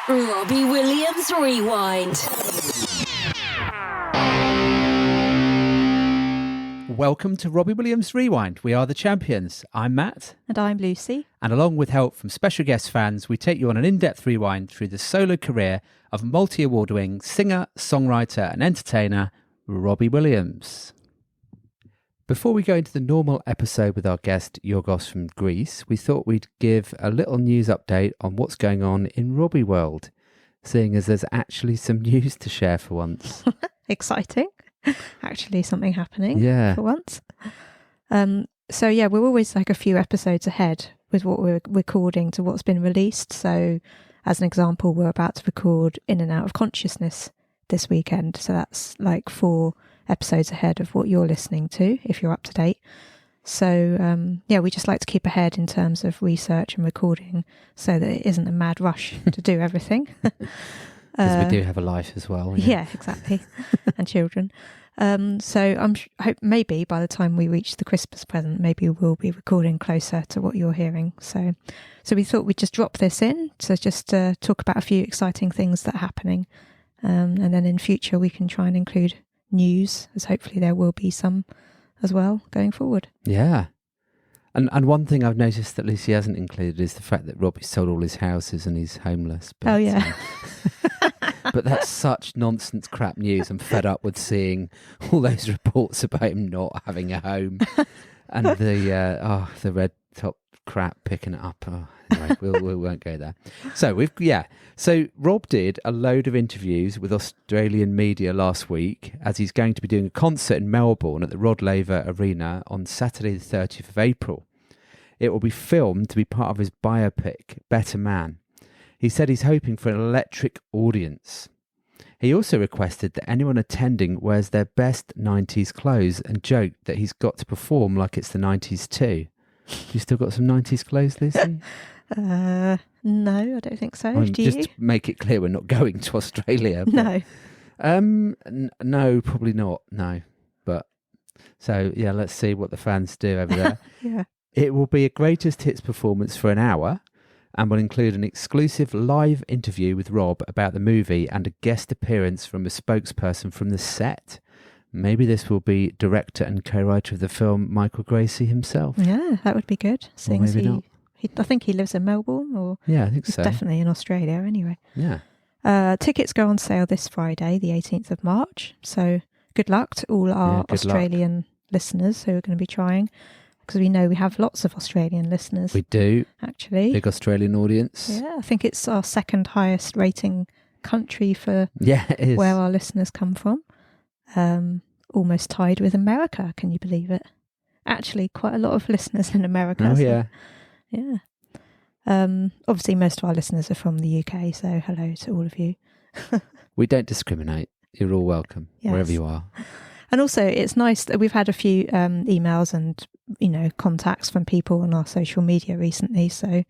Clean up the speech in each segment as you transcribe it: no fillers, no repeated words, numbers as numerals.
Robbie Williams Rewind. Welcome to Robbie Williams Rewind. We are the champions. I'm Matt. And I'm Lucy. And along with help from special guest fans, we take you on an in-depth rewind through the solo career of multi-award-winning singer, songwriter and entertainer, Robbie Williams. Before we go into the normal episode with our guest, Yorgos from Greece, we thought we'd give a little news update on what's going on in Robbie world, seeing as there's actually some news to share for once. Exciting. Actually something happening for once. We're always like a few episodes ahead with what we're recording to what's been released. So as an example, we're about to record In and Out of Consciousness this weekend. So that's like 4 episodes ahead of what you're listening to, if you're up to date. So we just like to keep ahead in terms of research and recording so that it isn't a mad rush to do everything. Because we do have a life as well. Yeah, exactly. And children. So hope maybe by the time we reach the Christmas present, maybe we'll be recording closer to what you're hearing. So we thought we'd just drop this in. So just talk about a few exciting things that are happening. And then in future we can try and include news, as hopefully there will be some as well going forward. Yeah. And one thing I've noticed that Lucy hasn't included is the fact that Robbie sold all his houses and he's homeless. But, but that's such nonsense crap news. I'm fed up with seeing all those reports about him not having a home and the red top crap picking it up. Oh, anyway, we won't go there. So Rob did a load of interviews with Australian media last week as he's going to be doing a concert in Melbourne at the Rod Laver Arena on Saturday the 30th of April. It will be filmed to be part of his biopic, Better Man. He said he's hoping for an electric audience. He also requested that anyone attending wears their best 90s clothes and joked that he's got to perform like it's the 90s too. You still got some 90s clothes, Lucy? No, I don't think so. Do you? Just make it clear we're not going to Australia. But, no. No, probably not. No. But, so, yeah, let's see what the fans do over there. Yeah. It will be a greatest hits performance for an hour and will include an exclusive live interview with Rob about the movie and a guest appearance from a spokesperson from the set. Maybe this will be director and co-writer of the film, Michael Gracie himself. Yeah, that would be good. Seeing as not. I think he lives in Melbourne, or I think so. Definitely in Australia anyway. Yeah. Tickets go on sale this Friday, the 18th of March. So good luck to all our Australian listeners who are going to be trying. Because we know we have lots of Australian listeners. We do. Actually. Big Australian audience. Yeah, I think it's our second highest rating country for it is. Where our listeners come from. Almost tied with America, can you believe it? Actually, quite a lot of listeners in America. Oh, so, yeah. Yeah. Obviously, most of our listeners are from the UK, so hello to all of you. We don't discriminate. You're all welcome, wherever you are. And also, it's nice that we've had a few emails and, contacts from people on our social media recently. So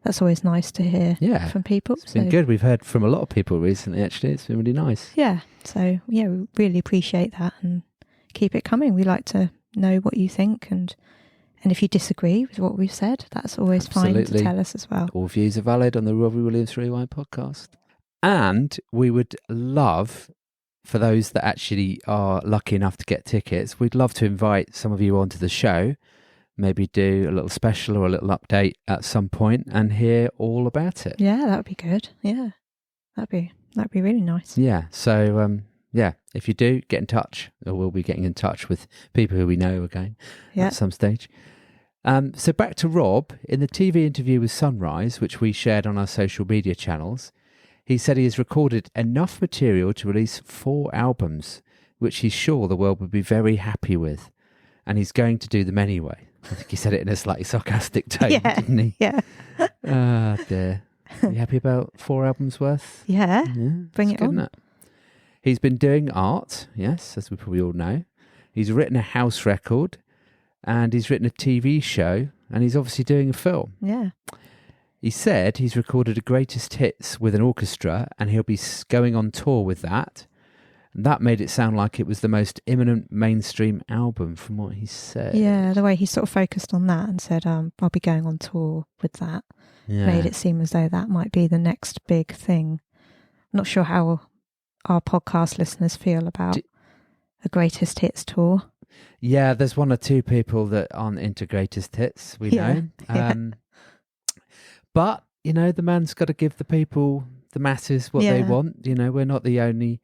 that's always nice to hear from people. It's been good. We've heard from a lot of people recently, actually. It's been really nice. Yeah. So, we really appreciate that and keep it coming. We like to know what you think. And if you disagree with what we've said, that's always fine to tell us as well. All views are valid on the Robbie Williams Rewind podcast. And we would love, for those that actually are lucky enough to get tickets, we'd love to invite some of you onto the show, maybe do a little special or a little update at some point and hear all about it. Yeah, that would be good. Yeah, that'd be really nice. Yeah, so if you do, get in touch, or we'll be getting in touch with people who we know again at some stage. So back to Rob. In the TV interview with Sunrise, which we shared on our social media channels, he said he has recorded enough material to release 4 albums, which he's sure the world would be very happy with, and he's going to do them anyway. I think he said it in a slightly sarcastic tone, didn't he? Yeah. Ah, dear. Are you happy about 4 albums worth? Yeah. Bring it on. He's been doing art, yes, as we probably all know. He's written a house record, and he's written a TV show, and he's obviously doing a film. Yeah. He said he's recorded a greatest hits with an orchestra and he'll be going on tour with that. And that made it sound like it was the most imminent mainstream album from what he said. Yeah, the way he sort of focused on that and said, I'll be going on tour with that, made it seem as though that might be the next big thing. I'm not sure how our podcast listeners feel about a greatest hits tour. Yeah, there's one or two people that aren't into greatest hits, we know. But, the man's got to give the people, the masses, what they want. We're not the only...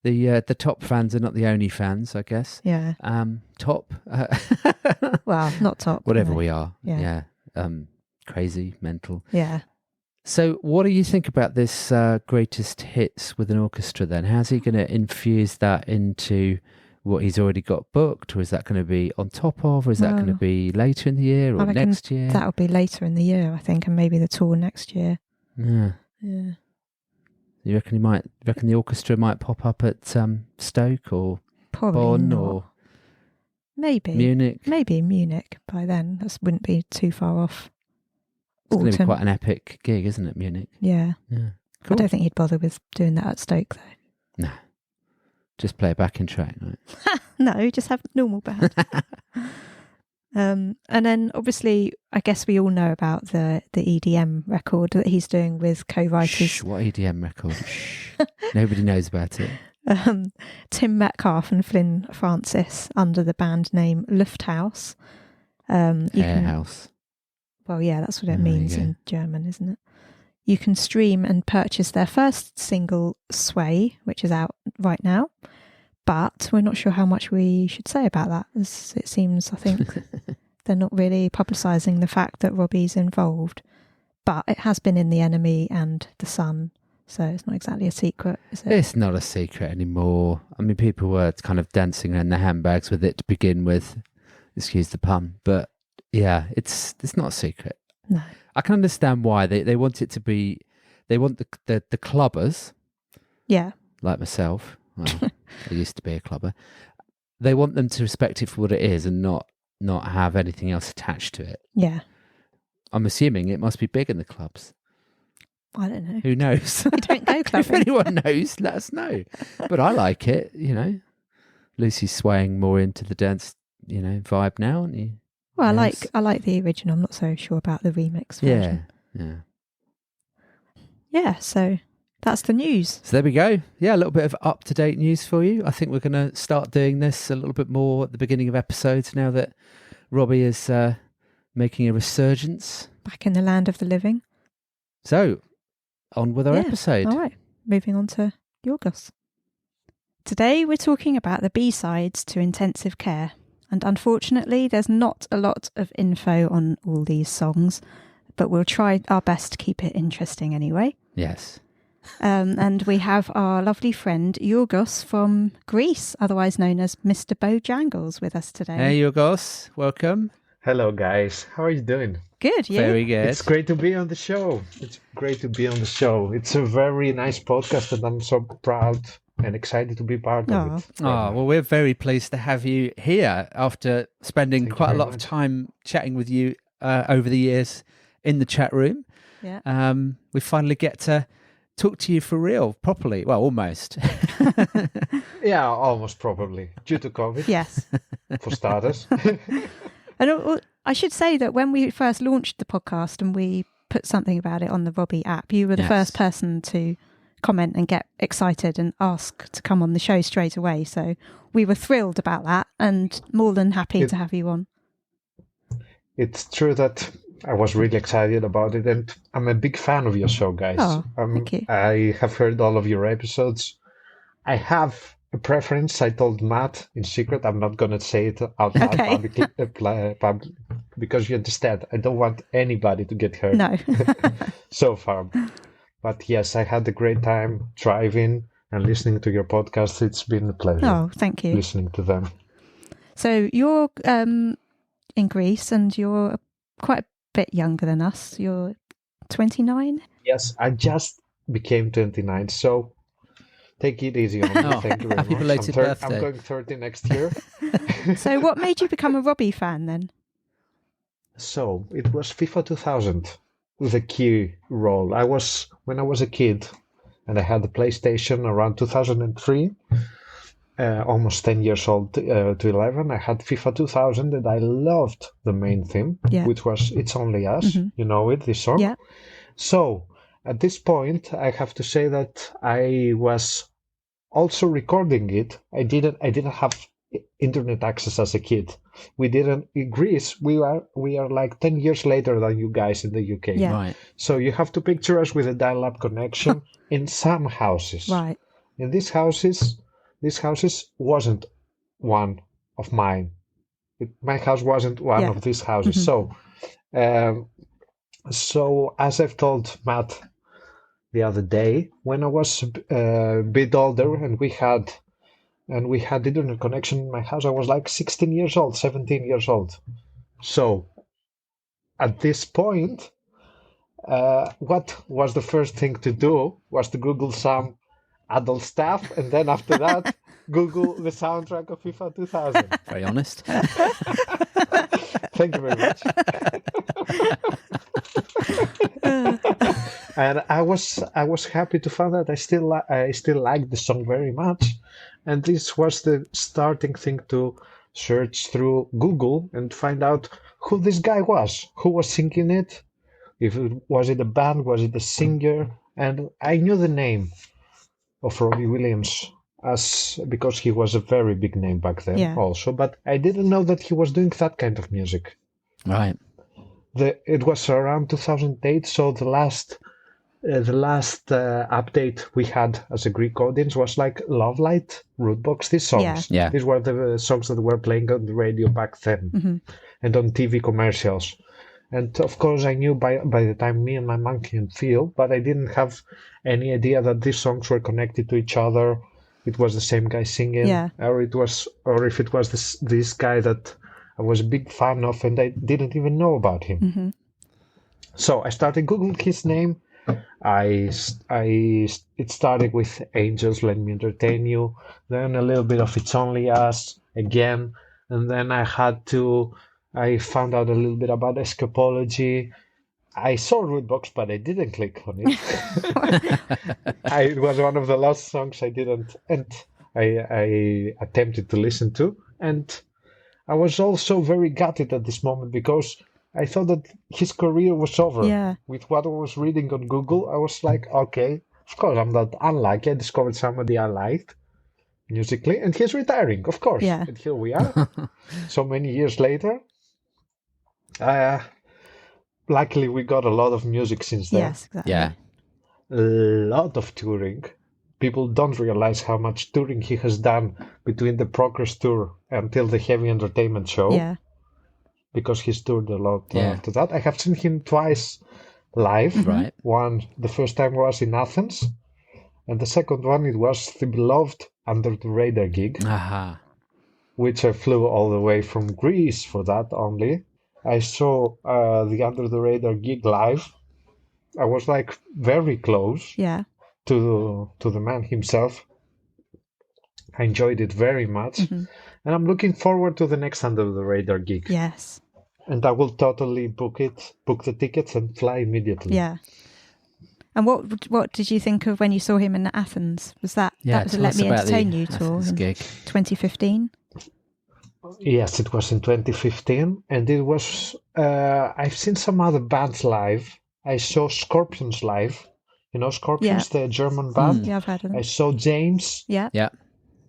The top fans are not the only fans, I guess. Yeah. Top. Well, not top. Whatever we are. Yeah. Crazy, mental. Yeah. So what do you think about this greatest hits with an orchestra then? How's he going to infuse that into what he's already got booked? Or is that going to be on top of? Or is that going to be later in the year or next year? That'll be later in the year, I think, and maybe the tour next year. Yeah. Yeah. You reckon the orchestra might pop up at Stoke or Probably Bonn not. or maybe Munich? Maybe Munich by then. That wouldn't be too far off. It's going to be quite an epic gig, isn't it, Munich? Yeah. Cool. I don't think he'd bother with doing that at Stoke, though. No. Just play a backing track, right? No, just have normal band. And then obviously, I guess we all know about the EDM record that he's doing with co-writers. Shh, what EDM record? Shh. Nobody knows about it. Tim Metcalf and Flynn Francis under the band name Lufthaus. Airhouse. Well, yeah, that's what it means in German, isn't it? You can stream and purchase their first single, Sway, which is out right now. But we're not sure how much we should say about that, as it seems, I think, they're not really publicising the fact that Robbie's involved. But it has been in The Enemy and The Sun, so it's not exactly a secret, is it? It's not a secret anymore. I mean, people were kind of dancing around their handbags with it to begin with, excuse the pun. But yeah, it's not a secret. No. I can understand why. They want it to be, they want the clubbers, like myself. Well, I used to be a clubber. They want them to respect it for what it is and not have anything else attached to it. Yeah. I'm assuming it must be big in the clubs. I don't know. Who knows? We don't go clubbing. If anyone knows, let us know. But I like it, Lucy's swaying more into the dance, vibe now, aren't you? Well, I like the original. I'm not so sure about the remix version. Yeah, so that's the news. So there we go. Yeah, a little bit of up-to-date news for you. I think we're going to start doing this a little bit more at the beginning of episodes now that Robbie is making a resurgence. Back in the land of the living. So, on with our episode. All right, moving on to Yorgos. Today we're talking about the B-sides to Intensive Care. And unfortunately, there's not a lot of info on all these songs, but we'll try our best to keep it interesting anyway. Yes. And we have our lovely friend Yorgos from Greece, otherwise known as Mr. Bojangles, with us today. Hey, Yorgos. Welcome. Hello, guys. How are you doing? Good, yeah. Very good. It's great to be on the show. It's a very nice podcast, and I'm so proud and excited to be part of it. Oh, well, we're very pleased to have you here after spending quite a lot of time chatting with you over the years in the chat room. Yeah. We finally get to talk to you for real, properly. Well, almost. Yeah, almost probably. Due to COVID. Yes. For starters. And I should say that when we first launched the podcast and we put something about it on the Robbie app, you were the first person to comment and get excited and ask to come on the show straight away. So we were thrilled about that and more than happy to have you on. It's true that I was really excited about it, and I'm a big fan of your show, guys. Oh, thank you. I have heard all of your episodes. I have a preference. I told Matt in secret. I'm not going to say it out loud publicly, because you understand, I don't want anybody to get hurt. No. So far. But yes, I had a great time driving and listening to your podcast. It's been a pleasure. Oh, thank you. Listening to them. So you're in Greece and you're quite a bit younger than us. You're 29? Yes, I just became 29, so take it easy on me. Thank you very happy much. belated birthday. I'm going 30 next year. So what made you become a Robbie fan then? So it was FIFA 2000 with a key role. When I was a kid and I had the PlayStation around 2003, almost 10 years old to 11, I had FIFA 2000, and I loved the main theme, which was It's Only Us. You know it, this song? Yeah. So, at this point, I have to say that I was also recording it. I didn't have internet access as a kid. We didn't. In Greece, we are like 10 years later than you guys in the UK. Yeah. Right. So you have to picture us with a dial-up connection in some houses. Right. In these houses wasn't one of mine. My house wasn't one of these houses. So, so as I've told Matt the other day, when I was a bit older and we had internet connection in my house, I was like 16 years old, 17 years old. So at this point, what was the first thing to do was to Google some adult stuff, and then after that, Google the soundtrack of FIFA 2000. Very honest. Thank you very much. And I was happy to find that I still like the song very much, and this was the starting thing to search through Google and find out who this guy was, who was singing it, was it a band, was it a singer, and I knew the name of Robbie Williams because he was a very big name back then also, but I didn't know that he was doing that kind of music. Right. It was around 2008, so the last update we had as a Greek audience was like Love Light, Rootbox, these songs. Yeah. These were the songs that were playing on the radio back then and on TV commercials. And of course, I knew by the time Me and My Monkey and Phil, but I didn't have any idea that these songs were connected to each other. It was the same guy singing, or if it was this guy that I was a big fan of, and I didn't even know about him. So I started Googling his name. It started with Angels, Let Me Entertain You, then a little bit of It's Only Us again, and then I found out a little bit about Escapology. I saw Rootbox, but I didn't click on it. It was one of the last songs I didn't, and I attempted to listen to, and I was also very gutted at this moment because I thought that his career was over. Yeah. With what I was reading on Google, I was like, okay, of course, I'm not unlucky. I discovered somebody I liked musically, and he's retiring, of course. Yeah. And here we are, so many years later. Luckily, we got a lot of music since then. Yes, exactly. Yeah. A lot of touring. People don't realize how much touring he has done between the Progress Tour until the Heavy Entertainment Show. Yeah. Because he's toured a lot after that. I have seen him twice live. Right. The first time was in Athens, and the second one, it was the beloved Under the Radar gig, which I flew all the way from Greece for that only. I saw the Under the Radar gig live. I was like very close to the man himself. I enjoyed it very much. And I'm looking forward to the next Under the Radar gig. Yes. And I will totally book the tickets and fly immediately. Yeah. And what did you think of when you saw him in Athens? Was that was a Let Me Entertain You tour in 2015? Yes, it was in 2015, and it was. I've seen some other bands live. I saw Scorpions live. You know Scorpions, the German band. Yeah, I've heard of them. I saw James. Yeah.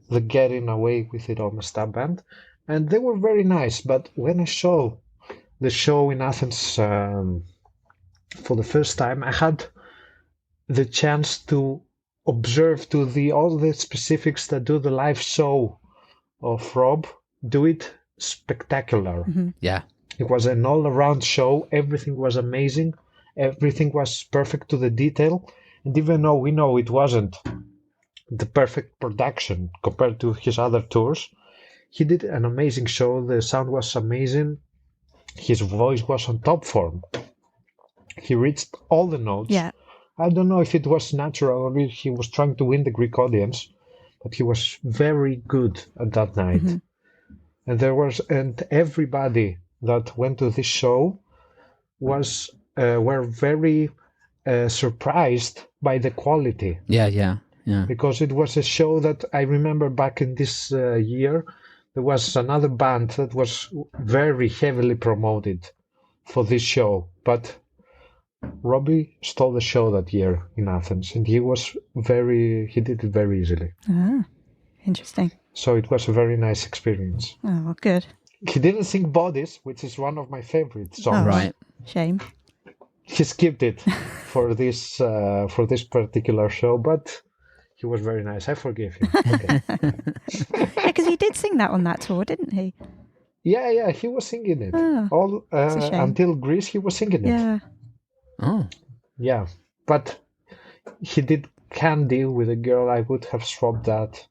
The Getting Away with It Almost Up band, and they were very nice. But when I saw the show in Athens for the first time, I had the chance to observe all the specifics that do the live show of Rob. Do it spectacular. Yeah. It was an all-around show. Everything was amazing. Everything was perfect to the detail. And even though we know it wasn't the perfect production compared to his other tours, he did an amazing show. The sound was amazing. His voice was on top form. He reached all the notes. Yeah. I don't know if it was natural or if he was trying to win the Greek audience, but he was very good at that night. And everybody that went to this show were very surprised by the quality. Yeah. because it was a show that I remember back in this year. There was another band that was very heavily promoted for this show, but Robbie stole the show that year in Athens, and he did it very easily. Ah, interesting. So it was a very nice experience. Oh, good. He didn't sing Bodies, which is one of my favorite songs. Oh, right. Shame. He skipped it for this particular show, but he was very nice. I forgive him. Okay. Because he did sing that on that tour, didn't he? Yeah, he was singing it. Oh, Until Greece, he was singing it. Yeah. Oh. Yeah, but he did Can't Deal with a Girl. I would have swapped that,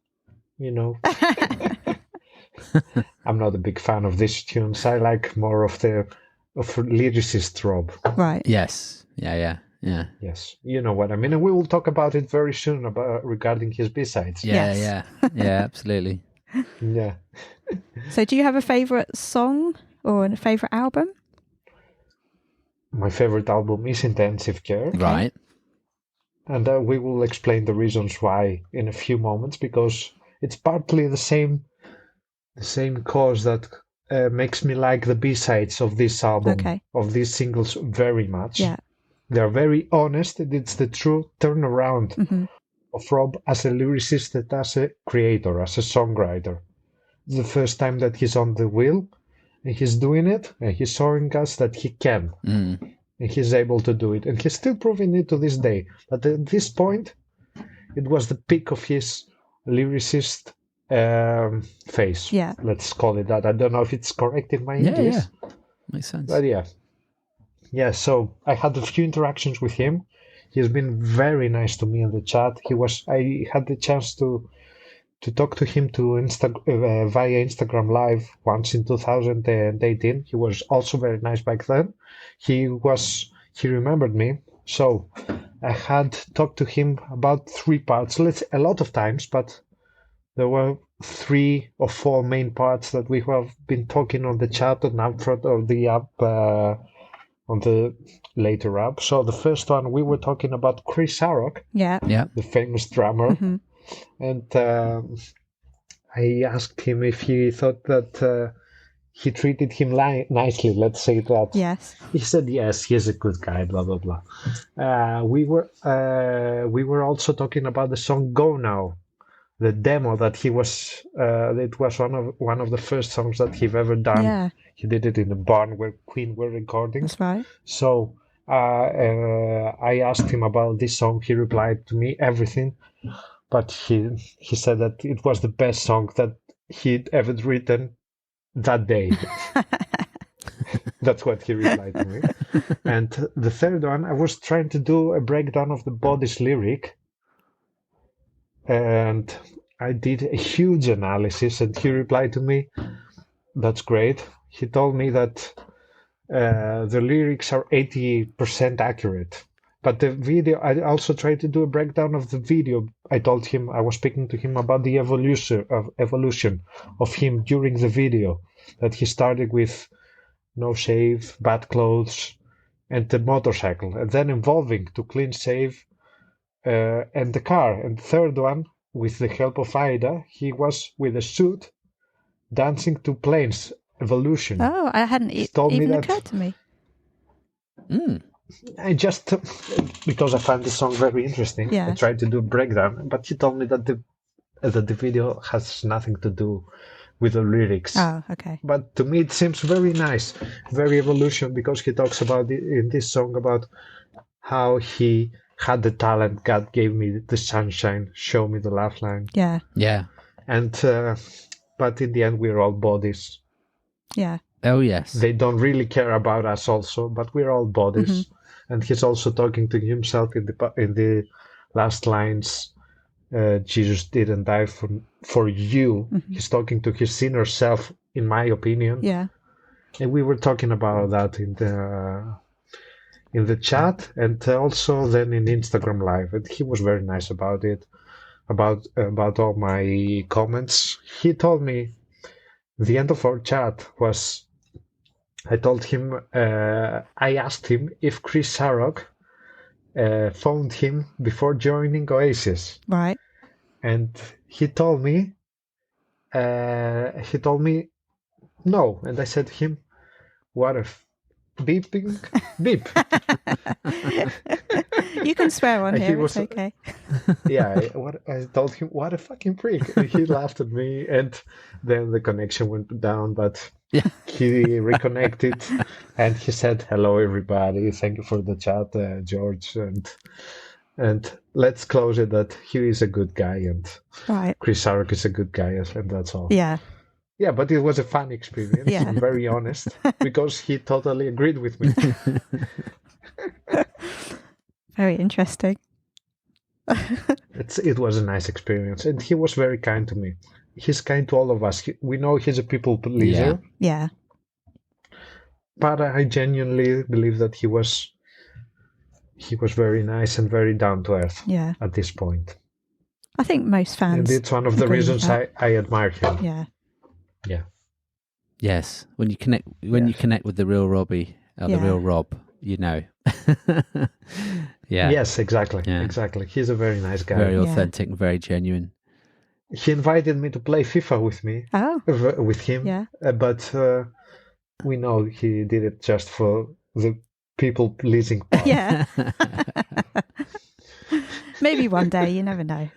I'm not a big fan of these tunes. I like more of lyricist Rob. Right. Yes. Yeah. Yes, you know what I mean. And we will talk about it very soon regarding his B-sides. Yeah, absolutely. Yeah. So do you have a favourite song or a favourite album? My favorite album is Intensive Care. Right. And we will explain the reasons why in a few moments, because it's partly the same cause that makes me like the B-sides of this album, of these singles very much. Yeah. They're very honest, and it's the true turnaround of Rob as a lyricist and as a creator, as a songwriter. It's the first time that he's on the wheel, and he's doing it, and he's showing us that he can. And he's able to do it, and he's still proving it to this day. But at this point, it was the peak of his lyricist phase. Yeah. Let's call it that. I don't know if it's correct in my English. Yeah. Makes sense. But yeah, so I had a few interactions with him. He's been very nice to me in the chat. I had the chance to talk to him via Instagram Live once in 2018. He was also very nice back then. He remembered me. So I had talked to him about 3 parts, a lot of times, but there were 3 or 4 main parts that we have been talking on the chat and upfront of the app, on the later app. So the first one, we were talking about Chris Sarok, the famous drummer. And I asked him if he thought that he treated him nicely, let's say that. Yes. He said yes, he's a good guy, blah blah blah. We were also talking about the song "Go Now," the demo that he was. It was one of the first songs that he've ever done. Yeah. He did it in a barn where Queen were recording. That's right. So I asked him about this song. He replied to me everything, but he said that it was the best song that he'd ever written that day. That's what he replied to me. And the third one, I was trying to do a breakdown of the Bodies lyric, and I did a huge analysis, and he replied to me, "That's great." He told me that the lyrics are 80% accurate. But the video, I also tried to do a breakdown of the video. I was speaking to him about the evolution of him during the video, that he started with no shave, bad clothes, and the motorcycle, and then evolving to clean shave and the car. And the third one, with the help of Ida, he was with a suit dancing to Planes. Evolution. Oh, I hadn't even occurred to me. I just, because I found the song very interesting, I tried to do a breakdown, but he told me that the video has nothing to do with the lyrics. Oh, okay. But to me it seems very nice, very Evolution, because he talks about in this song about how he had the talent, God gave me the sunshine, show me the lifeline. Yeah. Yeah. And, but in the end we're all bodies. Yeah. Oh, yes. They don't really care about us also, but we're all bodies. And he's also talking to himself in the last lines, Jesus didn't die for you. He's talking to his sinner self, in my opinion. Yeah. And we were talking about that in the chat, and also then in Instagram Live. And he was very nice about it, about all my comments. He told me, the end of our chat was, I told him, I asked him if Chris Sarok phoned him before joining Oasis. Right. and he told me no, and I said to him, what if beeping beep. You can swear on here, it's okay. Yeah, I told him, what a fucking freak. And he laughed at me, and then the connection went down, but he reconnected, and he said, hello everybody, thank you for the chat, George, and let's close it that he is a good guy, and Chris Sark is a good guy, and that's all. Yeah, but it was a fun experience. I'm very honest, because he totally agreed with me. Very interesting. It was a nice experience, and he was very kind to me. He's kind to all of us. We know he's a people pleaser. Yeah. But I genuinely believe that he was very nice and very down to earth. Yeah. At this point, I think most fans. And it's one of the reasons I admire him. Yeah. Yeah. Yes. When you connect with the real Robbie, the real Rob, you know. Yeah. Yes, exactly. Yeah. Exactly. He's a very nice guy. Very authentic and very genuine. He invited me to play FIFA with me. Oh. With him. Yeah. But we know he did it just for the people pleasing part. Yeah. Maybe one day, you never know.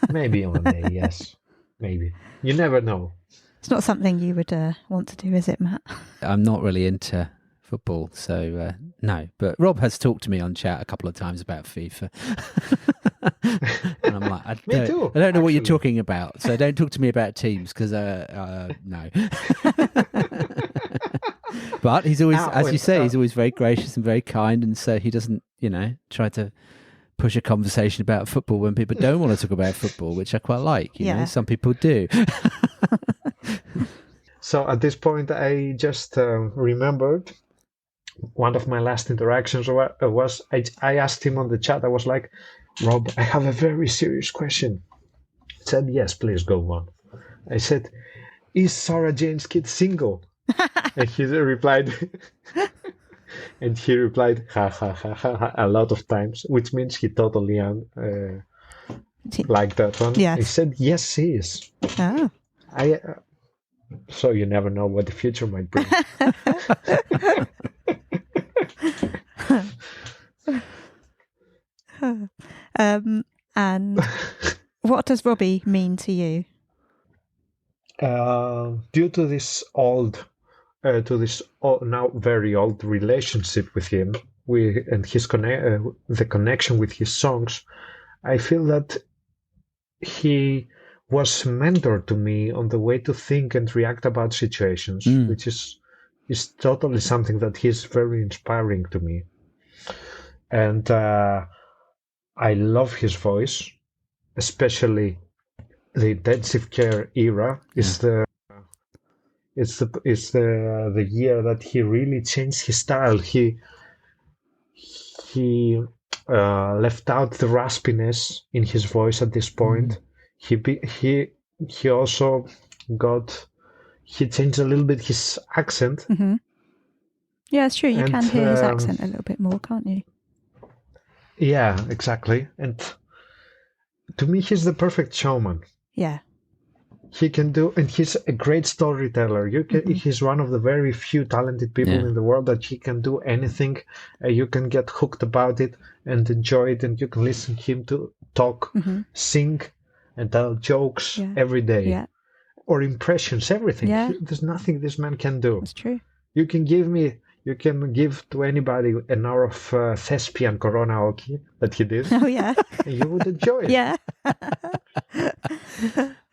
Maybe one day, yes. Maybe. You never know. It's not something you would want to do, is it, Matt? I'm not really into football, so no. But Rob has talked to me on chat a couple of times about FIFA. And I'm like, I don't know what you're talking about, so don't talk to me about teams, because no. But he's always, as you say, he's always very gracious and very kind, and so he doesn't, try to push a conversation about football when people don't want to talk about football, which I quite like. You know, some people do. So at this point, I just remembered one of my last interactions was I asked him on the chat. I was like, Rob, I have a very serious question. He said, yes, please go on. I said, is Sarah Jane's kid single? And he replied, ha, ha, ha, ha, a lot of times, which means he totally liked that one. Yes. He said, yes, he is. Oh. So you never know what the future might bring. And what does Robbie mean to you? Due to this now very old relationship with him, and his the connection with his songs, I feel that he was mentor to me on the way to think and react about situations, which is totally something that he's very inspiring to me. And I love his voice, especially the intensive care era. It's the year that he really changed his style. He left out the raspiness in his voice at this point. He also he changed a little bit his accent. Mm-hmm. Yeah, it's true. You can hear his accent a little bit more, can't you? Yeah, exactly. And to me, he's the perfect showman. Yeah. He can do, and he's a great storyteller. He's one of the very few talented people in the world that he can do anything. You can get hooked about it and enjoy it, and you can listen to him to talk, sing, and tell jokes every day, or impressions, everything. There's nothing this man can do. That's true. You can give to anybody an hour of thespian karaoke that he did. Oh yeah, and you would enjoy it. Yeah.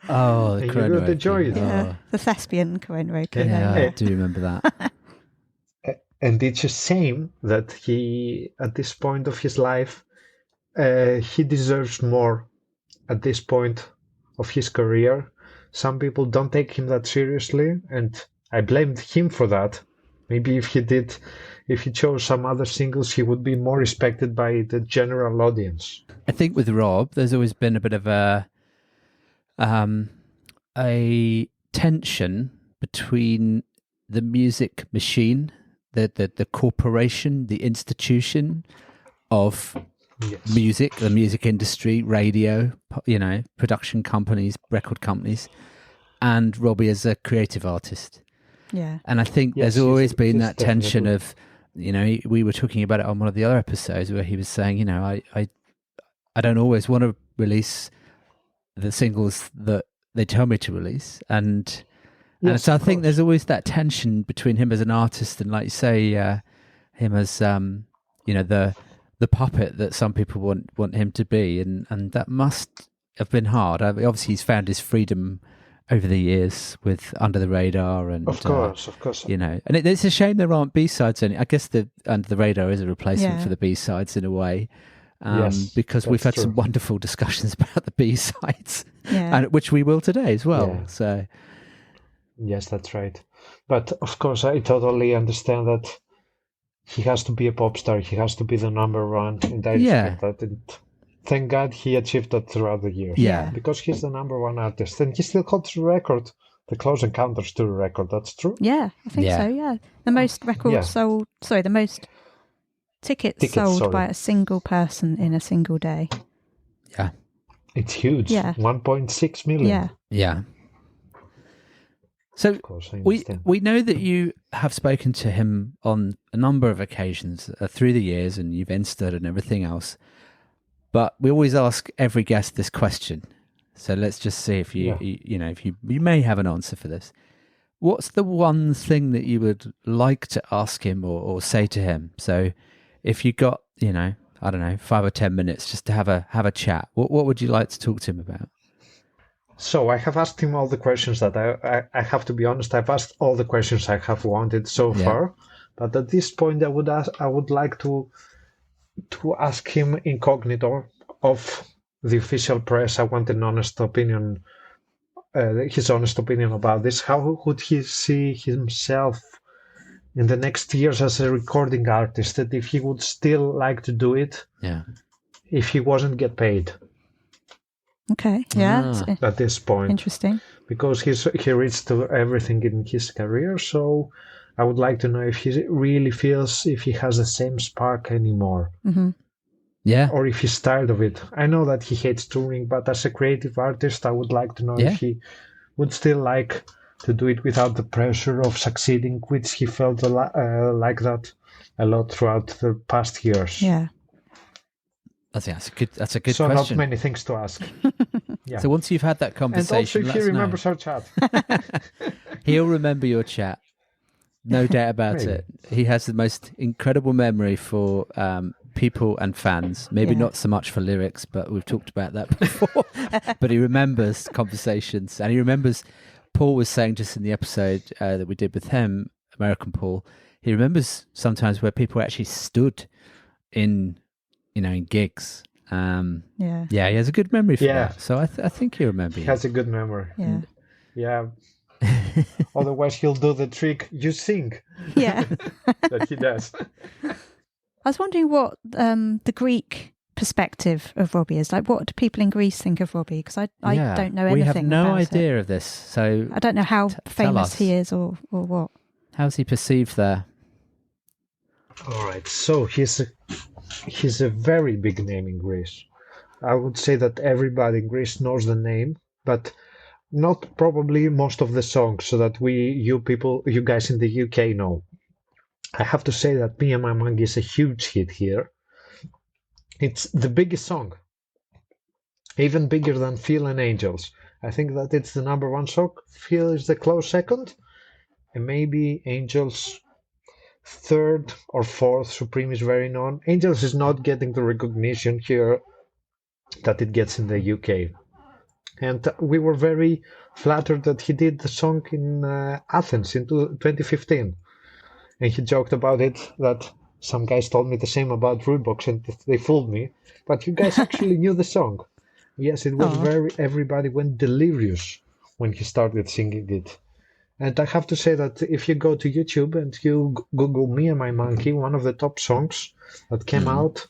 Oh, the and you would enjoy it. Yeah. The thespian karaoke. Yeah, I do remember that. And it's a shame that he, at this point of his life, he deserves more. At this point of his career, some people don't take him that seriously, and I blamed him for that. Maybe if he chose some other singles, he would be more respected by the general audience. I think with Rob, there's always been a bit of a tension between the music machine, the corporation, the institution of music, the music industry, radio, production companies, record companies, and Robbie as a creative artist. Yeah. And I think there's always been that tension of, we were talking about it on one of the other episodes where he was saying, I don't always want to release the singles that they tell me to release. And so I think there's always that tension between him as an artist and, like you say, him as, the puppet that some people want him to be. And that must have been hard. Obviously, he's found his freedom over the years with Under the Radar. And Of course. And it's a shame there aren't B-sides. I guess the Under the Radar is a replacement for the B-sides in a way. Because we've had some wonderful discussions about the B-sides, and which we will today as well. Yeah. So, yes, that's right. But of course, I totally understand that he has to be a pop star. He has to be the number one, and I respect that. And thank God he achieved that throughout the years. Yeah, because he's the number one artist, and he still holds the record, the Close Encounters to the record. That's true. Yeah, I think so. Yeah, the most records sold. Sorry, the most. Tickets sold by a single person in a single day. Yeah. It's huge. Yeah. 1.6 million. Yeah. So we know that you have spoken to him on a number of occasions through the years, and you've Insta'd and everything else. But we always ask every guest this question. So let's just see if you may have an answer for this. What's the one thing that you would like to ask him or say to him? So if you got, I don't know, 5 or 10 minutes just to have a chat, what would you like to talk to him about? So I have asked him all the questions that I have to be honest. I've asked all the questions I have wanted so far, but at this point I would like to ask him incognito of the official press. I want an honest opinion, his honest opinion about this. How would he see himself in the next years as a recording artist, that if he would still like to do it, if he wasn't get paid. Okay, at this point. Interesting. Because he reached to everything in his career, so I would like to know if he really feels if he has the same spark anymore. Mm-hmm. Yeah. Or if he's tired of it. I know that he hates touring, but as a creative artist, I would like to know if he would still like to do it without the pressure of succeeding, which he felt like that a lot throughout the past years. Yeah, that's a good question. So not many things to ask. So once you've had that conversation, and also if he remembers our chat, he'll remember your chat, no doubt about it. He has the most incredible memory for people and fans. Maybe not so much for lyrics, but we've talked about that before. But he remembers conversations, and he remembers. Paul was saying just in the episode that we did with him, American Paul, he remembers sometimes where people actually stood in gigs. He has a good memory for that. So I think he'll remember. He has a good memory. Yeah. Otherwise, he'll do the trick you sing. Yeah. That he does. I was wondering what the Greek perspective of Robbie is. Like, what do people in Greece think of Robbie? Because I don't know anything. We have no about idea it. of this, so I don't know how famous he is or what. How's he perceived there? All right, so he's a very big name in Greece. I would say that everybody in Greece knows the name, but not probably most of the songs, so that you guys in the UK know. I have to say that Me and My Monkey is a huge hit here. It's the biggest song, even bigger than Feel and Angels. I think that it's the number one song. Feel is the close second, and maybe Angels third or fourth. Supreme is very known. Angels is not getting the recognition here that it gets in the UK. And we were very flattered that he did the song in Athens in 2015. And he joked about it that some guys told me the same about Rudebox and they fooled me. But you guys actually knew the song. Yes, it was everybody went delirious when he started singing it. And I have to say that if you go to YouTube and you Google Me and My Monkey, one of the top songs that came out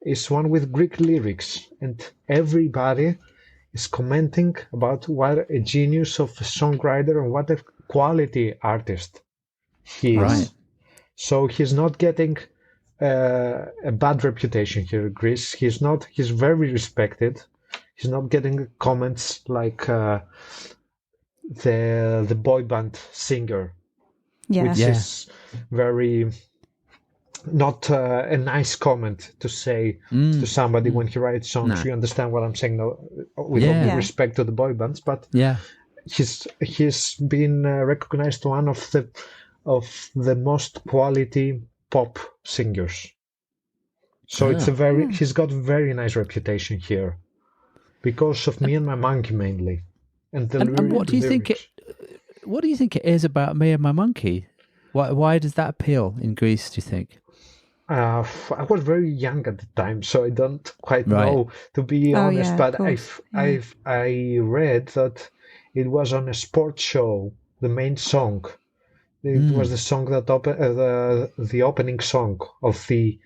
is one with Greek lyrics. And everybody is commenting about what a genius of a songwriter and what a quality artist he is. Right. So he's not getting a bad reputation here in Greece. He's very respected. He's not getting comments like the boy band singer, which is very not a nice comment to say to somebody when he writes songs. No. You understand what I'm saying? No, with all due respect to the boy bands, but he's been recognized one of the most quality pop singers. So he's got a very nice reputation here because of Me and My Monkey mainly. And what do you think what do you think it is about Me and My Monkey? Why does that appeal in Greece, do you think? I was very young at the time, so I don't quite know, to be honest. But I read that it was on a sports show, the main song. It was the song that the opening song of this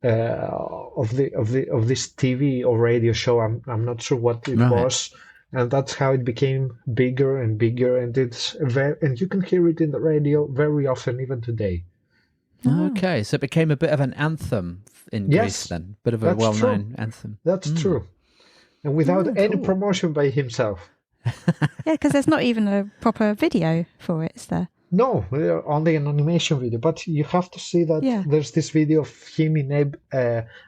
TV or radio show. I'm not sure what it was, and that's how it became bigger and bigger. And and you can hear it in the radio very often, even today. Okay, so it became a bit of an anthem in Greece then, bit of a well-known anthem. That's true, and without any promotion by himself. Yeah, because there's not even a proper video for it, is there? No, only an animation video. But you have to see that there's this video of him in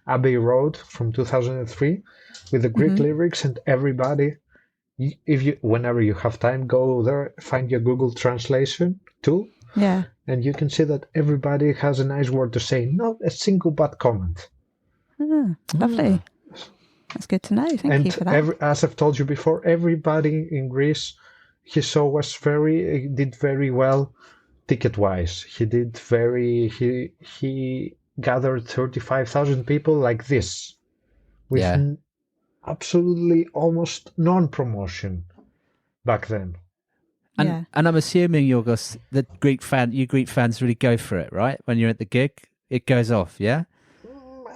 Abbey Road from 2003 with the Greek lyrics, and everybody, whenever you have time, go there, find your Google translation tool. Yeah. And you can see that everybody has a nice word to say, not a single bad comment. Lovely. That's good to know. Thank you for that. As I've told you before, everybody in Greece he saw did very well ticket-wise. He gathered 35,000 people like this with absolutely almost non-promotion back then. And I'm assuming, Yorgos, that you Greek fans really go for it, right? When you're at the gig, it goes off, yeah?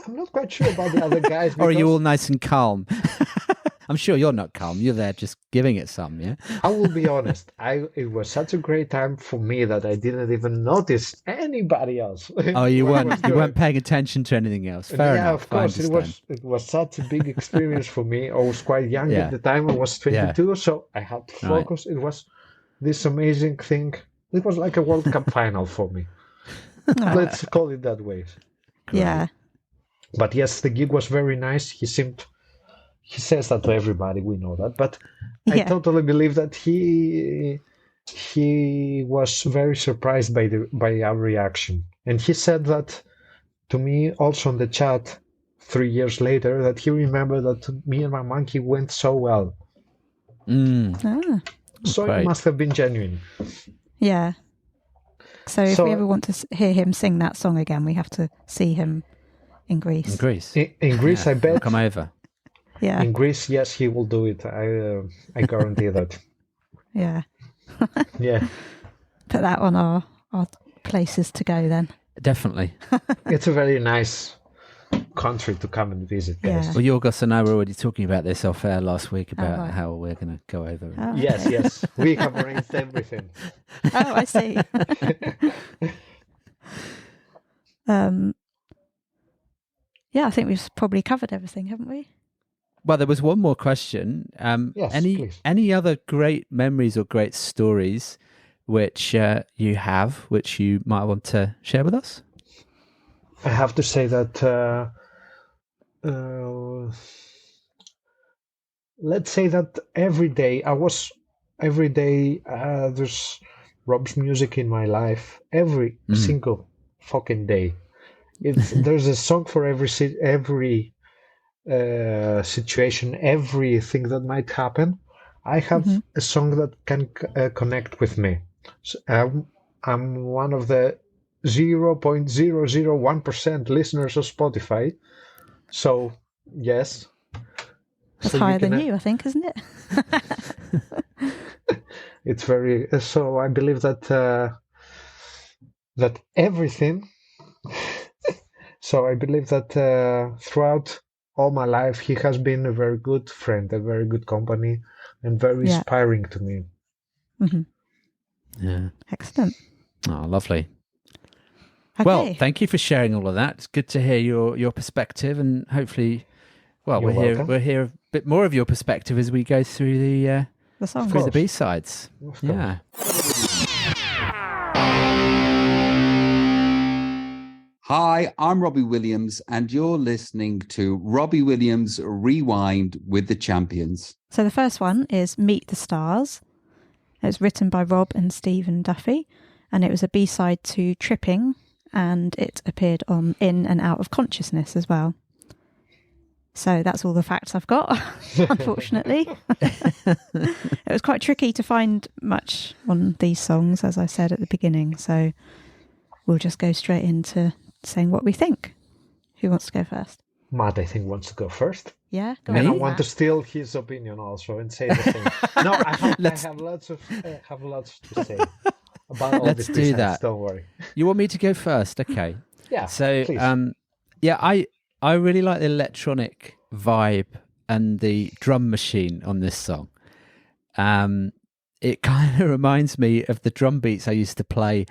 I'm not quite sure about the other guys. Or are you all nice and calm? I'm sure you're not calm. You're there just giving it some, yeah? I will be honest. It was such a great time for me that I didn't even notice anybody else. Oh, you weren't paying attention to anything else. Fair enough. Yeah, of course. It was such a big experience for me. I was quite young at the time. I was 22, so I had to focus. It was this amazing thing. It was like a World Cup final for me. Let's call it that way. Yeah. But yes, the gig was very nice. He says that to everybody, we know that. But I totally believe that he was very surprised by our reaction. And he said that to me also in the chat 3 years later, that he remembered that Me and My Monkey went so well. So it must have been genuine. Yeah. So if we ever want to hear him sing that song again, we have to see him in Greece. In Greece, I bet. Come over. Yeah. In Greece, yes, he will do it. I guarantee that. Yeah. Yeah. Put that on our places to go then. Definitely. It's a very nice country to come and visit, guys. Yeah. Well, Yorgos and I were already talking about this off air last week about how we're going to go over. Oh, okay. Yes. We have arranged everything. Oh, I see. Yeah, I think we've probably covered everything, haven't we? Well, there was one more question. Yes, please. Any other great memories or great stories which you have, which you might want to share with us? I have to say that let's say that every day there's Rob's music in my life every single fucking day. There's a song for every situation, everything that might happen. I have a song that can connect with me. So, I'm one of the 0.001% listeners of Spotify. So yes, that's higher than you, I think, isn't it? It's very. So I believe that everything. So I believe that throughout all my life, he has been a very good friend, a very good company, and very inspiring to me. Mm-hmm. Yeah. Excellent. Oh, lovely. Okay. Well, thank you for sharing all of that. It's good to hear your perspective, and hopefully, we'll hear a bit more of your perspective as we go through the songs, through the B-sides. Yeah. Hi, I'm Robbie Williams, and you're listening to Robbie Williams Rewind with the Champions. So the first one is Meet the Stars. It was written by Rob and Stephen Duffy, and it was a B-side to Tripping, and it appeared on In and Out of Consciousness as well. So that's all the facts I've got, unfortunately. It was quite tricky to find much on these songs, as I said at the beginning, so we'll just go straight into saying what we think. Who wants to go first? Matt, I think, wants to go first. Yeah, go and on. I want to steal his opinion also and say the same. No, I have lots to say about all Let's these do that. Don't worry. You want me to go first? Okay. Yeah. So, please. I really like the electronic vibe and the drum machine on this song. It kind of reminds me of the drum beats I used to play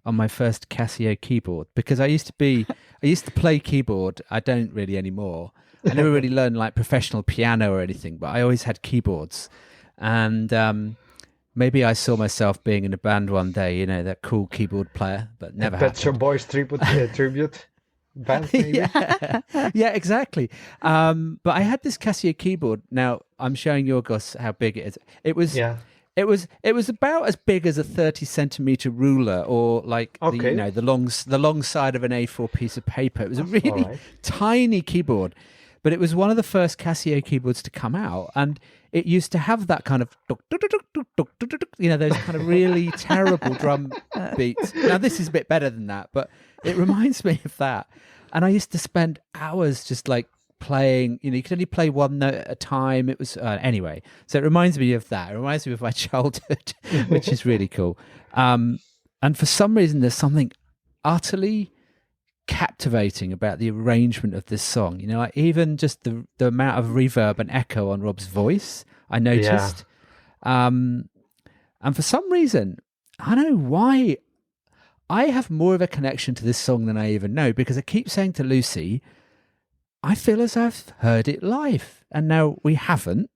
on my first Casio keyboard, because I used to play keyboard. I don't really anymore. I never really learned like professional piano or anything, but I always had keyboards. And maybe I saw myself being in a band one day, that cool keyboard player, but never happened. Pet Shop Boys tribute band, maybe? Yeah, exactly. But I had this Casio keyboard. Now I'm showing Yorgos how big it is. It was about as big as a 30-centimeter ruler, or like the long side of an A4 piece of paper. It was a really tiny keyboard, but it was one of the first Casio keyboards to come out, and it used to have that kind of those kind of really terrible drum beats. Now this is a bit better than that, but it reminds me of that. And I used to spend hours just like playing, you could only play one note at a time. It was anyway, so it reminds me of that. It reminds me of my childhood, which is really cool. And for some reason there's something utterly captivating about the arrangement of this song. Like even just the amount of reverb and echo on Rob's voice, I noticed. And for some reason, I don't know why, I have more of a connection to this song than I even know, because I keep saying to Lucy, I feel as I've heard it live. And now we haven't.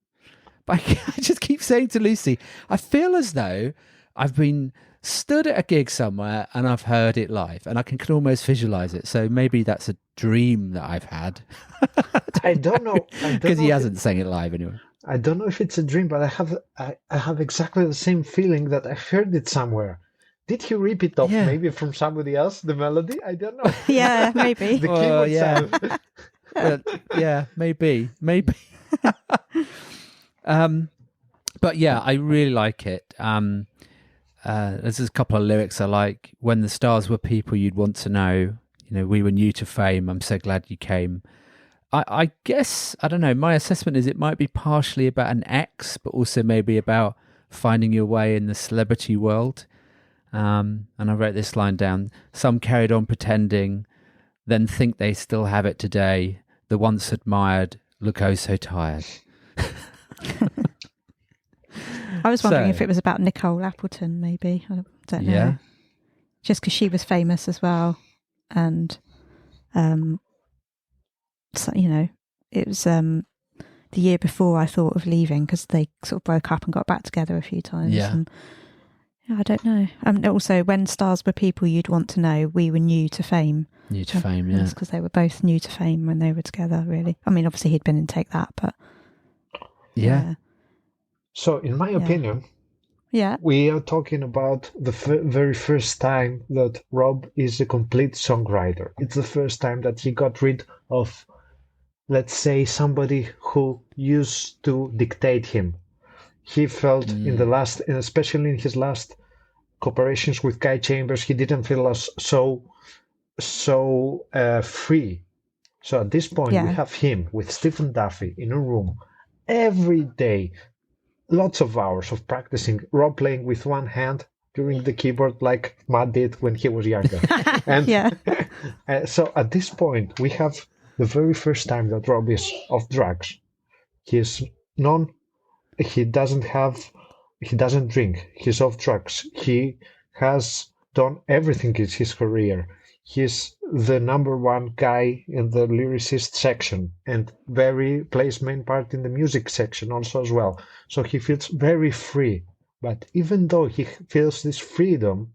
But I just keep saying to Lucy, I feel as though I've been stood at a gig somewhere and I've heard it live, and I can almost visualize it. So maybe that's a dream that I've had. I don't know. Because he hasn't sang it live anyway. I don't know if it's a dream, but I have exactly the same feeling that I heard it somewhere. Did he rip it off maybe from somebody else, the melody? I don't know. Yeah, maybe. The keyboard sound. Yeah, maybe. But yeah, I really like it. There's a couple of lyrics I like. When the stars were people you'd want to know, we were new to fame. I'm so glad you came. I guess, I don't know, my assessment is it might be partially about an ex, but also maybe about finding your way in the celebrity world. And I wrote this line down. Some carried on pretending, then think they still have it today. The once admired look oh so tired. I was wondering if it was about Nicole Appleton, maybe. I don't know. Yeah. Just because she was famous as well. And, so, it was the year before I thought of leaving, because they sort of broke up and got back together a few times. Yeah. And, I don't know. Also, when stars were people you'd want to know, we were new to fame. New to fame, yeah. Because they were both new to fame when they were together, really. I mean, obviously he'd been in Take That, but... Yeah. So, in my opinion, we are talking about the very first time that Rob is a complete songwriter. It's the first time that he got rid of, let's say, somebody who used to dictate him. He felt in the last, and especially in his last cooperations with Guy Chambers, he didn't feel as so free. So at this point, we have him with Stephen Duffy in a room every day, lots of hours of practicing, Rob playing with one hand during the keyboard like Matt did when he was younger. And so at this point, we have the very first time that Rob is off drugs. He doesn't drink, he's off drugs. He has done everything in his career. he's the number one guy in the lyricist section and plays main part in the music section also as well. So he feels very free. But even though he feels this freedom,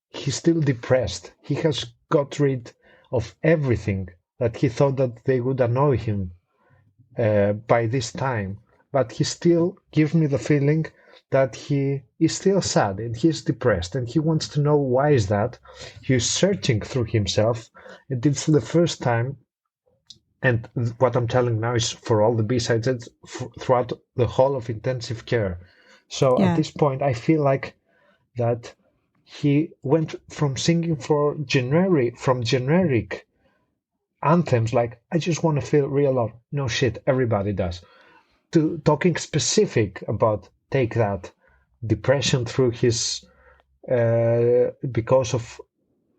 he's still depressed. He has got rid of everything that he thought that they would annoy him by this time. But he still gives me the feeling that he is still sad and he's depressed and he wants to know why is that. He's searching through himself, and it's the first time, and what I'm telling now is for all the B-sides, it's throughout the whole of Intensive Care. So at this point I feel like that he went from singing from generic anthems like I just want to feel real love, no shit, everybody does, to talking specific about Take That, depression through his because of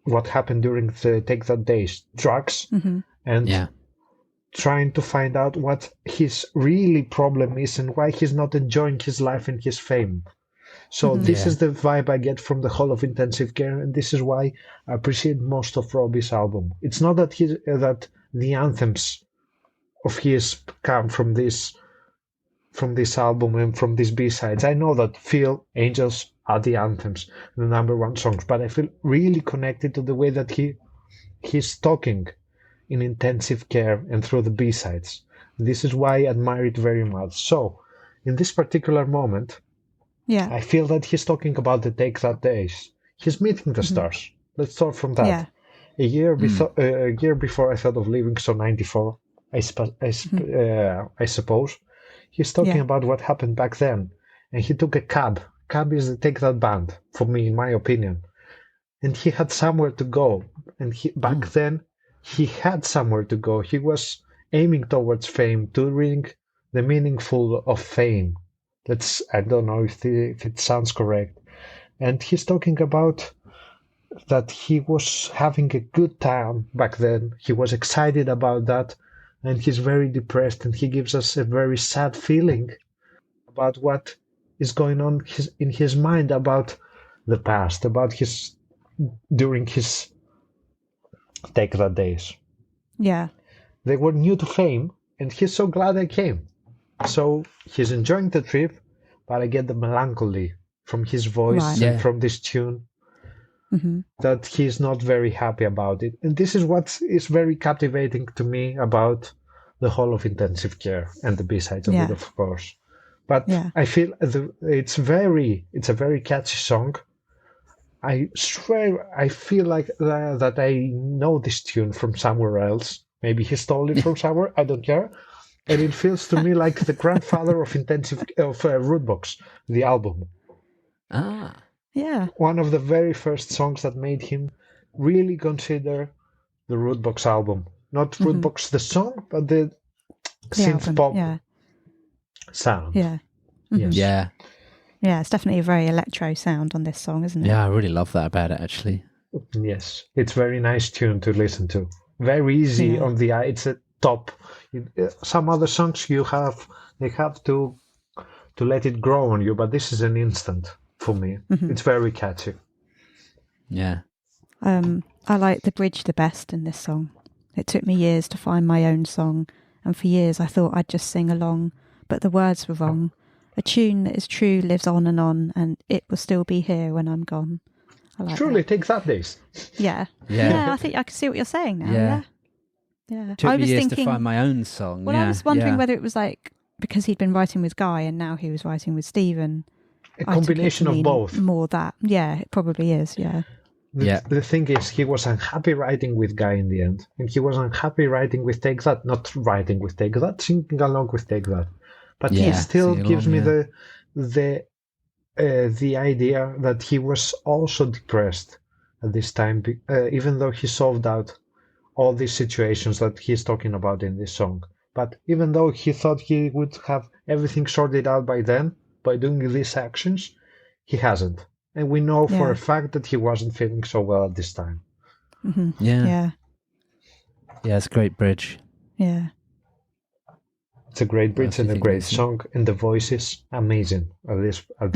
what happened during the Take That days, drugs, and trying to find out what his really problem is and why he's not enjoying his life and his fame. So this is the vibe I get from the whole of Intensive Care, and this is why I appreciate most of Robbie's album. It's not that that the anthems of his come from this album and from these B-sides. I know that Feel, Angels are the anthems, the number one songs, but I feel really connected to the way that he's talking in Intensive Care and through the B-sides. This is why I admire it very much. So, in this particular moment, I feel that he's talking about the Take That days. He's meeting the stars. Let's start from that. Yeah. A year before I thought of leaving, so 94, I suppose. He's talking about what happened back then. And he took a cab. Cab is the Take That band, for me, in my opinion. And he had somewhere to go. And back then, he had somewhere to go. He was aiming towards fame, touring the meaningful of fame. I don't know if it sounds correct. And he's talking about that he was having a good time back then. He was excited about that. And he's very depressed, and he gives us a very sad feeling about what is going on in his mind about the past, about during his Take That days. Yeah. They were new to fame, and he's so glad they came. So he's enjoying the trip, but I get the melancholy from his voice and from this tune that he's not very happy about it. And this is what is very captivating to me about the whole of Intensive Care and the B-sides of it, of course. But I feel it's a very catchy song. I swear I feel like that I know this tune from somewhere else. Maybe he stole it from somewhere, I don't care. And it feels to me like the grandfather of Rootbox, the album. Ah. Yeah. One of the very first songs that made him really consider the Rootbox album. Not Rootbox the song, but the synth pop sound. Yeah. Yes. Yeah. Yeah, it's definitely a very electro sound on this song, isn't it? Yeah, I really love that about it, actually. Yes. It's a very nice tune to listen to. Very easy on the eye. It's a top. Some other songs they have to let it grow on you, but this is an instant for me. It's very catchy. Yeah. I like the bridge the best in this song. It took me years to find my own song, and for years I thought I'd just sing along, but the words were wrong. A tune that is true lives on, and it will still be here when I'm gone. I like Truly that. Take That days. Yeah. I think I can see what you're saying now. Yeah. Took me years to find my own song. Well, I was wondering whether it was like because he'd been writing with Guy and now he was writing with Stephen. A combination of both. More that. Yeah, it probably is. Yeah. The thing is, he was unhappy writing with Guy in the end, and he was unhappy writing with Take That, not writing with Take That, singing along with Take That. But he still gives me the idea that he was also depressed at this time, even though he solved out all these situations that he's talking about in this song. But even though he thought he would have everything sorted out by then, by doing these actions, he hasn't. And we know for a fact that he wasn't feeling so well at this time. Yeah, it's a great bridge. Yeah. It's a great bridge and a great song, and the voice is amazing at this one.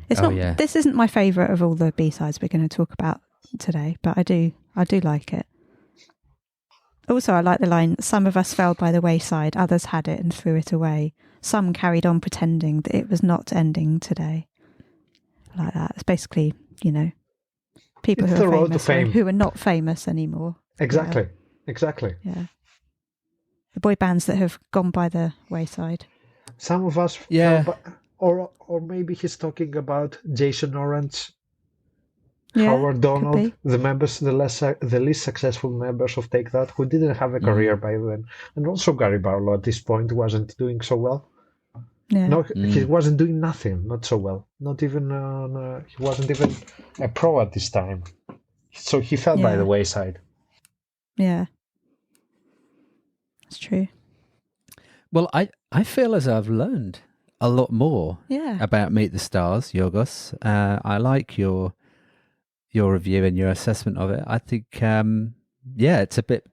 It's not. This isn't my favourite of all the B-sides we're going to talk about today, but I do like it. Also, I like the line, some of us fell by the wayside, others had it and threw it away. Some carried on pretending that it was not ending today. I like that. It's basically, people who are famous who are not famous anymore. Exactly. Yeah. The boy bands that have gone by the wayside. Some of us fell or maybe he's talking about Jason Orange, Howard Donald, the least successful members of Take That, who didn't have a career by then, and also Gary Barlow at this point wasn't doing so well. Yeah. No, he wasn't doing nothing, not so well. Not even he wasn't even a pro at this time, so he fell by the wayside. Yeah, that's true. Well, I feel as I've learned a lot more about Meet the Stars, Yorgos. I like your review and your assessment of it. I think, it's a bit.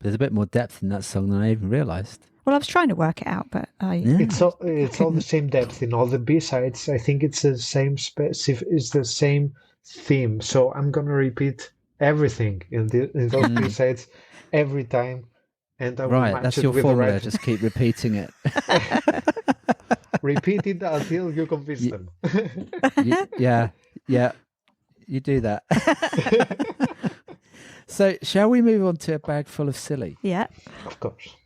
There's a bit more depth in that song than I even realised. Well, I was trying to work it out, but it's all the same depth in all the B-sides. I think it's the same it's the same theme. So I'm gonna repeat everything in those B-sides every time, and I will match that's it your with formula. the Just keep repeating it. Repeat it until you convince them. You do that. So, shall we move on to A Bag Full of Silly? Yeah, of course.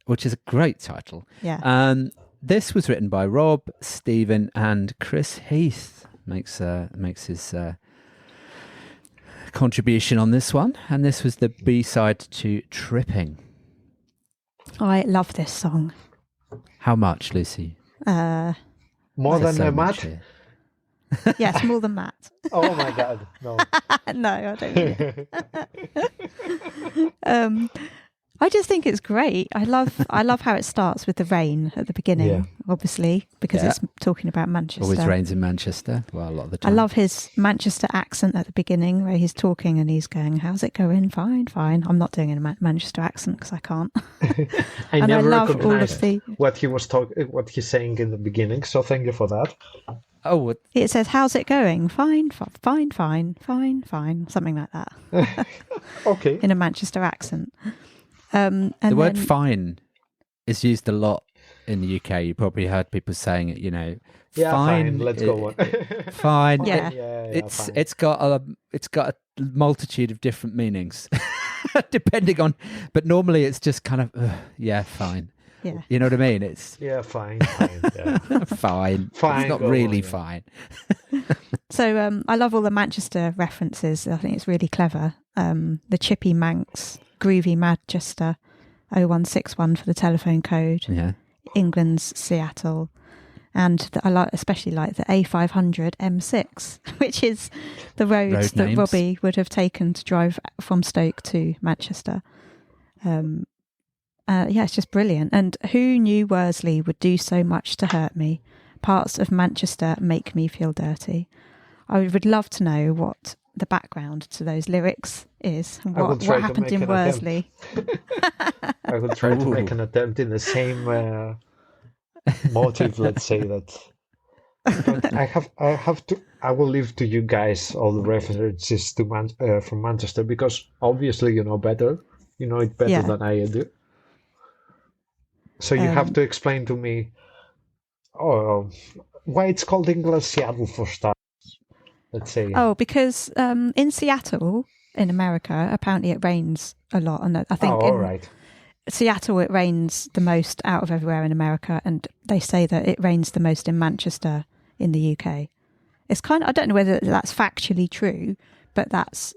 Which is a great title. Yeah. This was written by Rob, Stephen, and Chris Heath. Makes his contribution on this one, and this was the B-side to Tripping. I love this song. How much, Lucy? More than Matt? Yes, more than Matt. Oh my God, no. No, I don't. I just think it's great. I love how it starts with the rain at the beginning, obviously, because it's talking about Manchester. Always rains in Manchester. Well, a lot of the time. I love his Manchester accent at the beginning, where he's talking and he's going, "How's it going? Fine, fine." I'm not doing a Manchester accent because I can't. I never recognized what he was what he's saying in the beginning. So thank you for that. Oh, it says, "How's it going? Fine, fine, fine, fine, fine," something like that. Okay. In a Manchester accent. And the word "fine" is used a lot in the UK. You probably heard people saying it. Fine. Let's go on. Fine. Yeah. It's got a multitude of different meanings, depending on. But normally it's just kind of fine. Yeah. You know what I mean? It's fine. Yeah. fine. Fine. It's not really fine. So I love all the Manchester references. I think it's really clever. The Chippy Manx, Groovy Manchester, 0161 for the telephone code. Yeah. England's Seattle, and especially like the A500 M6, which is the road that names. Robbie would have taken to drive from Stoke to Manchester. It's just brilliant. And who knew Worsley would do so much to hurt me? Parts of Manchester make me feel dirty. I would love to know what the background to those lyrics is and what happened in Worsley. I will try to make an attempt in the same motive, let's say that. But I will leave to you guys all the references to from Manchester, because obviously you know better. You know it better than I do. So you have to explain to me why it's called England's Seattle for stars. Let's say. Oh, because in Seattle, in America, apparently it rains a lot, and I think in Seattle it rains the most out of everywhere in America, and they say that it rains the most in Manchester in the UK. It's kind of, I don't know whether that's factually true, but that's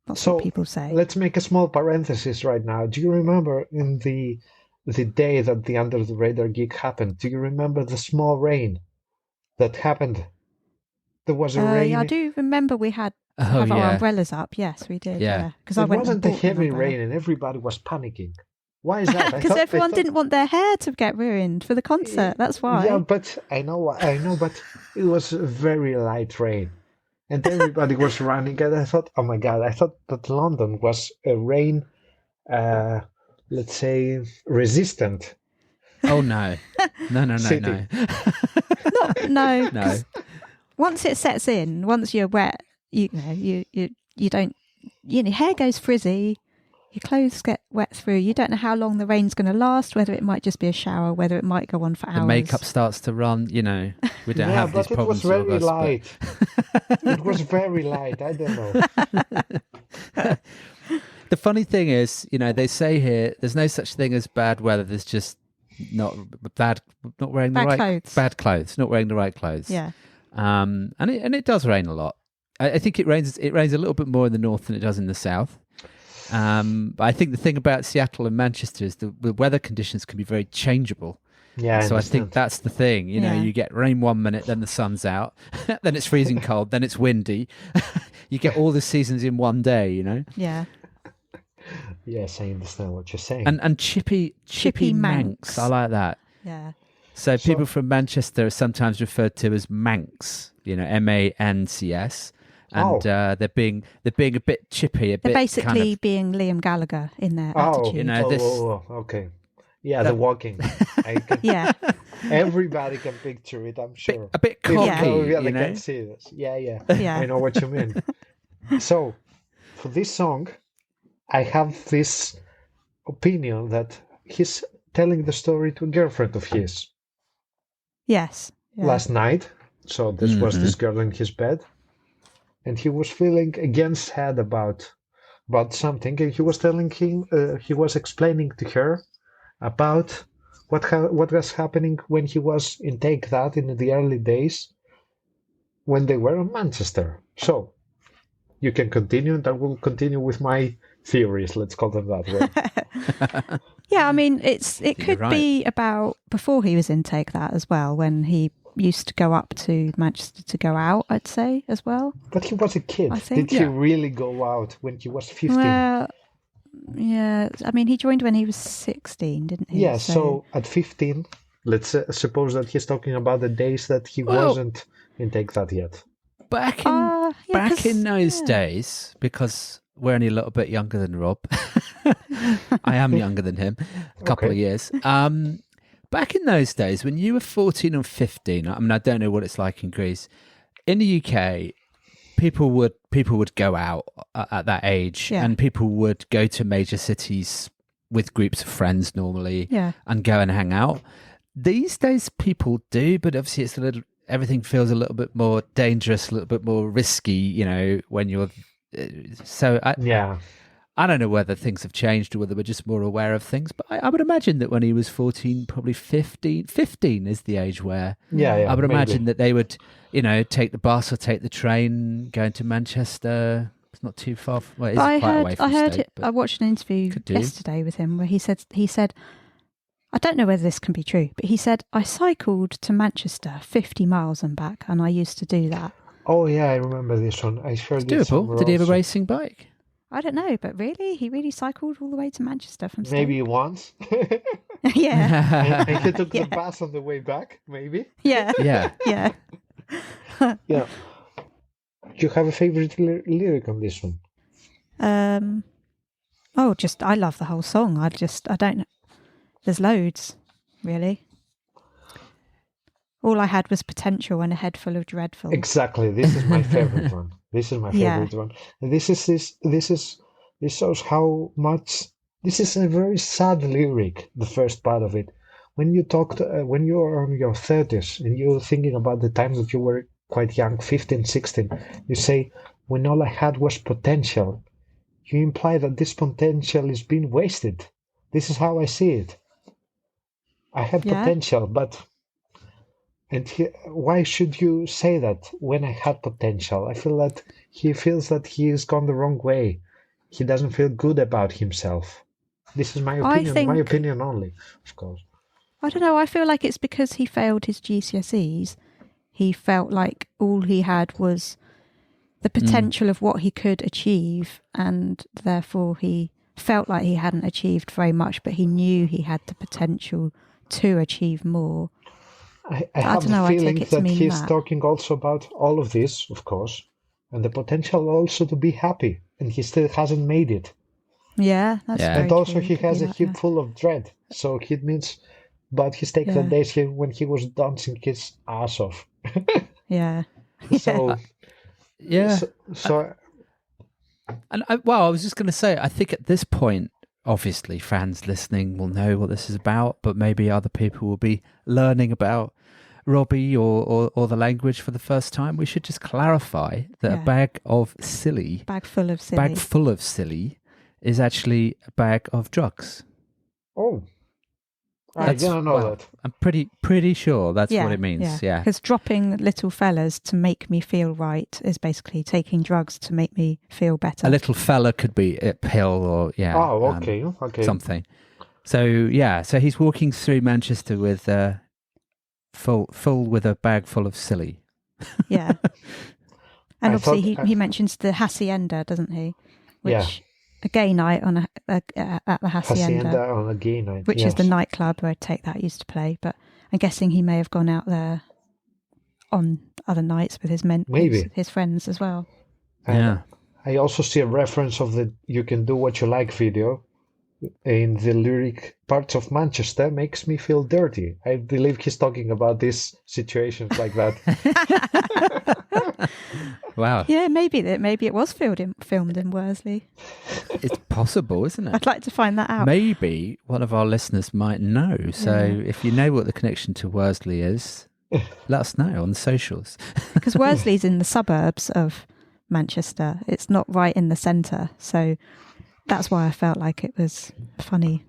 what people say. Let's make a small parenthesis right now. Do you remember in the day that the Under the Radar gig happened? Do you remember the small rain that happened? There was a rain. Yeah, I do remember we had our umbrellas up. Yes, we did. Yeah, because it wasn't a heavy rain and everybody was panicking. Why is that? Because everyone didn't want their hair to get ruined for the concert. That's why. Yeah, but I know, but it was a very light rain, and everybody was running. And I thought, oh my God, I thought that London was a rain, let's say, resistant. Oh no, no. No. Once it sets in, once you're wet, you don't, hair goes frizzy, your clothes get wet through. You don't know how long the rain's going to last, whether it might just be a shower, whether it might go on for hours. The makeup starts to run, we don't have these problems. It was very light. It was very light. I don't know. The funny thing is, they say here, there's no such thing as bad weather. There's just not wearing the right clothes. Yeah. And it does rain a lot. I think it rains a little bit more in the north than it does in the south. But I think the thing about Seattle and Manchester is the weather conditions can be very changeable. Yeah. So I think that's the thing. You get rain 1 minute, then the sun's out, then it's freezing cold, then it's windy. You get all the seasons in one day. Yeah. Yes, I understand what you're saying. And chippy Manx. I like that. Yeah. So people from Manchester are sometimes referred to as Manx, Mancs. And they're being a bit chippy, They're basically being Liam Gallagher in their attitude. Okay. Yeah, the walking. Yeah. Everybody can picture it, I'm sure. A bit cocky, they can see this. Yeah. I know what you mean. So, for this song, I have this opinion that he's telling the story to a girlfriend of his. Yes. Yeah. Last night. So this was this girl in his bed. And he was feeling against head about something. And he was he was explaining to her about what was happening when he was in Take That in the early days when they were in Manchester. So you can continue, and I will continue with my theories. Let's call them that way. Yeah, I mean, it could be about before he was in Take That as well, when he used to go up to Manchester to go out, I'd say, as well. But he was a kid. Did he really go out when he was 15? Well, yeah, I mean, he joined when he was 16, didn't he? Yeah, so at 15, let's suppose that he's talking about the days that he wasn't in Take That yet. Back in those days, because we're only a little bit younger than Rob. I am younger than him, a couple of years. Back in those days, when you were 14 or 15, I mean, I don't know what it's like in Greece. In the UK, people would go out at that age, and people would go to major cities with groups of friends normally, and go and hang out. These days, people do, but obviously, everything feels a little bit more dangerous, a little bit more risky. When you're I don't know whether things have changed or whether we're just more aware of things, but I would imagine that when he was 14, probably 15 is the age where I would imagine that they would, take the bus or take the train going to Manchester. It's not too far. Well, it is quite away from the state, I watched an interview yesterday with him where he said, I don't know whether this can be true, but he said, I cycled to Manchester 50 miles and back, and I used to do that. Oh, yeah, I remember this one. I heard this. Doable. Did he have a racing bike? I don't know, but really? He really cycled all the way to Manchester from Stoke? Maybe once. Yeah. And he took the bus on the way back, maybe? Yeah. Yeah. Yeah. Yeah. Do you have a favorite lyric on this one? I love the whole song. I don't know. There's loads, really. All I had was potential and a head full of dreadful. Exactly. This is my favorite one. This is my favorite one. And this shows how much. This is a very sad lyric. The first part of it, when you when you're in your 30s and you're thinking about the time that you were quite young, 15, 16, you say, when all I had was potential. You imply that this potential is being wasted. This is how I see it. I had potential, but. And why should you say that when I had potential? I feel that he feels that he has gone the wrong way. He doesn't feel good about himself. This is my opinion, my opinion only, of course. I don't know. I feel like it's because he failed his GCSEs. He felt like all he had was the potential of what he could achieve, and therefore he felt like he hadn't achieved very much, but he knew he had the potential to achieve more. I have the feeling that he's talking also about all of this, of course, and the potential also to be happy, and he still hasn't made it. Yeah, that's very And also true. he has a hip full of dread, so it means, but he's taken the days when he was dancing his ass off. Yeah. So Yeah. So I was just going to say, I think at this point, obviously, fans listening will know what this is about, but maybe other people will be learning about Robbie or the language for the first time. We should just clarify that a bag full of silly is actually a bag of drugs. Oh. I didn't know that. I'm pretty sure that's what it means. Yeah. Because dropping little fellas to make me feel right is basically taking drugs to make me feel better. A little fella could be a pill or okay. Something. So so he's walking through Manchester with full with a bag full of silly. Yeah. And obviously he mentions the hacienda, doesn't he? Which a gay night on at the hacienda on a gay night, which is the nightclub where Take That used to play. But I'm guessing he may have gone out there on other nights with his his friends as well. I also see a reference of the "You Can Do What You Like" video in the lyric "Parts of Manchester makes me feel dirty." I believe he's talking about these situations like that. Wow. Yeah, maybe it was filmed in Worsley. It's possible, isn't it? I'd like to find that out. Maybe one of our listeners might know. So if you know what the connection to Worsley is, let us know on the socials. Because Worsley's in the suburbs of Manchester. It's not right in the centre. So that's why I felt like it was funny.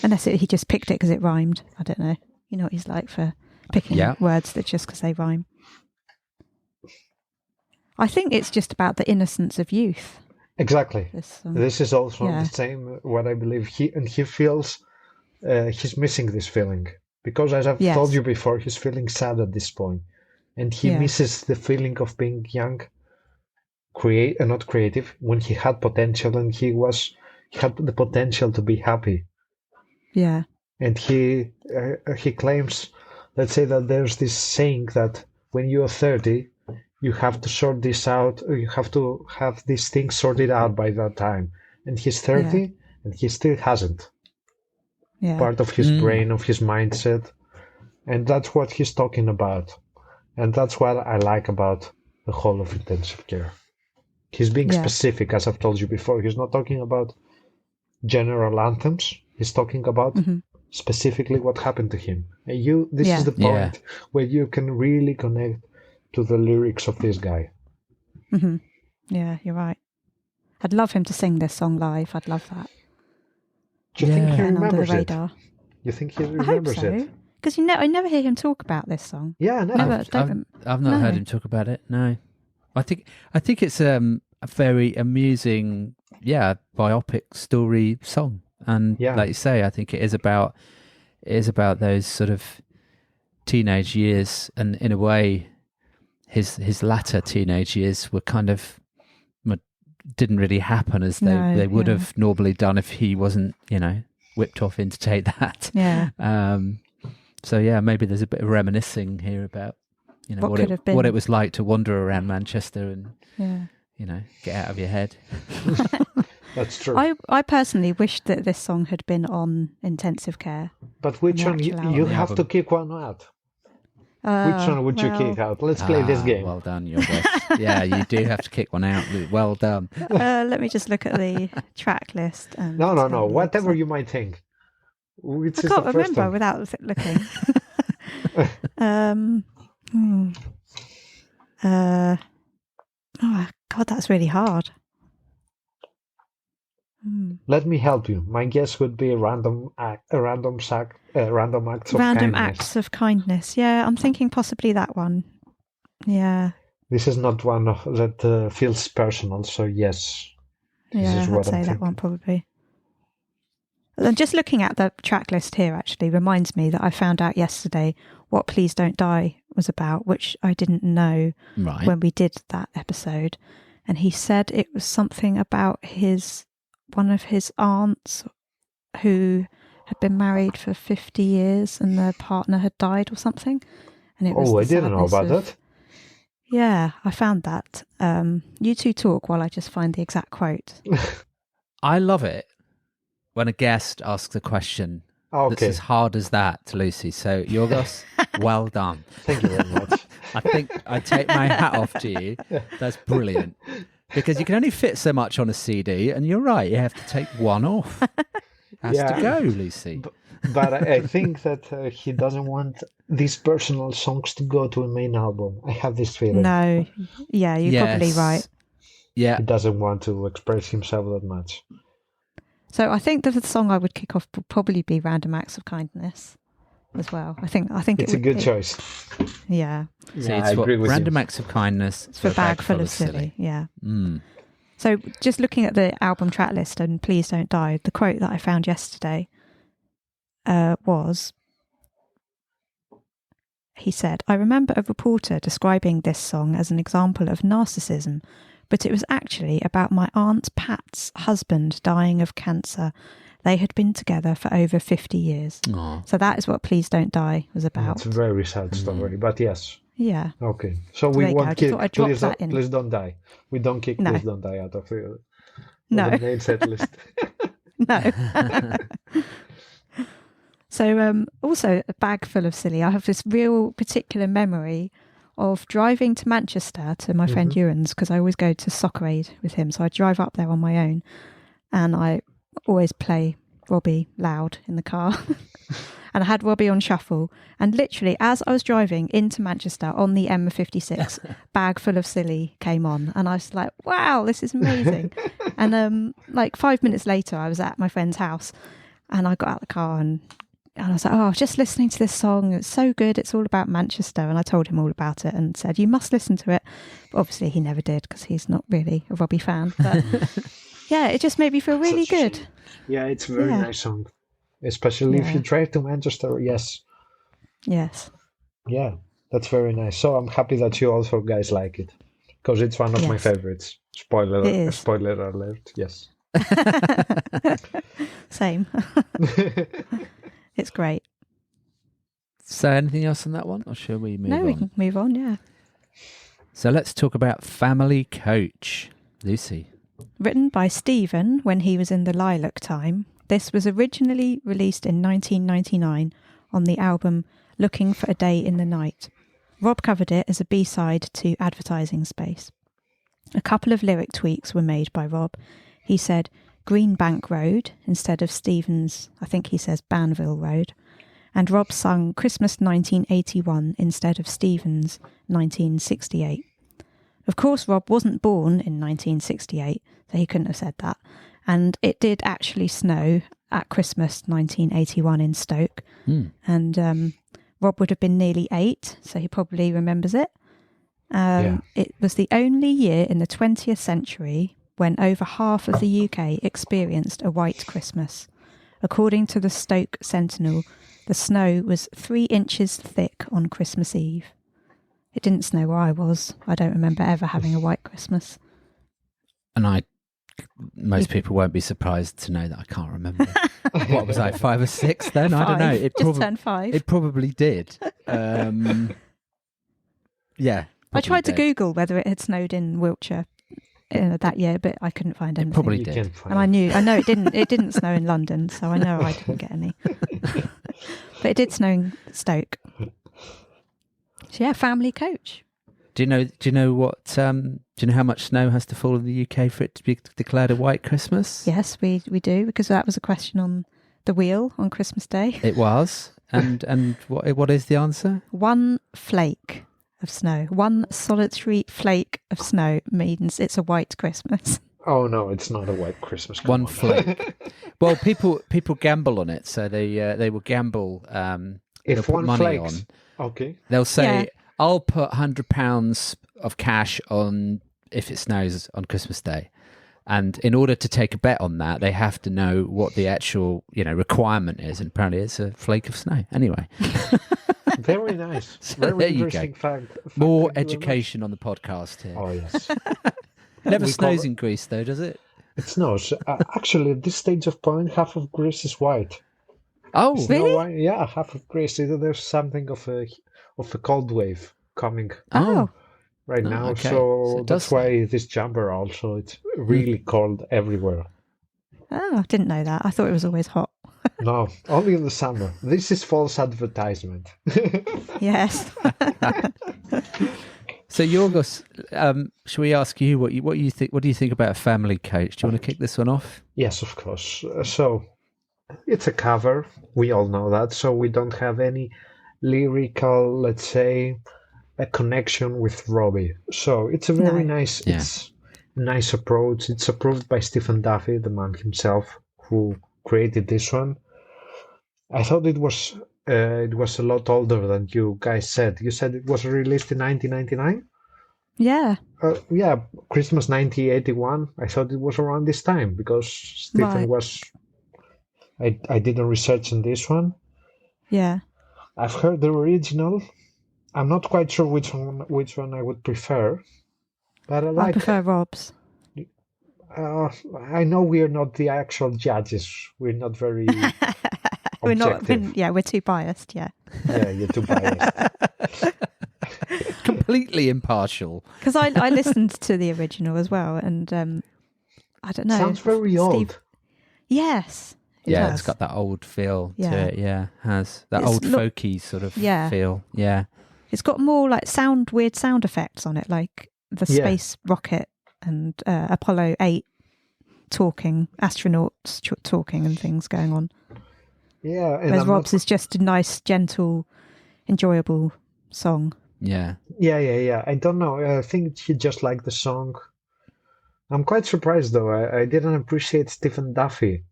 Unless he just picked it because it rhymed. I don't know. You know what he's like for picking words that just because they rhyme. I think it's just about the innocence of youth. Exactly. This is also the same, what I believe he feels he's missing this feeling. Because as I've told you before, he's feeling sad at this point. And he misses the feeling of being young, not creative, when he had potential and he had the potential to be happy. Yeah. And he claims, let's say that there's this saying that when you're 30, you have to sort this out, or you have to have these things sorted out by that time. And he's 30, and he still hasn't. Yeah. Part of his brain, of his mindset. And that's what he's talking about. And that's what I like about the whole of intensive care. He's being specific, as I've told you before. He's not talking about general anthems. He's talking about specifically what happened to him. And this is the point where you can really connect to the lyrics of this guy. Mm-hmm. Yeah, you're right. I'd love him to sing this song live. I'd love that. Do you think he remembers under the radar. You think he remembers it? Because I never hear him talk about this song. Yeah, no. I've not heard him talk about it. No, I think it's a very amusing, biopic story song, and like you say, I think it is about those sort of teenage years, and in a way, his latter teenage years were kind of didn't really happen as they would have normally done if he wasn't, whipped off in to Take That. Yeah. So maybe there's a bit of reminiscing here about what it was like to wander around Manchester and get out of your head. That's true. I personally wish that this song had been on intensive care. But which one you have to kick one out? Which one would you kick out? Let's play this game. Well done, your boss. Yeah, you do have to kick one out. Well done. Let me just look at the track list. And no. Whatever you might think. I can't remember without looking. Oh God, that's really hard. Let me help you. My guess would be random acts of kindness. Yeah, I'm thinking possibly that one. Yeah. This is not one that feels personal, so yes. Yeah, I'd say that one probably. And just looking at the track list here actually reminds me that I found out yesterday what Please Don't Die was about, which I didn't know when we did that episode. And he said it was something about one of his aunts who had been married for 50 years and their partner had died or something. And it was I didn't know about that. Yeah, I found that. You two talk while I just find the exact quote. I love it when a guest asks a question that's as hard as that to Lucy. So, Yorgos, well done. Thank you very much. I think I take my hat off to you. That's brilliant. Because you can only fit so much on a CD, and you're right, you have to take one off. Has to go, Lucy. But I think that he doesn't want these personal songs to go to a main album. I have this feeling. No, yeah, you're probably right. Yeah, he doesn't want to express himself that much. So I think that the song I would kick off would probably be "Random Acts of Kindness" as well. I think it's a good choice. Yeah. So I agree with Random Acts of Kindness. It's for a bag full of silly. Yeah. Mm. So just looking at the album track list and Please Don't Die, the quote that I found yesterday was, he said, "I remember a reporter describing this song as an example of narcissism, but it was actually about my Aunt Pat's husband dying of cancer. They had been together for over 50 years. Aww. So that is what Please Don't Die was about." It's a very sad story, but yes. Yeah. Okay. So we won't kick Please Don't Die. We don't kick Please Don't Die out of the main set list. No. So also a bag full of silly. I have this real particular memory of driving to Manchester to my friend Ewan's, because I always go to Soccer Aid with him. So I drive up there on my own and I always play Robbie loud in the car. And I had Robbie on shuffle. And literally, as I was driving into Manchester on the M56, Bag Full of Silly came on. And I was like, wow, this is amazing. And like 5 minutes later, I was at my friend's house and I got out of the car and I was like, oh, I was just listening to this song. It's so good. It's all about Manchester. And I told him all about it and said, you must listen to it. But obviously, he never did because he's not really a Robbie fan. But yeah, it just made me feel really good. Yeah, it's a very nice song. Especially if you drive to Manchester, yes. Yes. Yeah, that's very nice. So I'm happy that you also guys like it. Because it's one of my favorites. Spoiler alert, yes. Same. It's great. So anything else on that one, or shall we move on? No, we can move on, yeah. So let's talk about Family Coach. Lucy. Written by Stephen when he was in the Lilac Time, this was originally released in 1999 on the album Looking for a Day in the Night. Rob covered it as a B-side to Advertising Space. A couple of lyric tweaks were made by Rob. He said Green Bank Road instead of Stephen's, I think he says Banville Road. And Rob sung Christmas 1981 instead of Stephen's 1968. Of course, Rob wasn't born in 1968, so he couldn't have said that. And it did actually snow at Christmas 1981 in Stoke. And Rob would have been nearly 8, so he probably remembers it. It was the only year in the 20th century when over half of the UK experienced a white Christmas. According to the Stoke Sentinel, the snow was 3 inches thick on Christmas Eve. It didn't snow where I was. I don't remember ever having a white Christmas. And most people won't be surprised to know that I can't remember. What was I, 5 or 6 then? 5. I don't know. It turned 5. It probably did. Yeah. I tried to Google whether it had snowed in Wiltshire that year, but I couldn't find anything. It probably did. And I know it didn't. It didn't snow in London, so I know I didn't get any. But it did snow in Stoke. So yeah, Family Coach. Do you know what? Do you know how much snow has to fall in the UK for it to be declared a white Christmas? Yes, we do, because that was a question on the wheel on Christmas Day. It was, and what is the answer? 1 flake of snow. 1 solitary flake of snow means it's a white Christmas. Oh no, it's not a white Christmas. 1 flake. Well, people gamble on it, so they will gamble. If put 1 money flakes, on, okay, they'll say, I'll put £100 of cash on if it snows on Christmas Day. And in order to take a bet on that, they have to know what the actual, requirement is. And apparently it's a flake of snow. Anyway. Very nice. So very there you interesting go. fact. More education on the podcast here. Oh, yes. Never snows in Greece, though, does it? It snows. Actually, at this stage of point, half of Greece is white. Oh, really? White? Yeah, half of Greece. There's something of a cold wave coming right now. Okay. So that's why this jumper also, it's really cold everywhere. Oh, I didn't know that. I thought it was always hot. No, only in the summer. This is false advertisement. Yes. So Yorgos, shall we ask you what you think? What do you think about a family coach? Do you want to kick this one off? Yes, of course. So it's a cover. We all know that. So we don't have any lyrical, let's say, a connection with Robbie. So it's a very nice. Yeah. It's a nice approach. It's approved by Stephen Duffy, the man himself who created this one. I thought it was a lot older than you guys said. You said it was released in 1999? Yeah. Yeah, Christmas 1981. I thought it was around this time because Stephen was... I did a research on this one. Yeah. I've heard the original. I'm not quite sure which one I would prefer. But I prefer Rob's. I know we are not the actual judges. We're not very... We're not. We're too biased. Yeah. Yeah, you're too biased. Completely impartial. Because I listened to the original as well, and I don't know. Sounds very old. Yes. It's got that old feel to it. Yeah, has that old folky sort of feel. Yeah. It's got more like weird sound effects on it, like the space rocket and Apollo 8 talking, astronauts talking and things going on. Yeah. Whereas Rob's is just a nice, gentle, enjoyable song. Yeah. Yeah. I don't know. I think he just liked the song. I'm quite surprised though. I didn't appreciate Stephen Duffy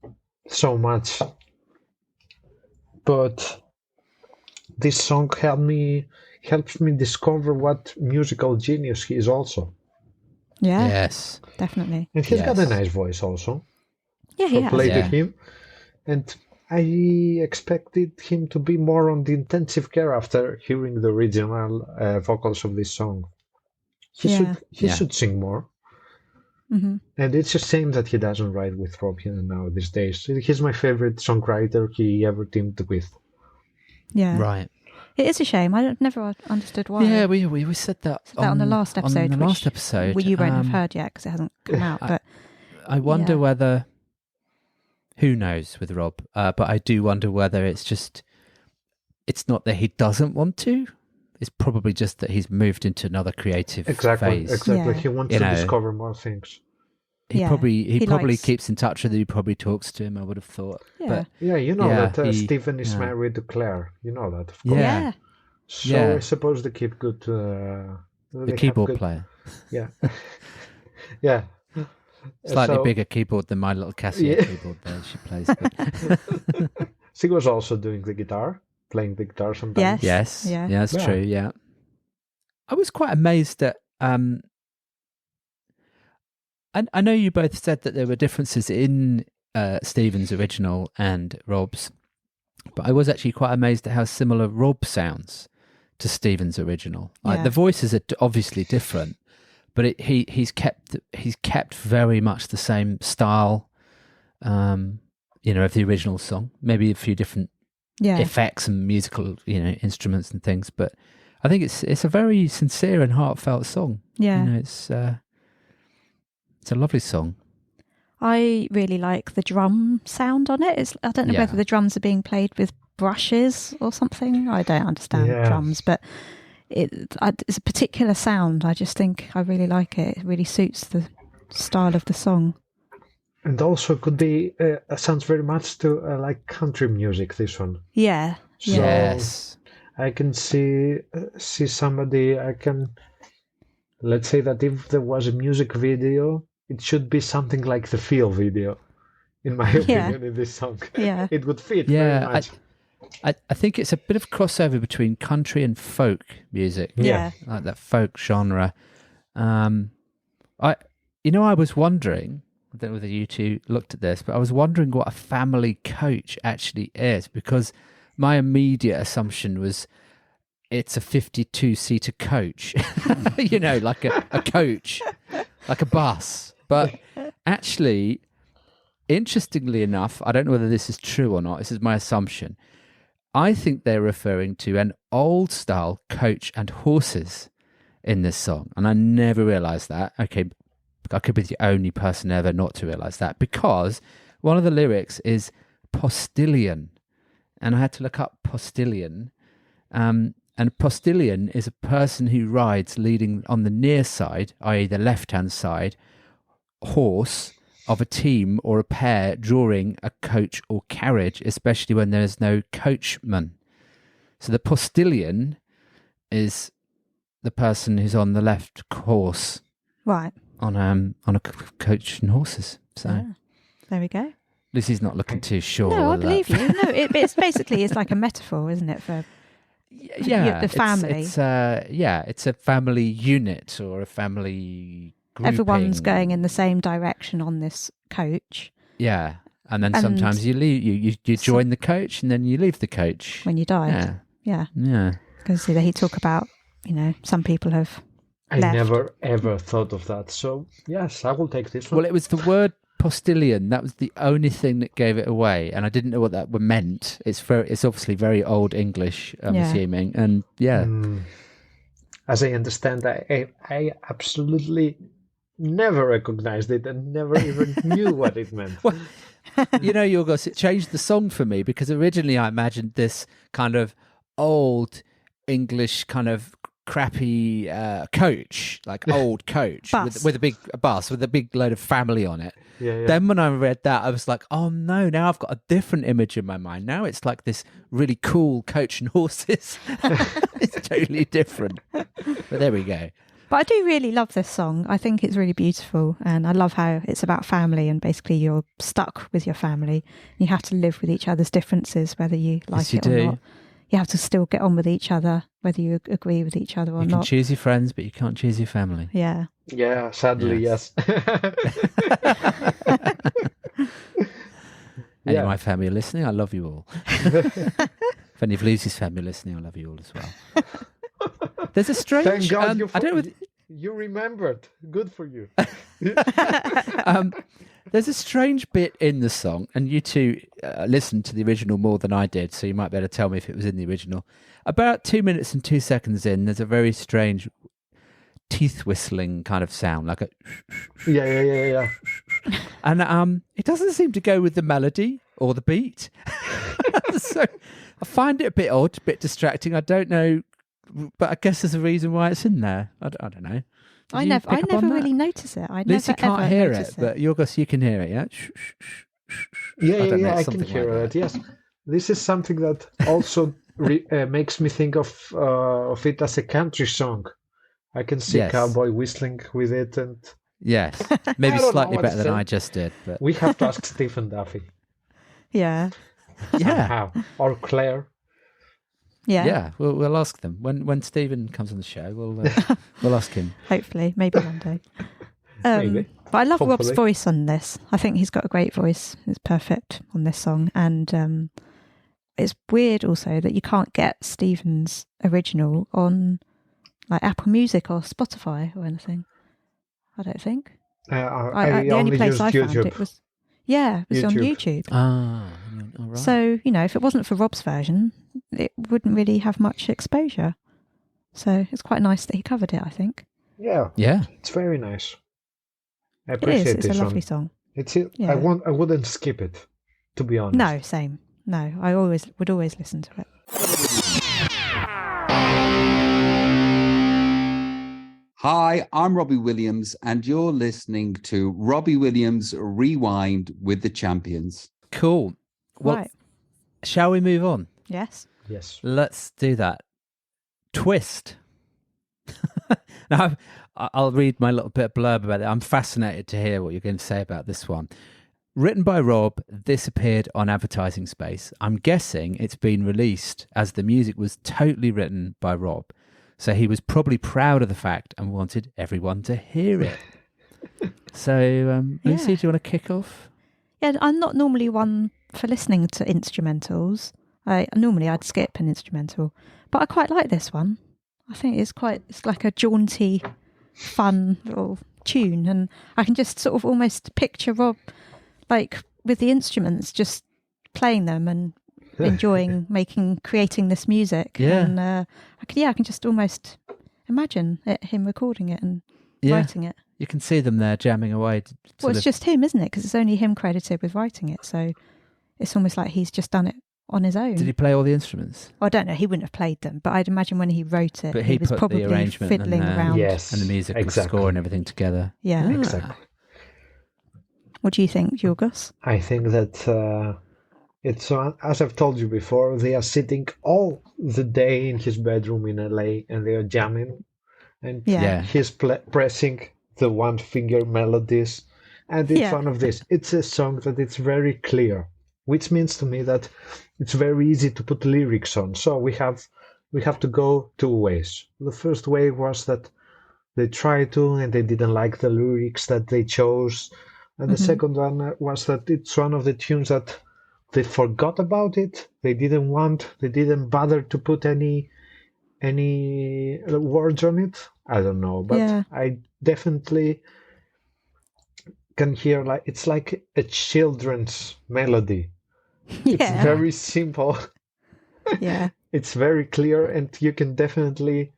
so much. But this song helps me discover what musical genius he is also. Yeah. Yes. Definitely. And he's got a nice voice also. Yeah, he has. Played with him. And I expected him to be more on the intensive care after hearing the original vocals of this song. He should sing more. Mm-hmm. And it's a shame that he doesn't write with Robbie now these days. He's my favorite songwriter he ever teamed with. Yeah. Right. It is a shame. I never understood why. Yeah, we said that, on the last episode. On the last episode. Well, you won't have heard yet because it hasn't come out. But I wonder whether... Who knows with Rob? But I do wonder whether it's not that he doesn't want to. It's probably just that he's moved into another creative phase. Exactly. Yeah. He wants to discover more things. He probably keeps in touch with him. He probably talks to him, I would have thought. Yeah. But you know that Stephen is married to Claire. You know that, of course. Yeah. So I suppose they keep good... the keyboard player. Yeah. Yeah. Slightly bigger keyboard than my little Casio keyboard there she plays. But... She was also doing the guitar, playing the guitar sometimes. Yes. Yeah, that's true, yeah. I was quite amazed that... I know you both said that there were differences in Stephen's original and Rob's, but I was actually quite amazed at how similar Rob sounds to Stephen's original. Like the voices are obviously different, but he's kept very much the same style, of the original song. Maybe a few different effects and musical, instruments and things. But I think it's a very sincere and heartfelt song. Yeah, it's a lovely song. I really like the drum sound on it. I don't know whether the drums are being played with brushes or something. I don't understand drums, but it's a particular sound. I just think I really like it. It really suits the style of the song. And also could be sounds very much to like country music, this one. Yeah. So yes. I can see somebody, let's say that if there was a music video, it should be something like the Feel video, in my opinion, in this song. Yeah. It would fit very much. I think it's a bit of crossover between country and folk music. Yeah. Like that folk genre. I was wondering, I don't know whether you two looked at this, but I was wondering what a family coach actually is, because my immediate assumption was it's a 52-seater coach, like a coach, like a bus. But actually, interestingly enough, I don't know whether this is true or not, this is my assumption, I think they're referring to an old-style coach and horses in this song. And I never realised that. Okay, I could be the only person ever not to realise that, because one of the lyrics is, postilion. And I had to look up postilion. And a postilion is a person who rides leading on the near side, i.e. the left-hand side, horse of a team or a pair drawing a coach or carriage, especially when there is no coachman. So the postilion is the person who's on the left horse, right, on a coach and horses. So there we go. Lucy's not looking too sure. No, I believe you. No, it's basically it's like a metaphor, isn't it, for the family? It's a family unit or a family grouping. Everyone's going in the same direction on this coach. Yeah, and then sometimes you leave. You join the coach, and then you leave the coach when you die. Yeah. Because he talk about some people have. I never ever thought of that. So yes, I will take this one. Well, it was the word postilion. That was the only thing that gave it away, and I didn't know what that meant. It's obviously very old English, I'm assuming, and as I understand, I absolutely never recognized it and never even knew what it meant. Well, Yorgos, it changed the song for me because originally I imagined this kind of old English kind of crappy coach, like old coach with a big bus with a big load of family on it. Yeah. Then when I read that, I was like, oh no, now I've got a different image in my mind. Now it's like this really cool coach and horses. It's totally different. But there we go. But I do really love this song. I think it's really beautiful, and I love how it's about family, and basically you're stuck with your family. You have to live with each other's differences, whether you like it or not. You have to still get on with each other, whether you agree with each other or not. You can choose your friends, but you can't choose your family. Yeah. Yeah, sadly, yes. Any of my family are listening, I love you all. If any of Lucy's family are listening, I love you all as well. There's a strange... Thank God I don't know you remembered. Good for you. There's a strange bit in the song, and you two listened to the original more than I did, so you might be able to tell me if it was in the original. About 2 minutes and 2 seconds in, there's a very strange teeth whistling kind of sound, like a... Yeah. And it doesn't seem to go with the melody or the beat. So I find it a bit odd, a bit distracting. I don't know, but I guess there's a reason why it's in there. I don't know. I never really notice it. Lucy can't hear it, but Yorgos, you can hear it, yeah? Yeah, I can hear it, yes. This is something that also makes me think of it as a country song. I can see cowboy whistling with it, and yes, maybe slightly better than I just did. But we have to ask Stephen Duffy. Yeah. Somehow. Or Claire. Yeah. We'll ask them when Stephen comes on the show. We'll ask him. Hopefully, maybe one day. Maybe. But I love Rob's voice on this. I think he's got a great voice. It's perfect on this song, and it's weird also that you can't get Stephen's original on like Apple Music or Spotify or anything. I don't think. I the only place used I YouTube. found it was on YouTube. Ah, all right. So if it wasn't for Rob's version, it wouldn't really have much exposure. So it's quite nice that he covered it, I think. Yeah. It's very nice. I appreciate It's a lovely song. I wouldn't skip it, to be honest. No, same. No, I would always listen to it. Hi, I'm Robbie Williams, and you're listening to Robbie Williams Rewind with the Champions. Cool. Well, right. Shall we move on? Yes. Let's do that. Twist. Now, I'll read my little bit of blurb about it. I'm fascinated to hear what you're going to say about this one. Written by Rob, this appeared on Advertising Space. I'm guessing it's been released as the music was totally written by Rob. So he was probably proud of the fact and wanted everyone to hear it. So, Lucy, do you want to kick off? Yeah, I'm not normally one for listening to instrumentals. Normally I'd skip an instrumental, but I quite like this one. I think it's like a jaunty, fun little tune, and I can just sort of almost picture Rob, like with the instruments, just playing them and enjoying creating this music. Yeah. And I can just almost imagine him recording it and writing it. You can see them there jamming away. Well, it's just him, isn't it? Because it's only him credited with writing it. So it's almost like he's just done it on his own. Did he play all the instruments? I don't know. He wouldn't have played them, but I'd imagine when he wrote it, But he was put probably the arrangement fiddling around. Yes, and the music, exactly. the score, and everything together. Yeah, exactly. What do you think, Yorgos? I think that it's as I've told you before. They are sitting all the day in his bedroom in LA, and they are jamming, and he's pressing the one finger melodies, and it's one of this. It's a song that it's very clear, which means to me that it's very easy to put lyrics on. So we have to go two ways. The first way was that they tried to, and they didn't like the lyrics that they chose. And the second one was that it's one of the tunes that they forgot about it. They didn't bother to put any words on it. I don't know, but I definitely can hear it's like a children's melody. It's very simple. Yeah. It's very clear, and you can definitely.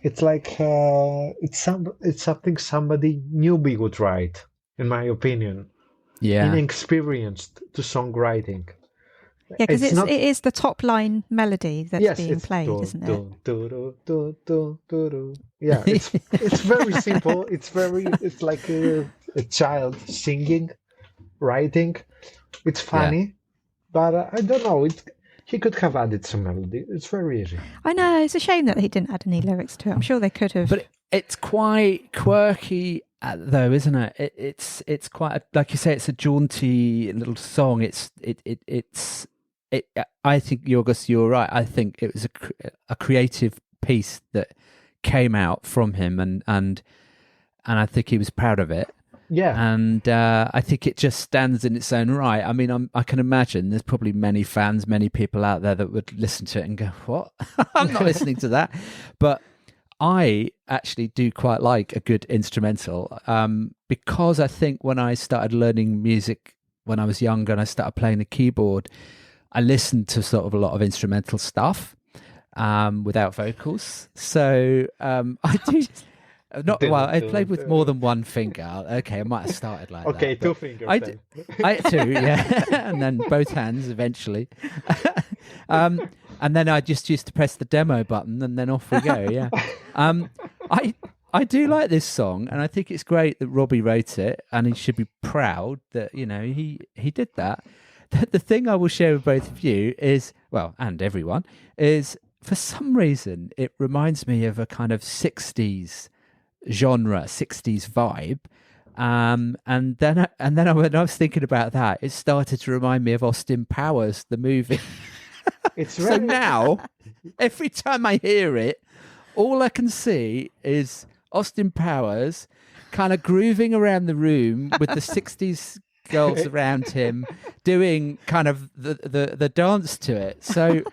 It's like it's something somebody newbie would write, in my opinion. Yeah. Inexperienced to songwriting. Yeah, because it is the top line melody that's being played, isn't it? Yeah, it's very simple. It's like a child singing, writing. It's funny, but I don't know. He could have added some melody. It's very easy. I know. It's a shame that he didn't add any lyrics to it. I'm sure they could have. But it's quite quirky, though, isn't it? It's quite like you say. It's a jaunty little song. I think, Yorgos, you're right. I think it was a creative piece that came out from him, and I think he was proud of it. Yeah, and I think it just stands in its own right. I mean, I can imagine there's probably many fans, many people out there that would listen to it and go, "What? I'm not listening to that." But I actually do quite like a good instrumental because I think when I started learning music when I was younger and I started playing the keyboard, I listened to sort of a lot of instrumental stuff without vocals. So I do. I played with more than one finger. Okay, I might have started like that. Okay, two fingers. Two, yeah, and then both hands eventually. And then I just used to press the demo button, and then off we go. Yeah, I do like this song, and I think it's great that Robbie wrote it, and he should be proud that he did that. The thing I will share with both of you is, and everyone, is for some reason it reminds me of a kind of 60s genre, 60s vibe. And then when I was thinking about that, it started to remind me of Austin Powers, the movie. So now, every time I hear it, all I can see is Austin Powers kind of grooving around the room with the 60s girls around him doing kind of the dance to it. So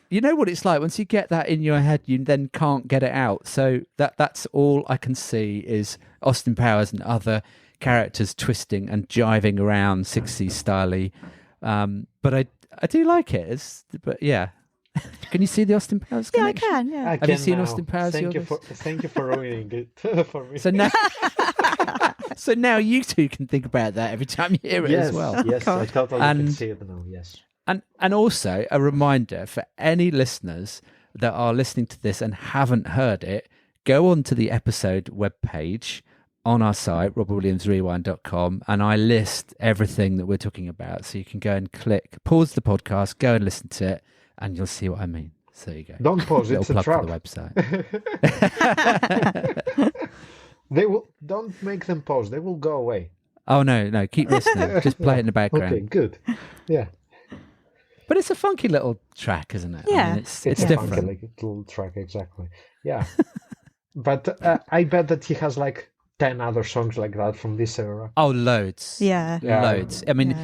you know what it's like once you get that in your head, you then can't get it out. So that's all I can see is Austin Powers and other characters twisting and jiving around 60s style-y. But I do like it. But yeah. Can you see the Austin Powers connection? Yeah, I can. Yeah. Have you seen Austin Powers? Thank you for ruining it for me. So now you two can think about that every time you hear it as well. Yes, I totally can see it now. Yes. And also a reminder for any listeners that are listening to this and haven't heard it, go on to the episode webpage on our site, robbywilliamsrewind.com, and I list everything that we're talking about. So you can go and pause the podcast, go and listen to it, and you'll see what I mean. So there you go. Don't pause, it's a trap. For the website. Don't make them pause, they will go away. Oh, no, keep listening. Just play it in the background. Okay, good. Yeah. But it's a funky little track, isn't it? Yeah. I mean, it's a different. Funky little track, exactly. Yeah. But I bet that he has like 10 other songs like that from this era. Oh, loads. Yeah. Loads. I mean,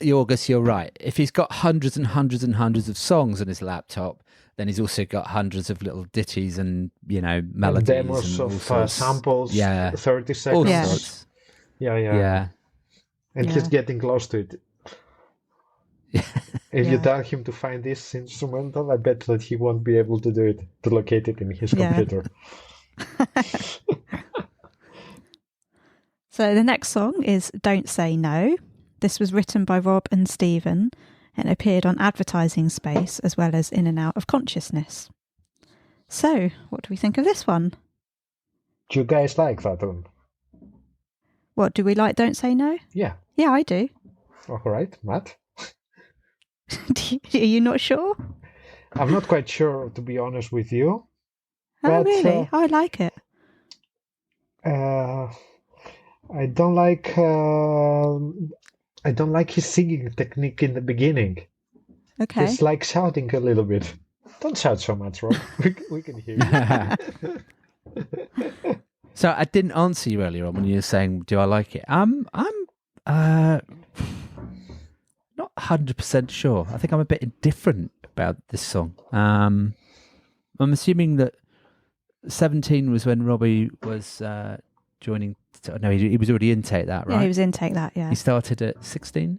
Yorgos, you're right. If he's got hundreds and hundreds and hundreds of songs on his laptop, then he's also got hundreds of little ditties and, melodies. And demos of samples, 30 seconds. All sorts. Yeah. And he's getting close to it. If you tell him to find this instrumental, I bet that he won't be able to do it, to locate it in his computer. So the next song is Don't Say No. This was written by Rob and Stephen and appeared on Advertising Space as well as In and Out of Consciousness. So, what do we think of this one? Do you guys like that one? What, do we like Don't Say No? Yeah. Yeah, I do. All right, Matt? Are you not sure? I'm not quite sure, to be honest with you. Oh, but, really? I like it. I don't like his singing technique in the beginning. Okay. It's like shouting a little bit. Don't shout so much, Rob. We can hear you. So I didn't answer you earlier on when you were saying, "Do I like it?" I'm not 100% sure. I think I'm a bit indifferent about this song. I'm assuming that 17 was when Robbie was joining. No, he was already in Take That, right? Yeah, he was in Take That. Yeah, he started at 16.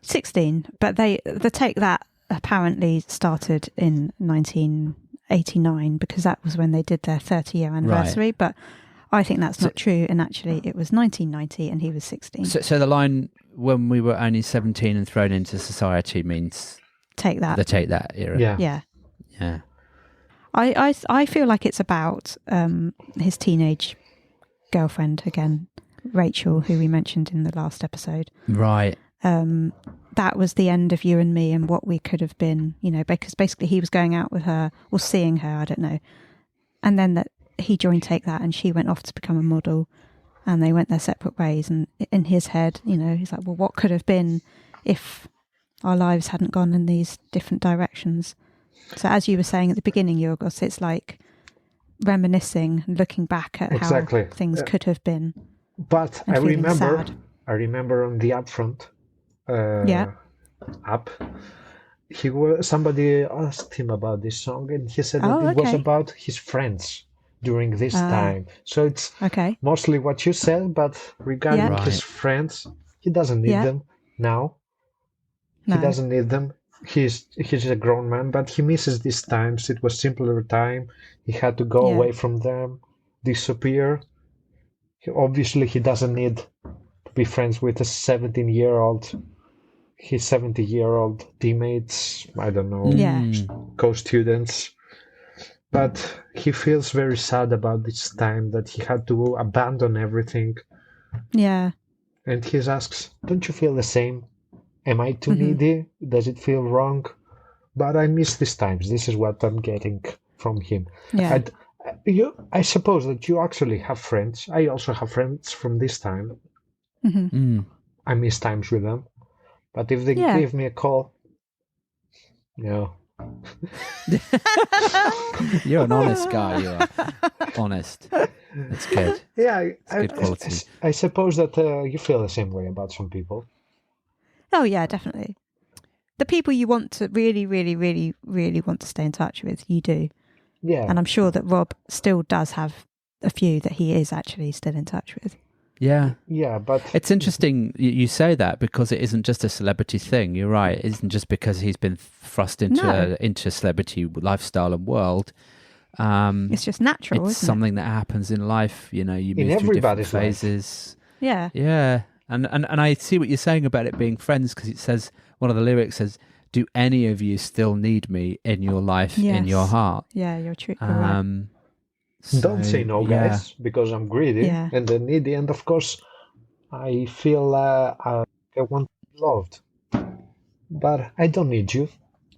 16, but the Take That apparently started in 1989 because that was when they did their 30-year anniversary. Right. But I think that's not true, and actually it was 1990 and he was 16. So the line "when we were only 17 and thrown into society" means Take That. The Take That era. Yeah. I feel like it's about his teenage girlfriend again, Rachel, who we mentioned in the last episode. Right. That was the end of You and Me and what we could have been, because basically he was going out with her or seeing her, I don't know. And then that he joined Take That and she went off to become a model and they went their separate ways. And in his head, he's like, well, what could have been if our lives hadn't gone in these different directions? So as you were saying at the beginning, Yorgos, it's like reminiscing and looking back at how things could have been. But I remember on the Upfront app, somebody asked him about this song and he said that it was about his friends during this time. So it's mostly what you said, but regarding his friends, he doesn't need them now. No. He doesn't need them. He's a grown man, but he misses these times. It was simpler time. He had to go away from them, disappear. Obviously, he doesn't need to be friends with a 17-year-old, his 70-year-old teammates, I don't know, co-students. But he feels very sad about this time that he had to abandon everything. Yeah. And he asks, don't you feel the same? Am I too needy? Does it feel wrong? But I miss these times. This is what I'm getting from him. Yeah. I suppose that you actually have friends. I also have friends from this time. I miss times with them. But if they give me a call, no. You're an honest guy, you are. Honest. That's good. Yeah, good quality. I suppose that you feel the same way about some people. Oh, yeah, definitely. The people you want to really, really, really, really want to stay in touch with, you do. Yeah. And I'm sure that Rob still does have a few that he is actually still in touch with. Yeah. Yeah, but... It's interesting you say that because it isn't just a celebrity thing. You're right. It isn't just because he's been thrust into celebrity lifestyle and world. It's just natural, it's isn't something that happens in life. You move in through different phases. Life. Yeah. Yeah. And I see what you're saying about it being friends because it says, one of the lyrics says, do any of you still need me in your life, in your heart? Yeah, you're true. You're right. Don't say no, guys, because I'm greedy and needy. And of course, I feel I want to be loved. But I don't need you.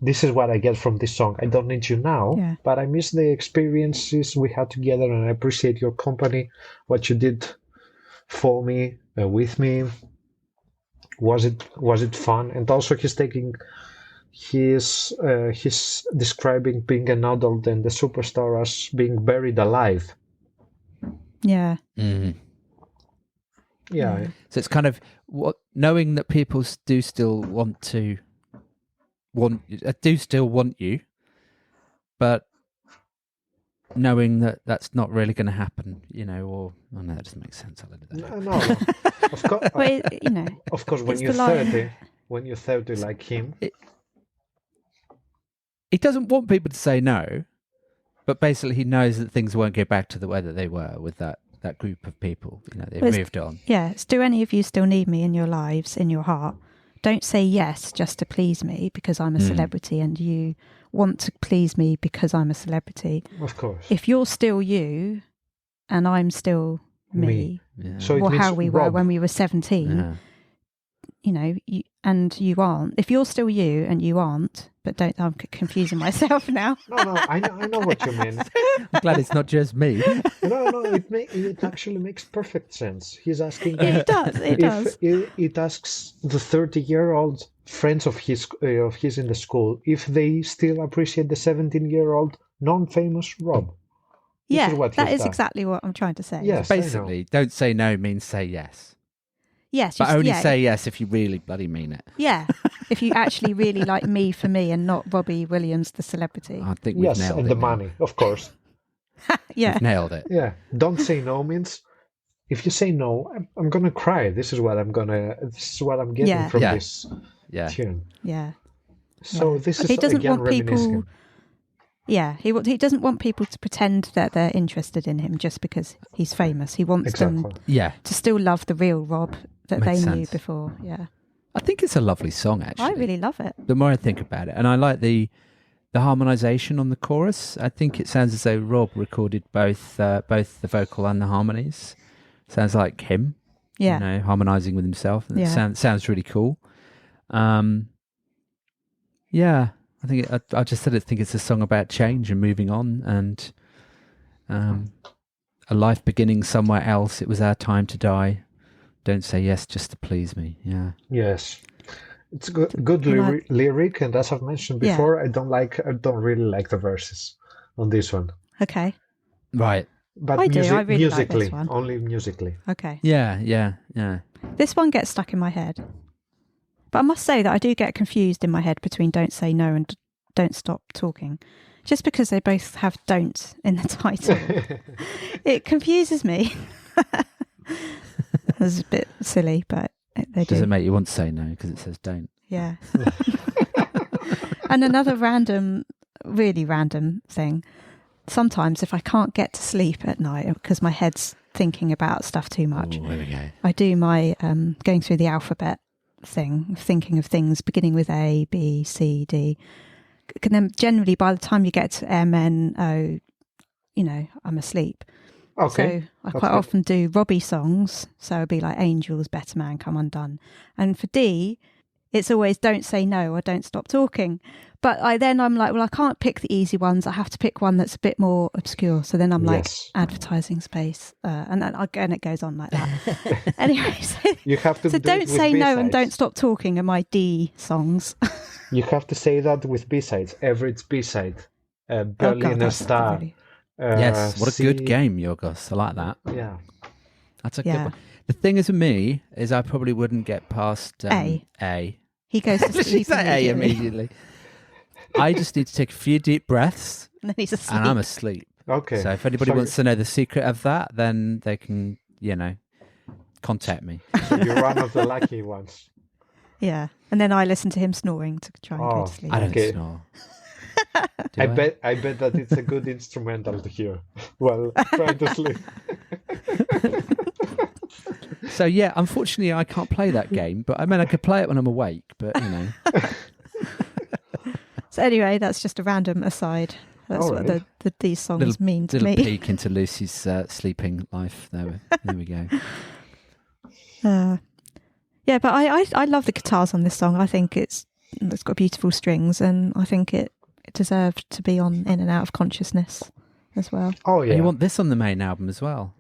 This is what I get from this song. I don't need you now, but I miss the experiences we had together and I appreciate your company, what you did for me, with me. Was it fun? And also he's describing being an adult and the superstar as being buried alive. Yeah. Mm-hmm. Yeah. So it's kind of knowing that people do still want you, but knowing that that's not really going to happen, no, that doesn't make sense. No. Of course, of course, when you're 30, like him, he doesn't want people to say no, but basically he knows that things won't go back to the way that they were with that that group of people. They've moved on. Yes. Do any of you still need me in your lives, in your heart? Don't say yes just to please me because I'm a celebrity and you want to please me because I'm a celebrity. Of course. If you're still you and I'm still me. Yeah. So or how we were when we were 17, and you aren't. If you're still you and you aren't, but I'm confusing myself now. No, I know what you mean. I'm glad it's not just me. No, it actually makes perfect sense. He's asking. It does. It asks the 30-year-old friends of his in the school if they still appreciate the 17-year-old non-famous Rob. That is exactly what I'm trying to say. Yes, basically, don't say no means say yes. Yes, but only say yes if you really bloody mean it. Yeah, if you actually really like me for me and not Robbie Williams, the celebrity. I think we've nailed it. And the money, of course. We've nailed it. Yeah, don't say no means if you say no, I'm gonna cry. This is what I'm getting from this tune. Yeah. So this is again reminiscing. Yeah, he doesn't want people to pretend that they're interested in him just because he's famous. He wants them to still love the real Rob that they knew before. Yeah, I think it's a lovely song, actually. I really love it. The more I think about it, and I like the harmonisation on the chorus. I think it sounds as though Rob recorded both the vocal and the harmonies. Sounds like him, harmonising with himself. And it sounds really cool. I think I just said I think it's a song about change and moving on and a life beginning somewhere else. It was our time to die. Don't say yes just to please me. Yeah. Yes, it's good lyric, and as I've mentioned before, I don't really like the verses on this one. Okay. Right. But I really musically, like this one. Only musically. Okay. Yeah. This one gets stuck in my head. But I must say that I do get confused in my head between Don't Say No and Don't Stop Talking. Just because they both have don't in the title. It confuses me. It's a bit silly, but they do. Does it make you want to say no because it says don't? Yeah. And another really random thing. Sometimes if I can't get to sleep at night because my head's thinking about stuff too much, here we go. I do my going through the alphabet thing, thinking of things beginning with A, B, C, D. And then generally by the time you get to M, N, O, I'm asleep. Okay. So I quite often do Robbie songs. So it'd be like Angels, Better Man, Come Undone. And for D, it's always Don't Say No or Don't Stop Talking. But I'm like, well, I can't pick the easy ones. I have to pick one that's a bit more obscure. So then I'm like, advertising space. And it goes on like that. Anyway, you have to Don't Say No and Don't Stop Talking are my D songs. You have to say that with B-sides. Everett's B-side. Berliner Star. Really... yes, what a good game, Yorgos. I like that. Yeah. That's a good one. The thing is with me is I probably wouldn't get past A. He goes to sleep immediately. I just need to take a few deep breaths and then he's asleep. And I'm asleep. Okay. So if anybody wants to know the secret of that, then they can, contact me. So you're one of the lucky ones. Yeah. And then I listen to him snoring to try and go to sleep. I don't snore. I bet that it's a good instrumental to hear while trying to sleep. So yeah, unfortunately I can't play that game, but I mean I could play it when I'm awake, but So anyway, that's just a random aside. That's what these songs mean to me. Little peek into Lucy's sleeping life. There we go. Yeah, but I love the guitars on this song. I think it's got beautiful strings, and I think it deserved to be on In and Out of Consciousness as well. Oh yeah, and you want this on the main album as well?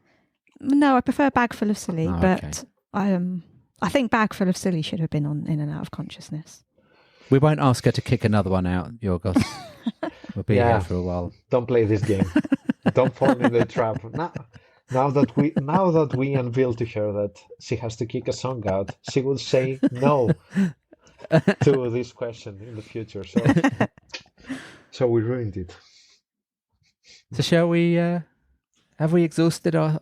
No, I prefer Bag Full of Silly, but okay. I think Bag Full of Silly should have been on In and Out of Consciousness. We won't ask her to kick another one out, Yorgos. We'll be here for a while. Don't play this game. Don't fall in the trap. Now that we unveiled to her that she has to kick a song out, she will say no to this question in the future. So we ruined it. So shall we? Have we exhausted our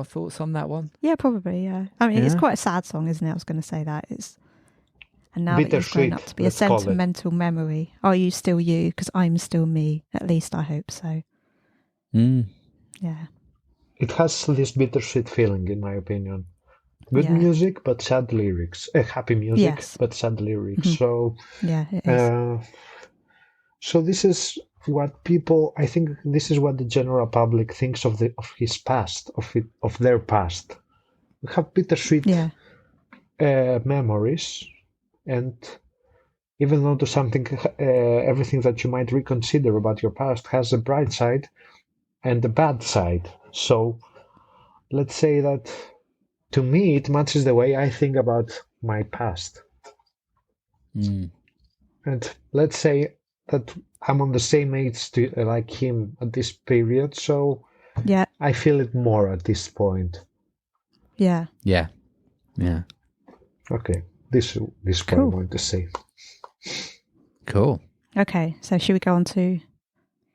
thoughts on that one? Yeah, probably. Yeah. I mean, it's quite a sad song, isn't it? I was going to say that and now that you've grown up to be a sentimental memory. Are you still you? Because I'm still me. At least I hope so. Mm. Yeah. it has this bittersweet feeling, in my opinion. Good music, but sad lyrics. Happy music, but sad lyrics. So, it is. So this is what people. I think this is what the general public thinks of his past, of their past. We have bittersweet memories, and even though everything that you might reconsider about your past has a bright side and a bad side. So let's say that to me it matches the way I think about my past. And let's say that I'm on the same age like him at this period, so I feel it more at this point. Yeah. Okay, this is what I want to say. Cool. Okay, so should we go on to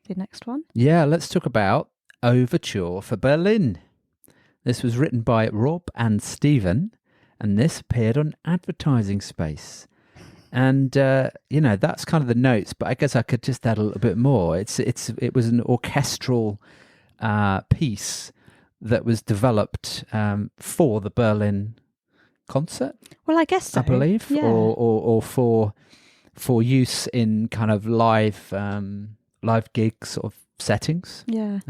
the next one? Yeah, let's talk about Overture for Berlin. This was written by Rob and Stephen, and this appeared on Advertising Space. And that's kind of the notes, but I guess I could just add a little bit more. It was an orchestral piece that was developed for the Berlin concert. Well, I guess so. I believe, or for use in kind of live gig sort of settings. Yeah.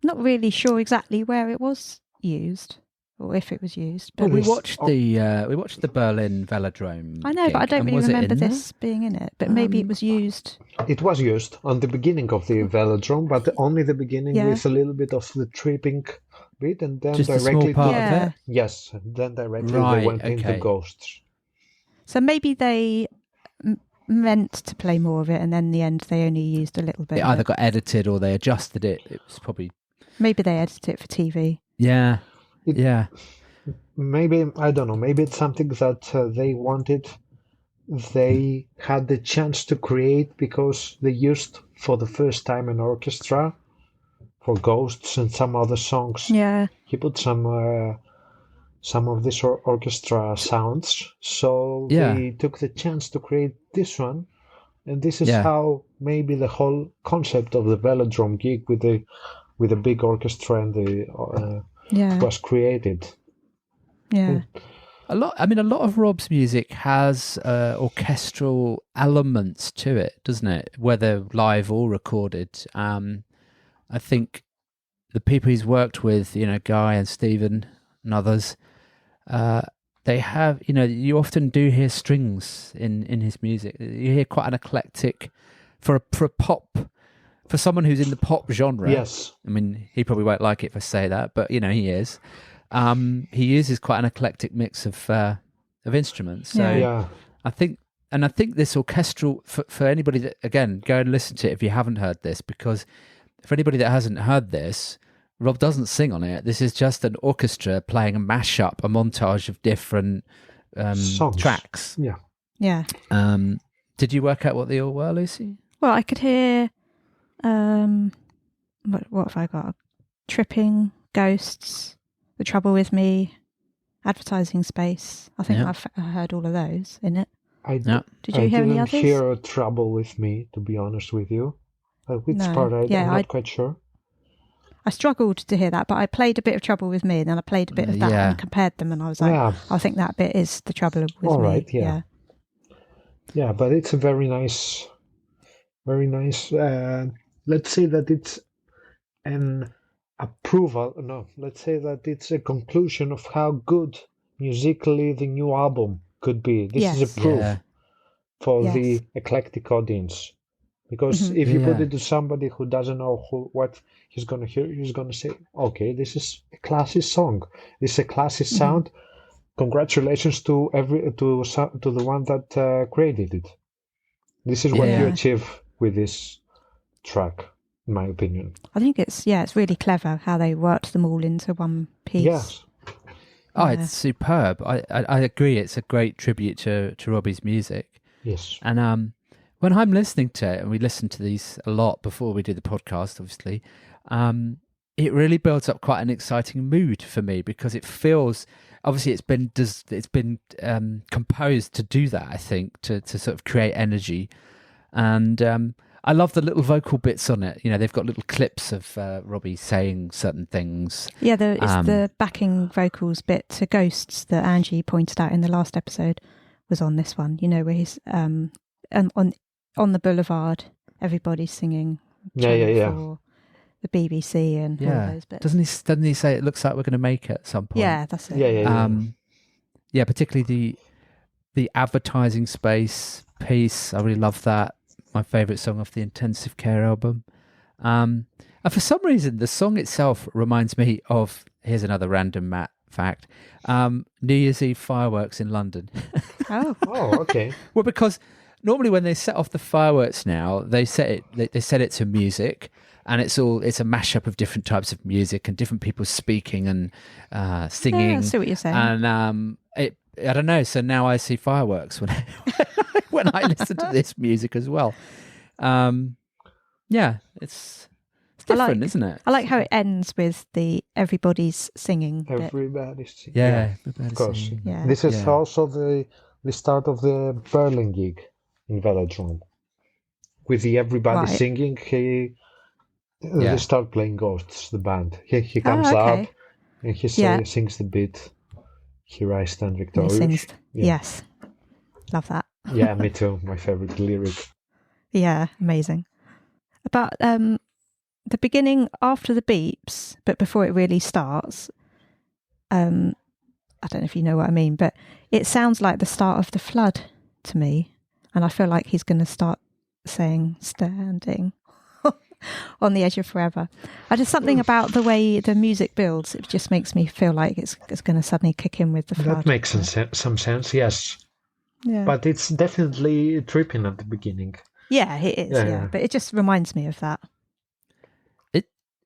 Not really sure exactly where it was used. Or if it was used, but we watched the Berlin Velodrome. I know, gig, but I don't really remember this being in it. But maybe it was used. It was used on the beginning of the Velodrome, but only the beginning with a little bit of the tripping bit, and then just directly a small part of it. Yes, then directly they went into Ghosts. So maybe they meant to play more of it, and then in the end they only used a little bit. It either got edited or they adjusted it. It was probably maybe they edited it for TV. Yeah. Maybe, I don't know, maybe it's something that they wanted, they had the chance to create because they used for the first time an orchestra for Ghosts and some other songs. Yeah. He put some of this orchestra sounds, so they took the chance to create this one, and this is how maybe the whole concept of the Velodrome gig with the big orchestra and the was created. Yeah. A lot of Rob's music has orchestral elements to it, doesn't it? Whether live or recorded. I think the people he's worked with, Guy and Stephen and others, they have, you often do hear strings in his music. You hear quite an eclectic for a pop. For someone who's in the pop genre, yes. I mean, he probably won't like it if I say that, but he is. He uses quite an eclectic mix of instruments. So I think this orchestral for anybody that, again, go and listen to it if you haven't heard this, because for anybody that hasn't heard this, Rob doesn't sing on it. This is just an orchestra playing a mashup, a montage of different tracks. Yeah. Did you work out what they all were, Lucy? Well, I could hear. What have I got? Tripping, Ghosts, The Trouble with Me, Advertising Space. I think I've heard all of those in it. Did you hear any others? I didn't hear Trouble with Me, to be honest with you. Which part? I'm not quite sure. I struggled to hear that, but I played a bit of Trouble with Me, and then I played a bit of that and compared them, and I was like, I think that bit is The Trouble with Me. All right, yeah, but it's a very nice. Let's say that it's an approval. No, let's say that it's a conclusion of how good musically the new album could be. This is a proof for the eclectic audience. Because if you put it to somebody who doesn't know what he's going to hear, he's going to say, okay, this is a classy song. This is a classy sound. Congratulations to the one that created it. This is what you achieve with this track, in my opinion. I think it's really clever how they worked them all into one piece. Yes. It's superb. I agree. It's a great tribute to Robbie's music. Yes. And when I'm listening to it, and we listen to these a lot before we do the podcast, obviously, it really builds up quite an exciting mood for me, because it feels, obviously it's been composed to do that, I think, to sort of create energy. And I love the little vocal bits on it. You know, they've got little clips of Robbie saying certain things. Yeah, it's the backing vocals bit to Ghosts that Angie pointed out in the last episode was on this one. You know, where he's on the boulevard, everybody's singing. For the BBC and all those bits. Doesn't he say it looks like we're going to make it at some point? Yeah, that's it. Yeah, particularly the advertising space piece. I really love that. My favourite song off the Intensive Care album. And for some reason, the song itself reminds me of, here's another random Matt fact, New Year's Eve fireworks in London. Oh, okay. Well, because normally when they set off the fireworks now, they set it to music, and it's a mashup of different types of music and different people speaking and singing. Yeah, I see what you're saying. And I don't know. So now I see fireworks when I listen to this music as well. Yeah, it's different, isn't it? I like how it ends with the everybody's singing. Everybody's singing. Yeah, of course. Singing. Yeah. This is also the start of the Berlin gig in Velodrome. With the everybody singing, they start playing Ghosts, the band. He comes up and he sings the beat. Here I stand victorious. Yes. Love that. Yeah, me too. My favorite lyric. Yeah, amazing. About the beginning after the beeps, but before it really starts, I don't know if you know what I mean, but it sounds like the start of the flood to me. And I feel like he's going to start saying standing on the edge of forever. Just something about the way the music builds, it just makes me feel like it's going to suddenly kick in with the flood. That makes some sense, yes. Yeah. But it's definitely tripping at the beginning. Yeah, it is, yeah. But it just reminds me of that.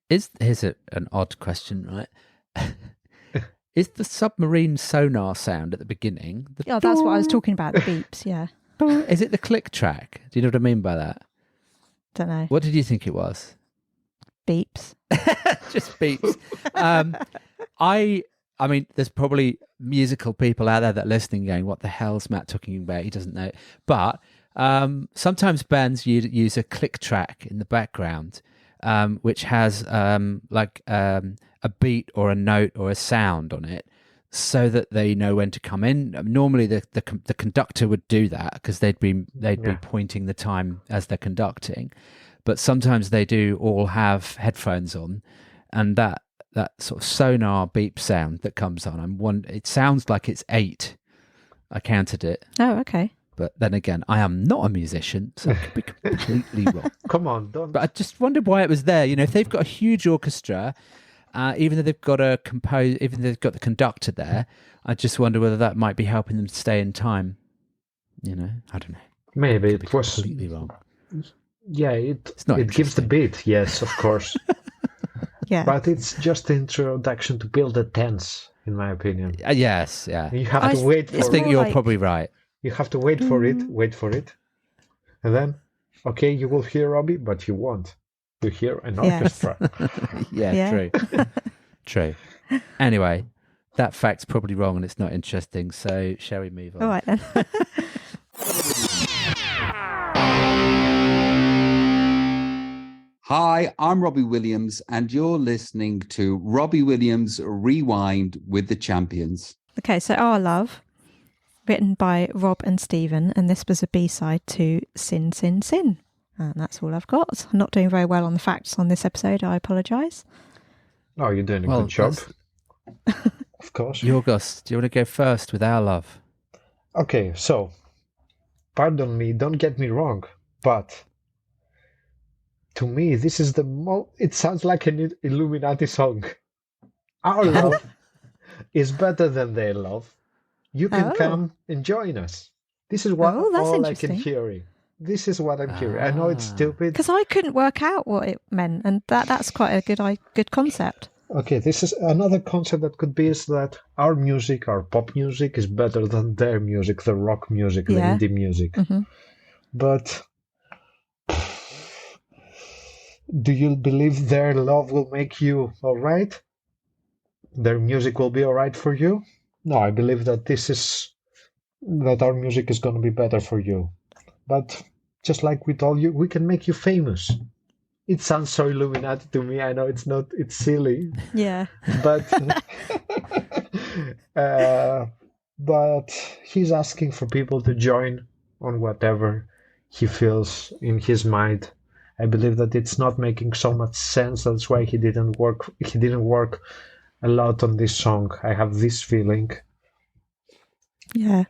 Here's an odd question, right? Is the submarine sonar sound at the beginning? That's what I was talking about, the beeps, yeah. Is it the click track? Do you know what I mean by that? Don't know. What did you think it was? Beeps. Just beeps. I mean, there's probably musical people out there that are listening going, what the hell's Matt talking about? He doesn't know. But sometimes bands use a click track in the background, which has a beat or a note or a sound on it, so that they know when to come in. Normally, the conductor would do that because they'd be pointing the time as they're conducting. But sometimes they do all have headphones on, and that sort of sonar beep sound that comes on, it sounds like it's 8. I counted it. Oh, okay. But then again, I am not a musician, so I could be completely wrong. Come on, don't. But I just wondered why it was there. You know, if they've got a huge orchestra, even though they've got even though they've got the conductor there, I just wonder whether that might be helping them to stay in time. You know, I don't know. Maybe it was completely wrong. Yeah, it gives the beat. Yes, of course. Yeah, but it's just the introduction to build a tense, in my opinion. Yes, yeah. You have to wait for it. I think you're probably right. You have to wait for it, and then, okay, you will hear Robbie, but you won't. You hear an orchestra. Yeah, true. Anyway, that fact's probably wrong and it's not interesting, so shall we move on? All right, then. Hi, I'm Robbie Williams, and you're listening to Robbie Williams Rewind with the Champions. Okay, so Our Love, written by Rob and Stephen, and this was a B-side to Sin, Sin, Sin. And that's all I've got. I'm not doing very well on the facts on this episode. I apologise. Oh, you're doing a good job. Of course. Yorgos, do you want to go first with Our Love? Okay, so, pardon me, don't get me wrong, but to me, this is it sounds like an Illuminati song. Our love is better than their love. You can come and join us. This is what all I can hear. This is what I'm hearing. I know it's stupid. Because I couldn't work out what it meant, and that's quite a good concept. Okay, this is another concept that could be is that our music, our pop music, is better than their music, the rock music, the indie music. Mm-hmm. But do you believe their love will make you all right? Their music will be all right for you? No, I believe that that our music is going to be better for you. But just like we told you, we can make you famous. It sounds so Illuminati to me. I know it's not. It's silly. Yeah. But but he's asking for people to join on whatever he feels in his mind. I believe that it's not making so much sense. That's why he didn't work. He didn't work a lot on this song. I have this feeling. Yeah.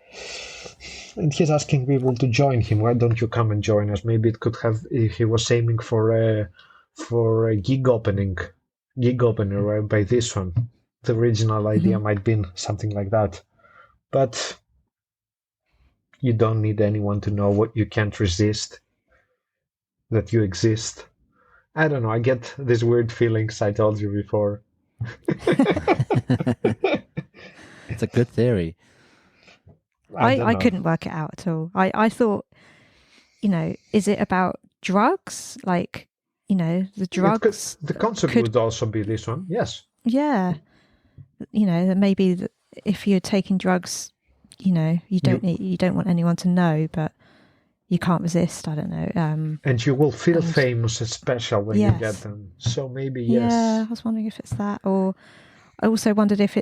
And he's asking people to join him. Why don't you come and join us? Maybe it could have. He was aiming for a gig opener by this one. The original idea might be something like that, but you don't need anyone to know what you can't resist. That you exist. I don't know. I get these weird feelings. I told you before. It's a good theory. I couldn't work it out at all. I thought, is it about drugs? Like, the drugs. The concept would also be this one. Yes. Yeah. That maybe if you're taking drugs, you don't want anyone to know, but you can't resist. I don't know. And you will feel famous and special when you get them. So maybe yes. Yeah, I was wondering if it's that, or I also wondered if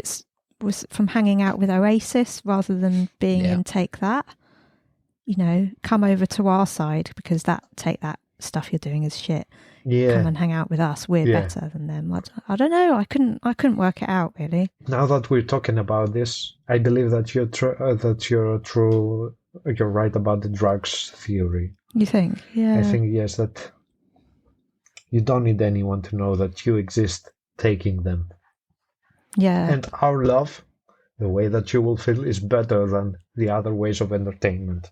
was from hanging out with Oasis rather than being in Take That. Come over to our side because Take That stuff you're doing is shit. Yeah. Come and hang out with us. We're better than them. I don't know. I couldn't work it out really. Now that we're talking about this, I believe that you're right about the drugs theory. You think? Yeah. I think yes, that you don't need anyone to know that you exist taking them. Yeah. And our love, the way that you will feel, is better than the other ways of entertainment.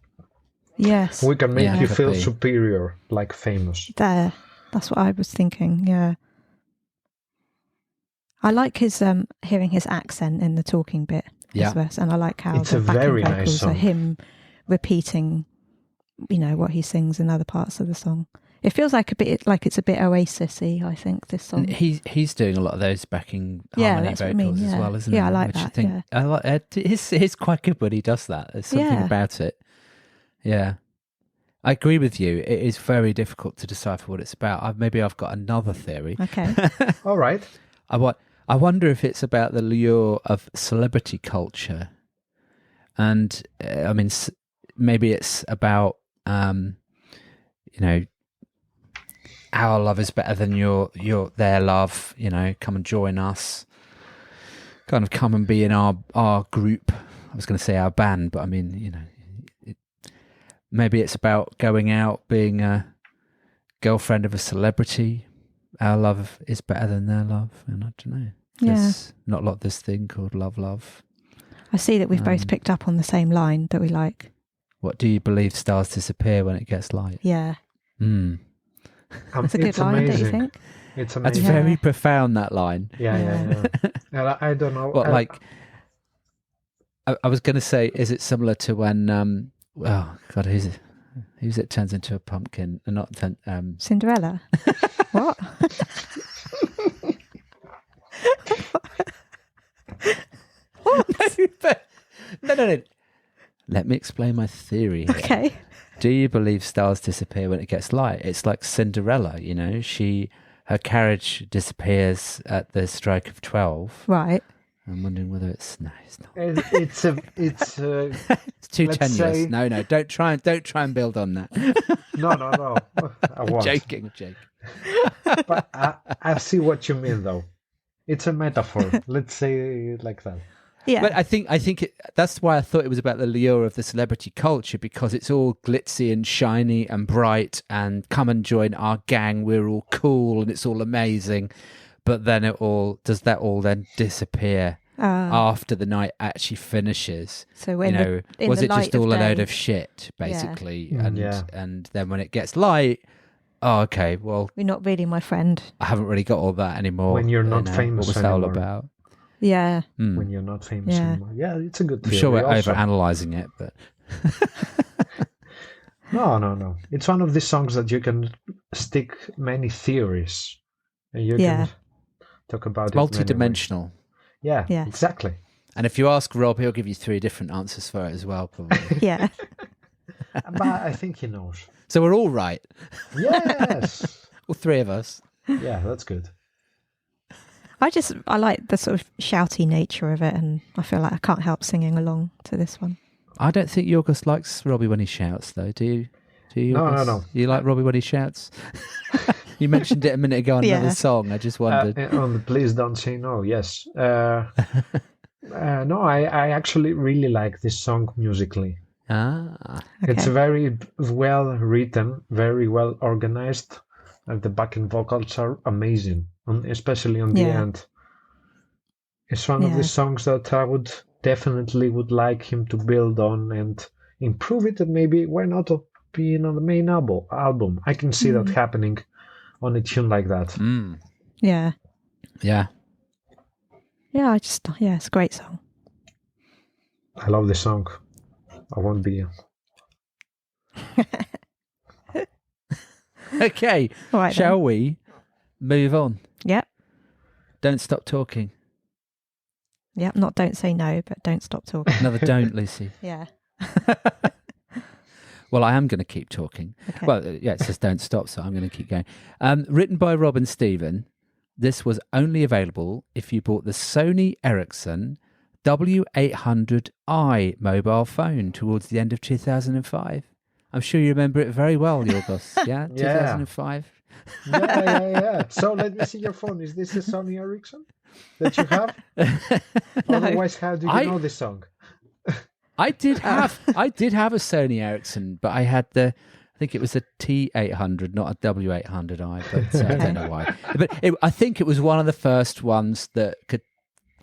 Yes. We can make you feel superior, like famous. That's what I was thinking, yeah. I like his hearing his accent in the talking bit as well, and I like how it's the a backing very vocals nice song. are him repeating, what he sings in other parts of the song. It feels like it's a bit Oasis-y, I think, this song. And he's doing a lot of those backing harmony vocals as well, isn't he? Yeah, I like that. I like he's quite good when he does that. There's something about it. Yeah. I agree with you. It is very difficult to decipher what it's about. Maybe I've got another theory. Okay. All right. I wonder if it's about the lure of celebrity culture. And, maybe it's about, our love is better than their love, come and join us. Kind of come and be in our group. I was going to say our band, but maybe it's about going out, being a girlfriend of a celebrity. Our love is better than their love. And I don't know. There's not like this thing called love. I see that we've both picked up on the same line that we like. What do you believe stars disappear when it gets light? Yeah. It's a good line, amazing. don't you think? It's amazing. That's very profound, that line. Yeah. I don't know. Well, I was going to say, is it similar to when, who's it turns into a pumpkin? Cinderella? What? No. Let me explain my theory here. Okay. Do you believe stars disappear when it gets light? It's like Cinderella, her carriage disappears at the strike of 12. Right. I'm wondering whether it's not. It's It's too tenuous. say- No, don't try and build on that. No. I won't. Joking. But I see what you mean, though. It's a metaphor. Let's say it like that. Yeah. But I think that's why I thought it was about the lure of the celebrity culture, because it's all glitzy and shiny and bright and come and join our gang, we're all cool and it's all amazing. But then does that all then disappear after the night actually finishes? So was it just all a load of shit, basically? Yeah. And then when it gets light, oh, okay, well, You're not really my friend. I haven't really got all that anymore. When you're not famous what was that all anymore. about? Yeah. When you're not famous anymore. Yeah, it's a good I'm theory. sure we're also. over-analysing it, but... No. It's one of these songs that you can stick many theories. And you can talk about it. Multi-dimensional. Yeah, Yes. exactly. And if you ask Rob, he'll give you 3 different answers for it as well, probably. Yeah. But I think he knows. So we're all right. Yes. All three of us. Yeah, that's good. I like the sort of shouty nature of it, and I feel like I can't help singing along to this one. I don't think Yorgos likes Robbie when he shouts, though. Do you? No. You like Robbie when he shouts? You mentioned it a minute ago on another song. I just wondered. On the Please Don't Say No, yes. No, I actually really like this song musically. Okay. It's very well written, very well organized, and the backing vocals are amazing, especially on the end. It's one of the songs that I would definitely like him to build on and improve it, and maybe why not being on the main album. I can see that happening on a tune like that. Yeah. Yeah. Yeah, it's a great song. I love the song. I won't be. Okay. All right, shall we move on? Yep. Don't stop talking. Yep, not don't say no, but don't stop talking. Another don't, Lucy. Yeah. Well, I am going to keep talking. Okay. Well, yeah, it says don't stop, so I'm going to keep going. Written by Rob and Stephen, this was only available if you bought the Sony Ericsson W800i mobile phone towards the end of 2005. I'm sure you remember it very well, Yorgos. Yeah, 2005. Yeah. So let me see your phone. Is this a Sony Ericsson that you have? No. Otherwise, how do you know this song? I did have a Sony Ericsson, but I had I think it was a T800, not a W800i, but I don't know why. But I think it was one of the first ones that could.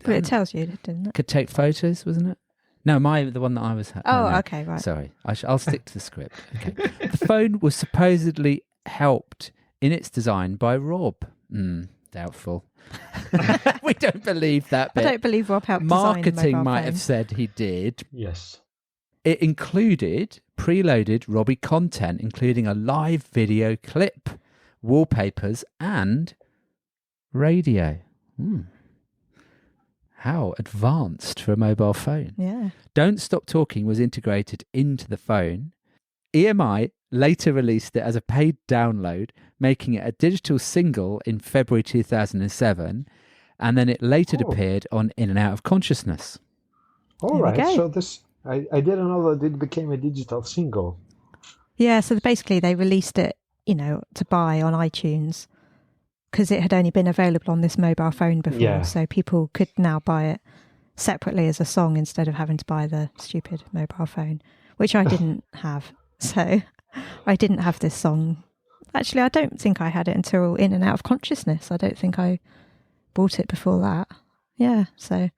But it tells you, didn't it? Could take photos, wasn't it? No, the one that I was. Oh, no. okay, right. Sorry, I'll stick to the script. Okay. The phone was supposedly helped in its design by Rob. Doubtful. We don't believe that bit. I don't believe Rob helped Marketing design the mobile might phone. have said he did. Yes. It included preloaded Robbie content, including a live video clip, wallpapers, and radio. How advanced for a mobile phone. Yeah. Don't Stop Talking was integrated into the phone. EMI later released it as a paid download, making it a digital single in February 2007, and then it later appeared on In and Out of Consciousness. All right, so this, I didn't know that it became a digital single. Yeah, so basically they released it, to buy on iTunes, because it had only been available on this mobile phone before, so people could now buy it separately as a song instead of having to buy the stupid mobile phone, which I didn't have. So I didn't have this song. Actually, I don't think I had it until In and Out of Consciousness. I don't think I bought it before that. Yeah, so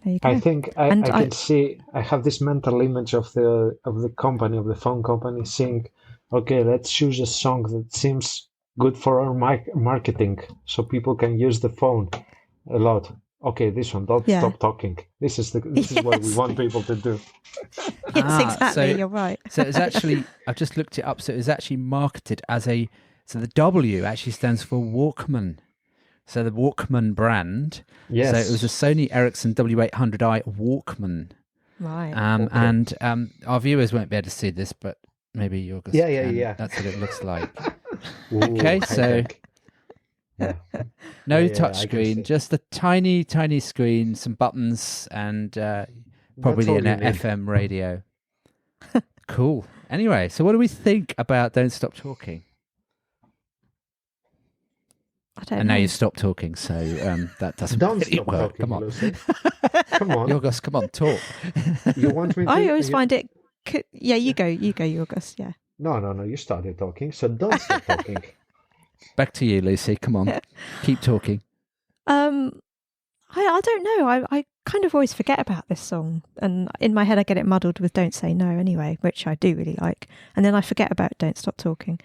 there you go. I think I can see, I have this mental image of the company, of the phone company saying, okay, let's choose a song that seems good for our marketing so people can use the phone a lot. Okay, this one, don't stop talking. This is what we want people to do. Yes, exactly, you're right. So it's actually, I've just looked it up, so it was actually marketed as so the W actually stands for Walkman. So the Walkman brand. Yes. So it was a Sony Ericsson W800i Walkman. Right. And our viewers won't be able to see this, but maybe you're going to. Yeah. That's what it looks like. Ooh, okay, so no touchscreen, just a tiny, tiny screen, some buttons, and probably an FM radio. Cool. Anyway, so what do we think about Don't Stop Talking? I don't know. And now you've stopped talking, so that doesn't really work. Come on. Come on. Yorgos, come on, talk. You want me to? I always find it... Yeah, you go, Yorgos, yeah. No, you started talking, so don't stop talking. Back to you, Lucy. Come on, keep talking. I don't know. I kind of always forget about this song, and in my head I get it muddled with Don't Say No anyway, which I do really like, and then I forget about Don't Stop Talking.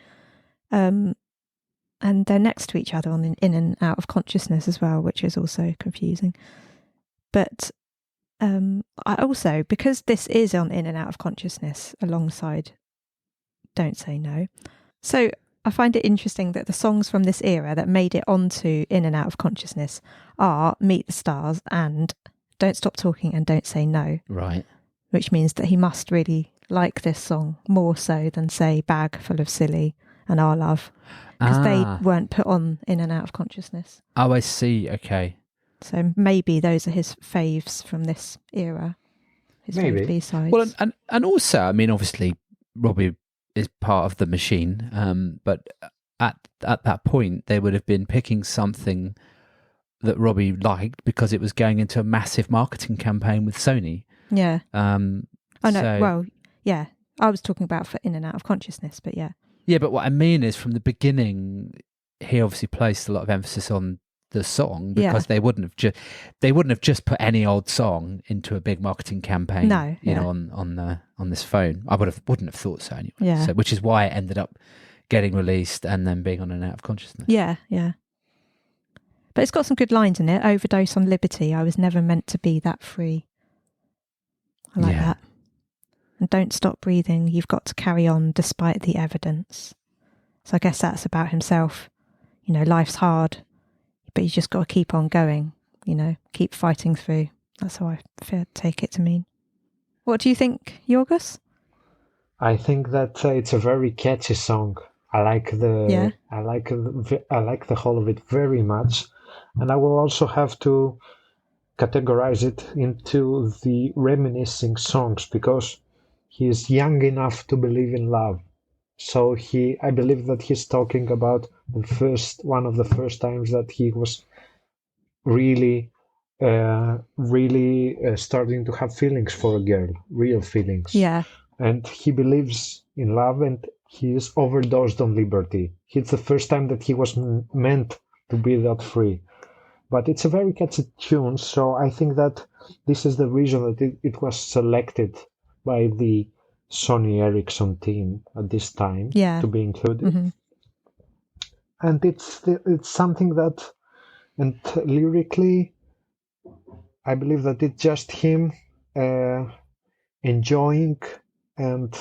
And they're next to each other on In and Out of Consciousness as well, which is also confusing. But I also, because this is on In and Out of Consciousness alongside Don't Say No, so I find it interesting that the songs from this era that made it onto In and Out of Consciousness are Meet the Stars and Don't Stop Talking and Don't Say No. Right. Which means that he must really like this song more so than, say, Bag Full of Silly and Our Love, because they weren't put on In and Out of Consciousness. Oh, I see. Okay. So maybe those are his faves from this era. His fave B-sides. Well, and also, I mean, obviously, Robbie is part of the machine, but at that point, they would have been picking something that Robbie liked because it was going into a massive marketing campaign with Sony. Yeah. I know. Well, yeah. I was talking about for In and Out of Consciousness, but yeah. Yeah, but what I mean is, from the beginning, he obviously placed a lot of emphasis on the song because they wouldn't have just put any old song into a big marketing campaign. No, you know, on this phone. I wouldn't have thought so anyway. Yeah. So, which is why it ended up getting released and then being on an Out of Consciousness. Yeah, yeah. But it's got some good lines in it. Overdose on liberty. I was never meant to be that free. I like that. And don't stop breathing. You've got to carry on despite the evidence. So I guess that's about himself. You know, life's hard, but you just got to keep on going. You know, keep fighting through. That's how I take it to mean. What do you think, Yorgos? I think that it's a very catchy song. I like the whole of it very much, and I will also have to categorize it into the reminiscing songs because he is young enough to believe in love. So I believe that he's talking about one of the first times that he was really starting to have feelings for a girl, real feelings. Yeah. And he believes in love, and he is overdosed on liberty. It's the first time that he was meant to be that free. But it's a very catchy tune, so I think that this is the reason that it was selected by the Sony Ericsson team at this time to be included. Mm-hmm. And it's something that, and lyrically, I believe that it's just him enjoying and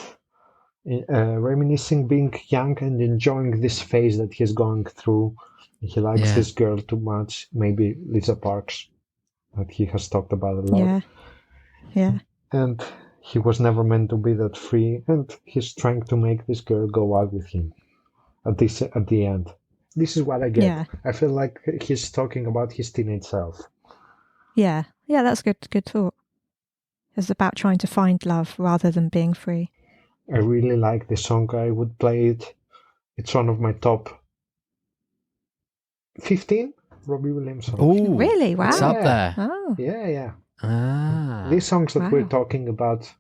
reminiscing being young and enjoying this phase that he's going through. He likes this girl too much, maybe Lisa Parks, that he has talked about a lot. Yeah. And he was never meant to be that free, and he's trying to make this girl go out with him at the end. This is what I get. Yeah. I feel like he's talking about his teenage self. Yeah. Yeah, that's good thought. It's about trying to find love rather than being free. I really like this song. I would play it. It's one of my top 15 Robbie Williams songs. Oh, really? Wow. It's up there. Oh. Yeah. These songs that we're talking about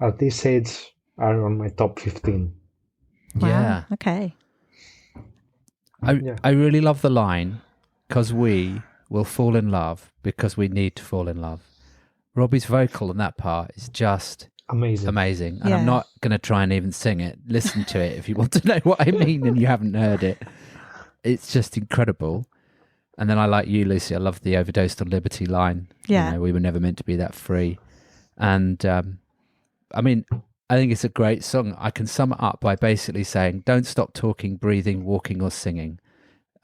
at this age are on my top 15. Wow. Yeah. Okay. I really love the line, because we will fall in love because we need to fall in love. Robbie's vocal in that part is just amazing. And I'm not going to try and even sing it. Listen to it if you want to know what I mean and you haven't heard it. It's just incredible. And then I like you, Lucy. I love the overdosed on liberty line. Yeah. You know, we were never meant to be that free. And I mean, I think it's a great song. I can sum it up by basically saying, don't stop talking, breathing, walking or singing.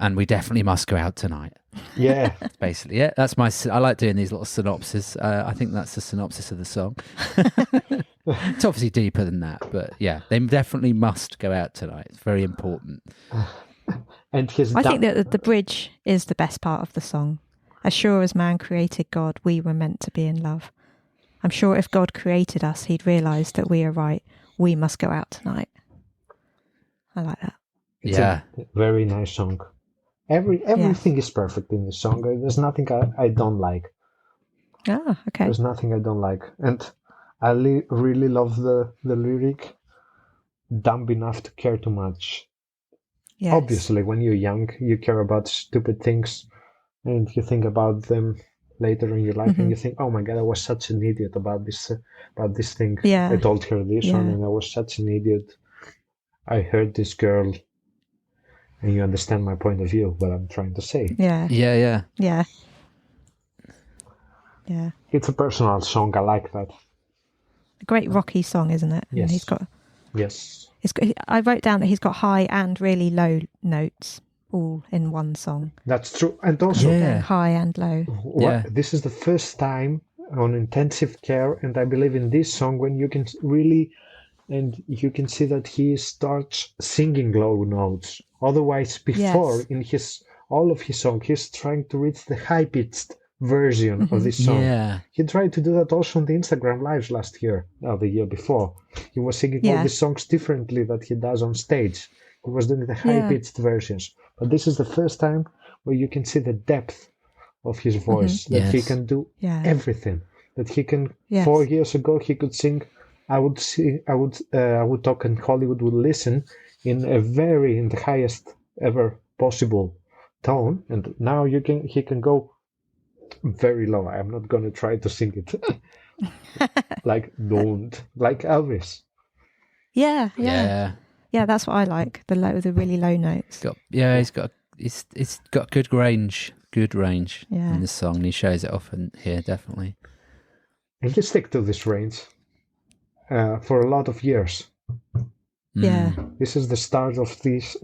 And we definitely must go out tonight. Yeah. Basically, that's I like doing these little synopses. I think that's the synopsis of the song. It's obviously deeper than that, but yeah, they definitely must go out tonight. It's very important. And I think that the bridge is the best part of the song. As sure as man created God, we were meant to be in love. I'm sure if God created us, he'd realise that we are right. We must go out tonight. I like that. It's a very nice song. Everything is perfect in this song. There's nothing I don't like. Oh, okay. There's nothing I don't like. And I really love the lyric, dumb enough to care too much. Yes. Obviously, when you're young, you care about stupid things and you think about them later in your life and you think, oh my God, I was such an idiot about this thing. Yeah. I told her this one and I was such an idiot. I hurt this girl. And you understand my point of view, what I'm trying to say. Yeah. It's a personal song. I like that. A great rocky song, isn't it? Yes. And he's got. Yes. I wrote down that he's got high and really low notes all in one song. That's true, and also high and low. This is the first time on intensive care, and I believe in this song when you can see that he starts singing low notes. Otherwise, before in all of his songs, he's trying to reach the high-pitched version of this song. Yeah. He tried to do that also on the Instagram lives last year, the year before. He was singing all the songs differently that he does on stage. He was doing the high-pitched versions. But this is the first time where you can see the depth of his voice, that he can do everything. That he can, 4 years ago, he could sing, I would talk and Hollywood would listen in the highest ever possible tone. And now he can go very low. I'm not going to try to sing it like Elvis. Yeah. That's what I like. The really low notes. He's got good range in this song. And he shows it often here, definitely. And he stick to this range for a lot of years. Yeah. This is the start of this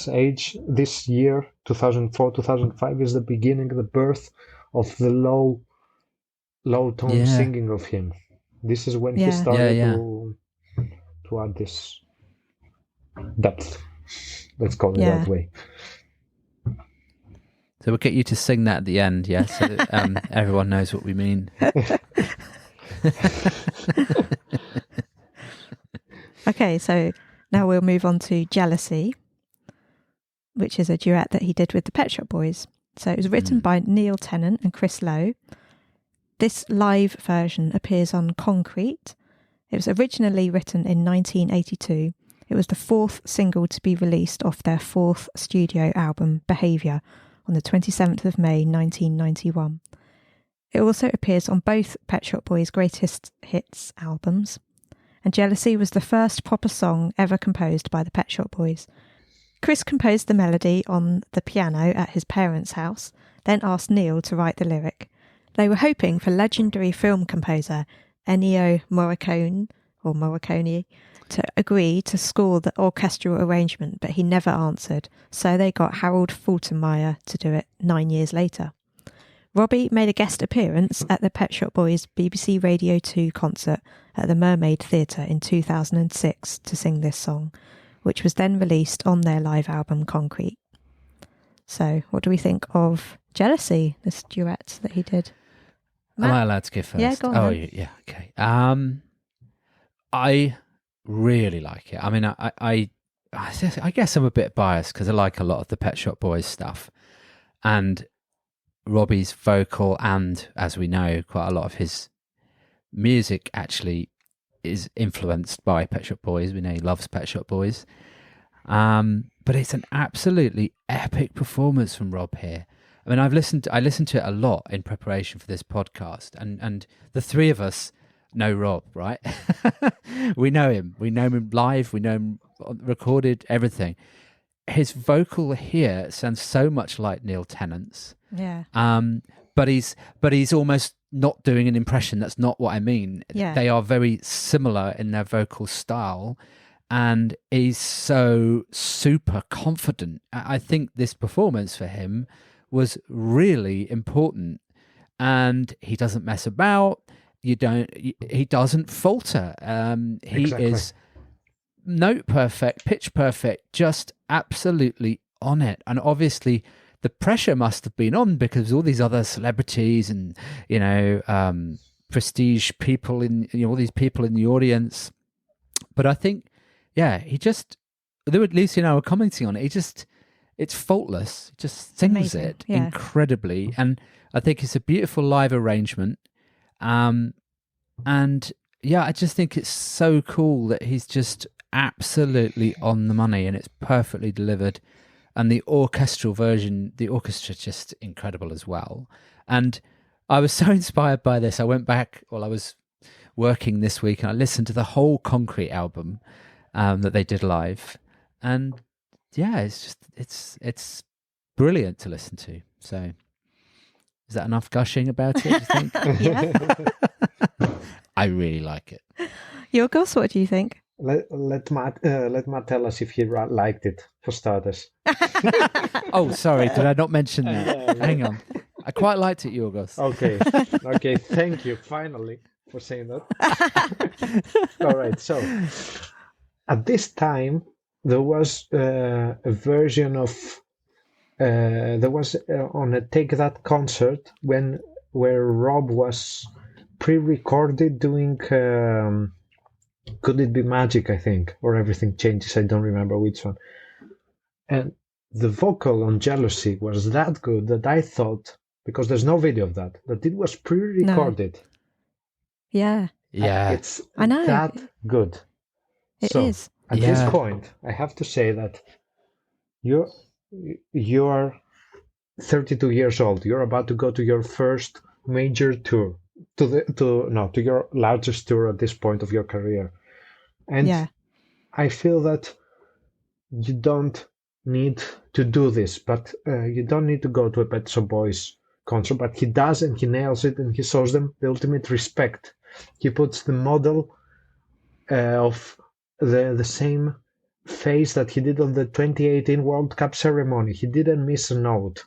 age. This year, 2004, 2005, is the beginning, the birth of the low tone singing of him. This is when he started to add this depth. Let's call it that way. So we'll get you to sing that at the end, so that everyone knows what we mean. Okay, so now we'll move on to Jealousy, which is a duet that he did with the Pet Shop Boys. So it was written by Neil Tennant and Chris Lowe. This live version appears on Concrete. It was originally written in 1982. It was the fourth single to be released off their fourth studio album, Behaviour, on the 27th of May 1991. It also appears on both Pet Shop Boys' greatest hits albums. And Jealousy was the first proper song ever composed by the Pet Shop Boys. Chris composed the melody on the piano at his parents' house, then asked Neil to write the lyric. They were hoping for legendary film composer Ennio Morricone to agree to score the orchestral arrangement, but he never answered, so they got Harold Faltermeyer to do it 9 years later. Robbie made a guest appearance at the Pet Shop Boys BBC Radio 2 concert at the Mermaid Theatre in 2006 to sing this song, which was then released on their live album Concrete. So, what do we think of Jealousy, this duet that he did? Matt? Am I allowed to go first? Yeah, go on. Okay. I really like it. I mean, I guess I'm a bit biased because I like a lot of the Pet Shop Boys stuff. And Robbie's vocal and, as we know, quite a lot of his music actually is influenced by Pet Shop Boys. We know he loves Pet Shop Boys. But it's an absolutely epic performance from Rob here. I mean, I listened to it a lot in preparation for this podcast, and the three of us know Rob, right? We know him live, we know him recorded, everything. His vocal here sounds so much like Neil Tennant's. Yeah. But he's almost not doing an impression. That's not what I mean. Yeah. They are very similar in their vocal style, and he's so super confident. I think this performance for him was really important, and he doesn't mess about. He doesn't falter. He is note perfect, pitch perfect, just absolutely on it. And obviously the pressure must have been on because all these other celebrities and, prestige people all these people in the audience. But I think, Lucy and I were commenting on it. It's faultless. It just sings amazing. It incredibly. And I think it's a beautiful live arrangement. I just think it's so cool that he's just absolutely on the money and it's perfectly delivered. And the orchestral version, the orchestra's just incredible as well. And I was so inspired by this. I went back while I was working this week and I listened to the whole Concrete album that they did live. And it's brilliant to listen to. So is that enough gushing about it, do you think? Yeah. I really like it. Yorgos, what do you think? Let Matt tell us if he liked it, for starters. Oh, sorry, did I not mention that? Hang on. I quite liked it, Yorgos. Okay. Thank you, finally, for saying that. All right. So, at this time, there was a version of on a Take That concert where Rob was pre-recorded doing Could It Be Magic, I think, or Everything Changes. I don't remember which one. And the vocal on Jealousy was that good that I thought, because there's no video of that it was pre-recorded. No. Yeah. It's I know. that good. It is. At this point, I have to say that you're 32 years old. You're about to go to your first major tour, to your largest tour at this point of your career. And I feel that you don't need to do this, but you don't need to go to a Pet Shop Boys concert, but he does, and he nails it, and he shows them the ultimate respect. He puts the model of the same face that he did on the 2018 World Cup ceremony. He didn't miss a note.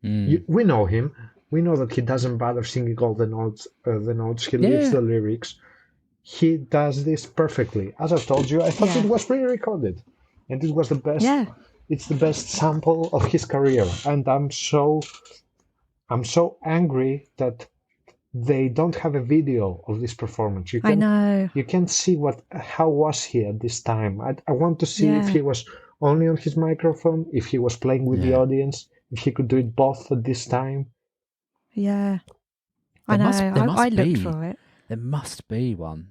We know him. We know that he doesn't bother singing all the notes. He leaves the lyrics. He does this perfectly. As I told you, I thought it was pre-recorded, and it was the best. Yeah. It's the best sample of his career, and I'm so angry that they don't have a video of this performance. I know. You can see how was he at this time. I want to see if he was only on his microphone, if he was playing with the audience, if he could do it both at this time. Yeah. I know. I looked for it. There must be one.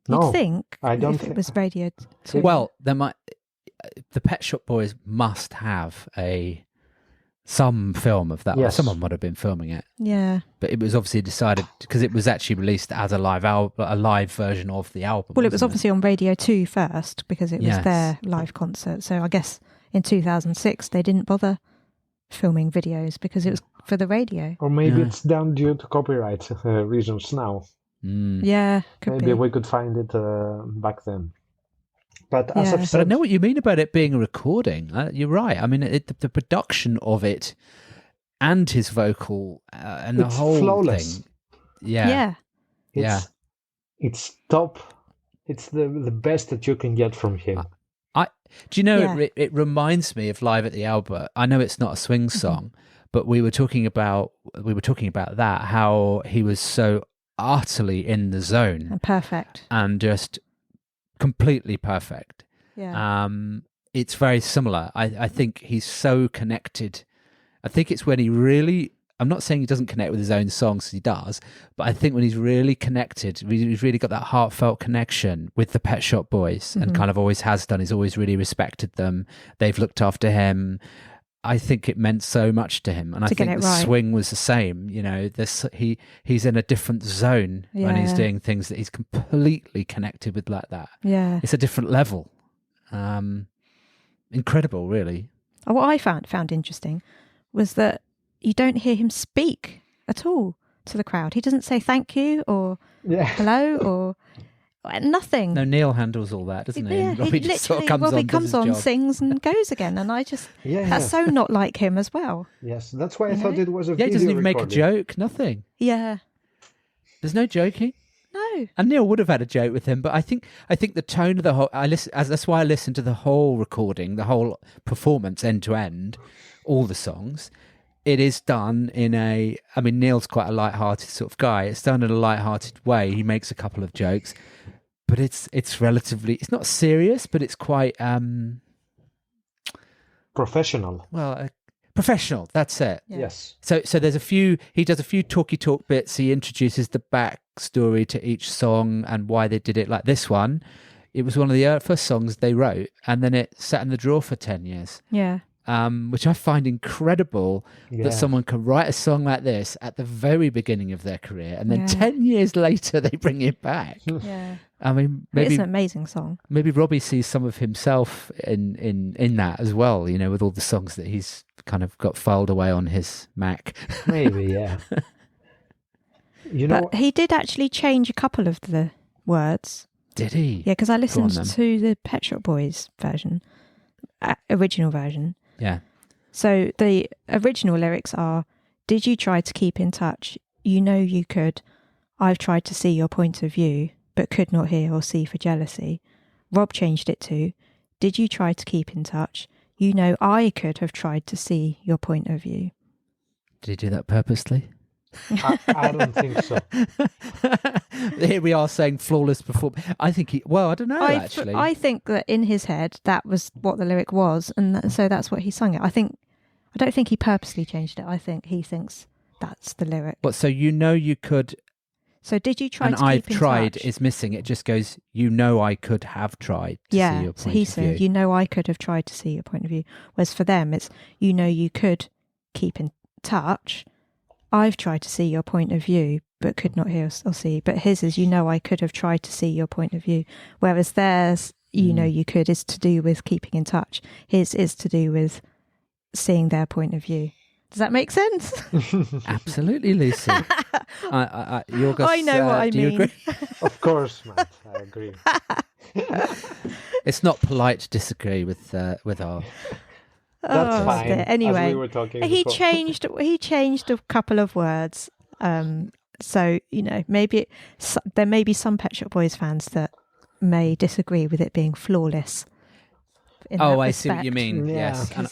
You'd think if it was Radio 2. Well, the Pet Shop Boys must have some film of that. Yes. Someone would have been filming it. Yeah. But it was obviously decided, because it was actually released as a live version of the album. Well, it was obviously on Radio 2 first, because it was their live concert. So I guess in 2006 they didn't bother filming videos because it was for the radio. Or maybe it's down due to copyright reasons now. Yeah, maybe we could find it back then. But as I've said, but I know what you mean about it being a recording. You're right. I mean, the production of it and his vocal and the whole flawless thing. Yeah. It's top. It's the best that you can get from him. Do you know, it reminds me of Live at the Albert. I know it's not a swing song, but we were talking about that, how he was so utterly in the zone. And perfect. And just completely perfect. Yeah. It's very similar. I think he's so connected. I think it's when he really, I'm not saying he doesn't connect with his own songs, he does, but I think when he's really connected, he's really got that heartfelt connection with the Pet Shop Boys, and kind of always has done. He's always really respected them. They've looked after him. I think it meant so much to him, and I think the swing was the same. You know, he's in a different zone when he's doing things that he's completely connected with like that. Yeah, it's a different level. Incredible, really. What I found interesting was that you don't hear him speak at all to the crowd. He doesn't say thank you or hello or nothing. No, Neil handles all that, doesn't he? Yeah, Robbie just sort of comes on, sings and goes again, and I just that's so not like him as well. Yes, that's why I thought it was a video he doesn't even recording. Make a joke, nothing. Yeah. There's no joking. No. And Neil would have had a joke with him, but I think the tone of the whole, that's why I listened to the whole recording, the whole performance end to end, all the songs. It is done Neil's quite a light-hearted sort of guy. It's done in a light-hearted way. He makes a couple of jokes, but it's relatively, it's not serious, but it's quite professional. Well, professional, that's it. Yeah. Yes. So he does a few talky talk bits. He introduces the backstory to each song and why they did it. Like this one, it was one of the first songs they wrote, and then it sat in the drawer for 10 years. Yeah. Which I find incredible that someone can write a song like this at the very beginning of their career, and then 10 years later they bring it back. Yeah. I mean, maybe it's an amazing song. Maybe Robbie sees some of himself in that as well, you know, with all the songs that he's kind of got filed away on his Mac. Maybe, yeah. But he did actually change a couple of the words. Did he? Yeah, because I listened to the Pet Shop Boys version, original version. Yeah. So the original lyrics are, Did you try to keep in touch? You know you could. I've tried to see your point of view, but could not hear or see for jealousy. Rob changed it to, did you try to keep in touch? You know I could have tried to see your point of view. Did he do that purposely? I don't think so. Here we are saying flawless performance. I think I don't know, actually. I think that in his head, that was what the lyric was, and so that's what he sung it. I don't think he purposely changed it. I think he thinks that's the lyric. What, so you know you could... So did you try and to keep I've in tried touch? is missing. It just goes, you know I could have tried to see your point of view. So he said, you know I could have tried to see your point of view. Whereas for them, it's, you know you could keep in touch. I've tried to see your point of view, but could not hear or see. But his is, you know I could have tried to see your point of view. Whereas theirs, you know you could, is to do with keeping in touch. His is to do with seeing their point of view. Does that make sense? Absolutely, Lucy. Yorgos, I know what I do you mean. agree? Of course, Matt, I agree. It's not polite to disagree with our... That's fine. Dear. Anyway, as we were talking he before. changed a couple of words. So, you know, maybe there may be some Pet Shop Boys fans that may disagree with it being flawless. I see what you mean. Yeah. Yes. And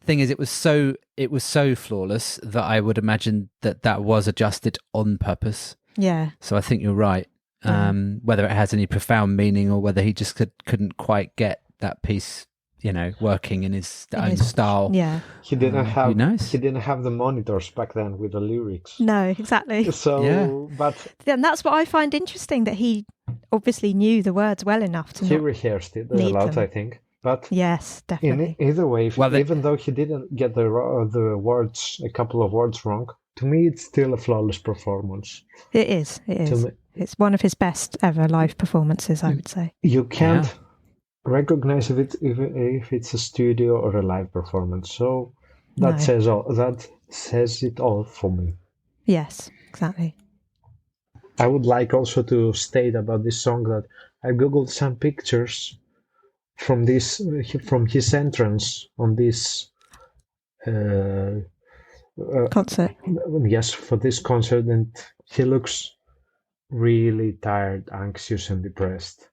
thing is, it was so flawless that I would imagine that was adjusted on purpose. Yeah. So I think you're right. Whether it has any profound meaning or whether he just couldn't quite get that piece, you know, working in his own style. Yeah. He didn't have. Who knows? He didn't have the monitors back then with the lyrics. No, exactly. So, but And that's what I find interesting, that he obviously knew the words well enough to he not rehearsed it a need lot, them. I think. But Yes, definitely. in either way, Well, even though he didn't get the words, a couple of words wrong, to me it's still a flawless performance. It is. To me, It's one of his best ever live performances, I would say. you can't recognize if it's a studio or a live performance. So that No. says all. That says it all for me. Yes, exactly. I would like also to state about this song that I googled some pictures from his entrance on this Concert. yes, for this concert, and he looks really tired, anxious, and depressed.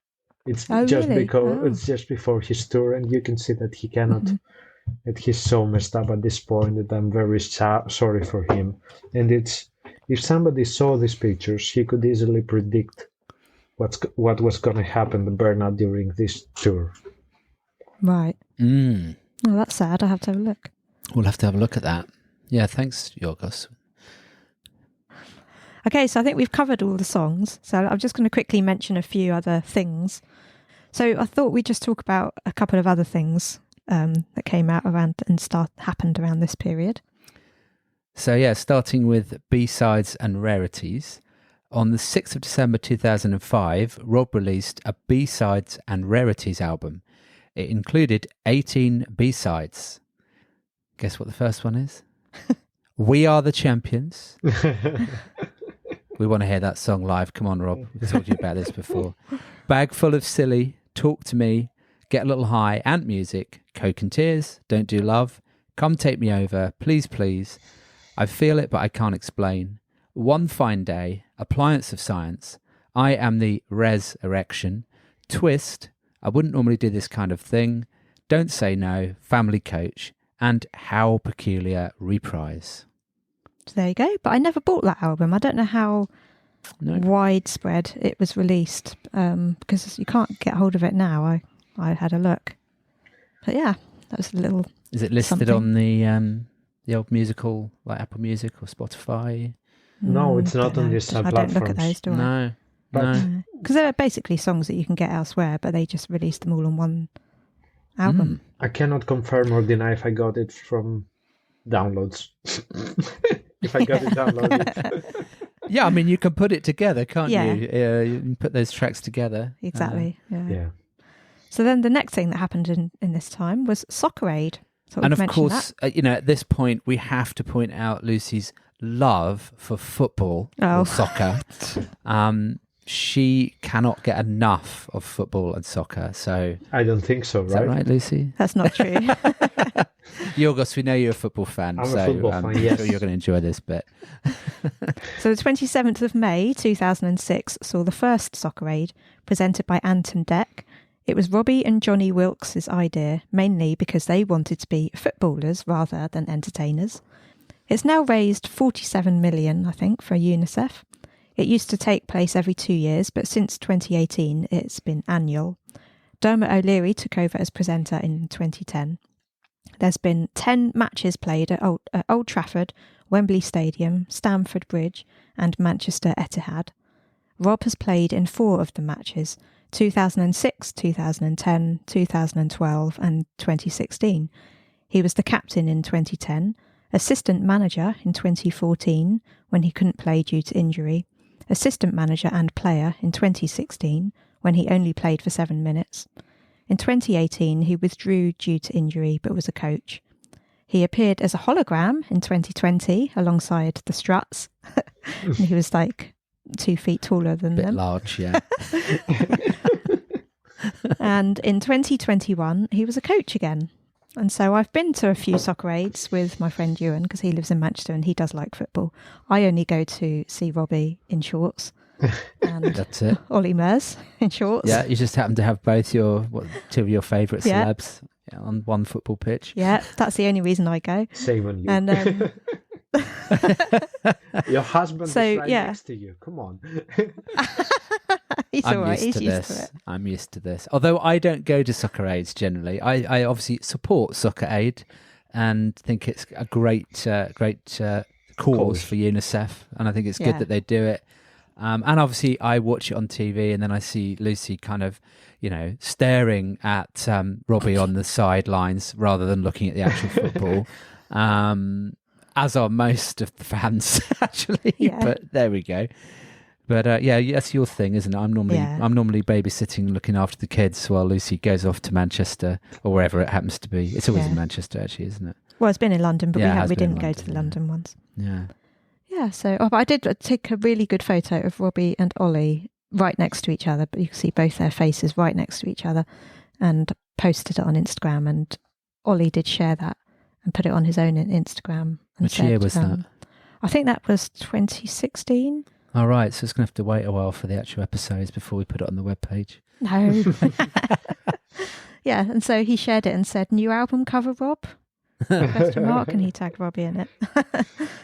It's just really? because Oh. it's just before his tour, and you can see that he cannot. That he's so messed up at this point that I'm very sorry for him. And it's, if somebody saw these pictures, he could easily predict what was going to happen to Bernard during this tour. Right. Mm. Oh, that's sad. I have to have a look. We'll have to have a look at that. Yeah, thanks, Yorgos. Okay, so I think we've covered all the songs. So I'm just going to quickly mention a few other things. So I thought we'd just talk about a couple of other things that came out around and happened around this period. So yeah, starting with B-sides and rarities. On the 6th of December 2005, Rob released a B-sides and rarities album. It included 18 B-sides. Guess what the first one is? We Are the Champions. We want to hear that song live. Come on, Rob. We've talked to you about this before. Bag Full of Silly, Talk to Me, Get a Little High, Ant Music, Coke and Tears, Don't Do Love, Come Take Me Over, Please Please, I Feel It But I Can't Explain, One Fine Day, Appliance of Science, I Am the Res Erection, Twist, I Wouldn't Normally Do This Kind of Thing, Don't Say No, Family Coach, and How Peculiar Reprise. So there you go. But I never bought that album. I don't know how widespread it was released, because you can't get hold of it now. I had a look. But yeah, that was a little... Is it listed on the old musical, like Apple Music or Spotify? No, it's not on these platforms. I don't look at those, do I? No. Because they're basically songs that you can get elsewhere, but they just released them all on one album. I cannot confirm or deny if I got it from downloads. If I got it downloaded. Yeah, I mean, you can put it together, can't Yeah. you? You can put those tracks together. Exactly. Yeah. So then the next thing that happened in this time was Soccer Aid. So And we've of mentioned course, at this point, we have to point out Lucy's love for football or soccer. She cannot get enough of football and soccer. So I don't think so, is that right, Lucy? That's not true. Yorgos, we know you're a football fan, I'm a football fan, I'm yes. sure you're going to enjoy this bit. So the 27th of May 2006 saw the first Soccer Aid presented by Anton Deck. It was Robbie and Johnny Wilkes' idea, mainly because they wanted to be footballers rather than entertainers. It's now raised 47 million, I think, for UNICEF. It used to take place every 2 years, but since 2018, it's been annual. Dermot O'Leary took over as presenter in 2010. There's been 10 matches played at Old Trafford, Wembley Stadium, Stamford Bridge and Manchester Etihad. Rob has played in 4 of the matches, 2006, 2010, 2012 and 2016. He was the captain in 2010, assistant manager in 2014 when he couldn't play due to injury, assistant manager and player in 2016 when he only played for 7 minutes. In 2018, he withdrew due to injury but was a coach. He appeared as a hologram in 2020 alongside the Struts. And he was like 2 feet taller than them. Large, yeah. And in 2021, he was a coach again. And so I've been to a few Soccer Aids with my friend Ewan because he lives in Manchester and he does like football. I only go to see Robbie in shorts. And that's it. Ollie Mers in shorts. Yeah, you just happen to have both 2 of your favourite celebs on one football pitch. Yeah, that's the only reason I go. Same on you. And your husband is right next to you. Come on. He's all right. He's used to it. I'm used to this. Although I don't go to Soccer Aids generally. I obviously support Soccer Aid and think it's a great cause for UNICEF. And I think it's good that they do it. And obviously I watch it on TV and then I see Lucy kind of, staring at Robbie on the sidelines rather than looking at the actual football. As are most of the fans, actually. Yeah. But there we go. But that's your thing, isn't it? I'm normally babysitting, looking after the kids while Lucy goes off to Manchester or wherever it happens to be. It's always in Manchester, actually, isn't it? Well, it's been in London, but we didn't go to the London ones. Yeah. Yeah, so but I did take a really good photo of Robbie and Ollie right next to each other, but you can see both their faces right next to each other, and posted it on Instagram, and Ollie did share that and put it on his own Instagram. Which year was that? I think that was 2016. All right, so it's going to have to wait a while for the actual episodes before we put it on the webpage. No. Yeah, and so he shared it and said, "New album cover, Rob?" ? And he tagged Robbie in it.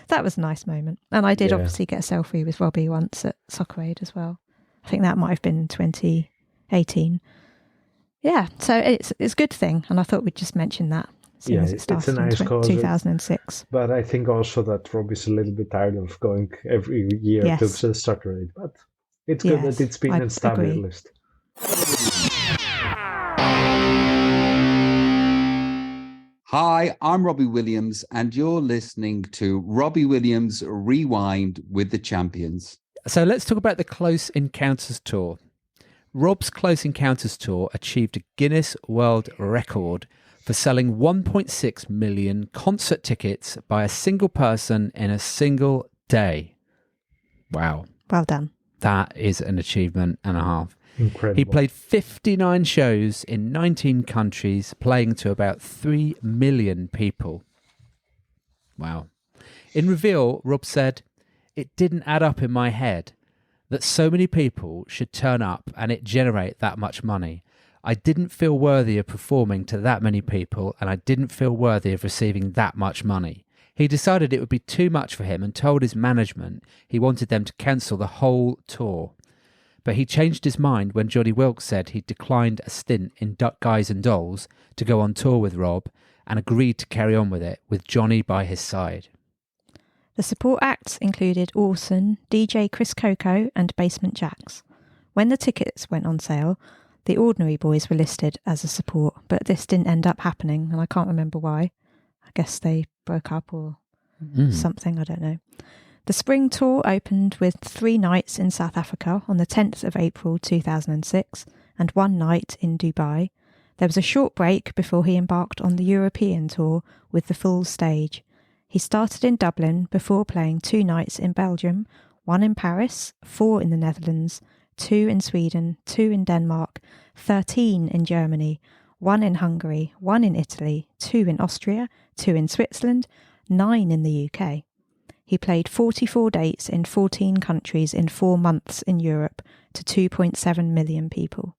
That was a nice moment. And I did obviously get a selfie with Robbie once at Soccer Aid as well. I think that might have been 2018. Yeah, so it's a good thing, and I thought we'd just mention that. As it started it's a nice cause. 2006. But I think also that Robbie's a little bit tired of going every year to the Soccer Aid. But it's good that it's been established. Hi, I'm Robbie Williams, and you're listening to Robbie Williams Rewind with the Champions. So let's talk about the Close Encounters Tour. Rob's Close Encounters Tour achieved a Guinness World Record for selling 1.6 million concert tickets by a single person in a single day. Wow. Well done. That is an achievement and a half. Incredible. He played 59 shows in 19 countries, playing to about 3 million people. Wow. In reveal, Rob said, "It didn't add up in my head that so many people should turn up and it generate that much money. I didn't feel worthy of performing to that many people, and I didn't feel worthy of receiving that much money." He decided it would be too much for him and told his management he wanted them to cancel the whole tour. But he changed his mind when Johnny Wilkes said he declined a stint in Guys and Dolls to go on tour with Rob and agreed to carry on with it with Johnny by his side. The support acts included Orson, DJ Chris Coco and Basement Jaxx. When the tickets went on sale, the Ordinary Boys were listed as a support, but this didn't end up happening, and I can't remember why. I guess they broke up or something, I don't know. The spring tour opened with 3 nights in South Africa on the 10th of April 2006 and 1 night in Dubai. There was a short break before he embarked on the European tour with the full stage. He started in Dublin before playing 2 nights in Belgium, 1 in Paris, 4 in the Netherlands, 2 in Sweden, 2 in Denmark, 13 in Germany, 1 in Hungary, 1 in Italy, 2 in Austria, 2 in Switzerland, 9 in the UK. He played 44 dates in 14 countries in 4 months in Europe to 2.7 million people.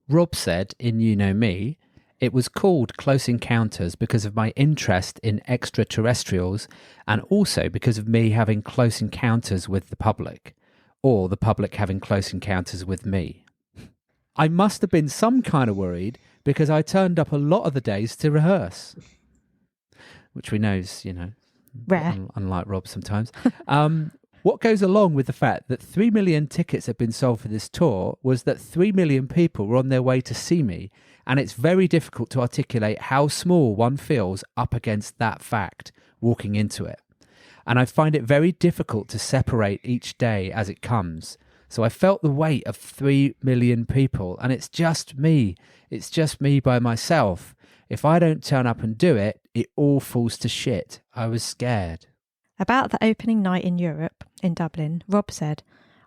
Rob said in You Know Me, it was called Close Encounters because of my interest in extraterrestrials and also because of me having close encounters with the public, or the public having close encounters with me. I must have been some kind of worried because I turned up a lot of the days to rehearse, which we know is, rare. Unlike Rob sometimes. What goes along with the fact that 3 million tickets have been sold for this tour was that 3 million people were on their way to see me, and it's very difficult to articulate how small one feels up against that fact walking into it. And I find it very difficult to separate each day as it comes. So I felt the weight of 3 million people, and it's just me. It's just me by myself. If I don't turn up and do it, it all falls to shit. I was scared. About the opening night in Europe, in Dublin, Rob said,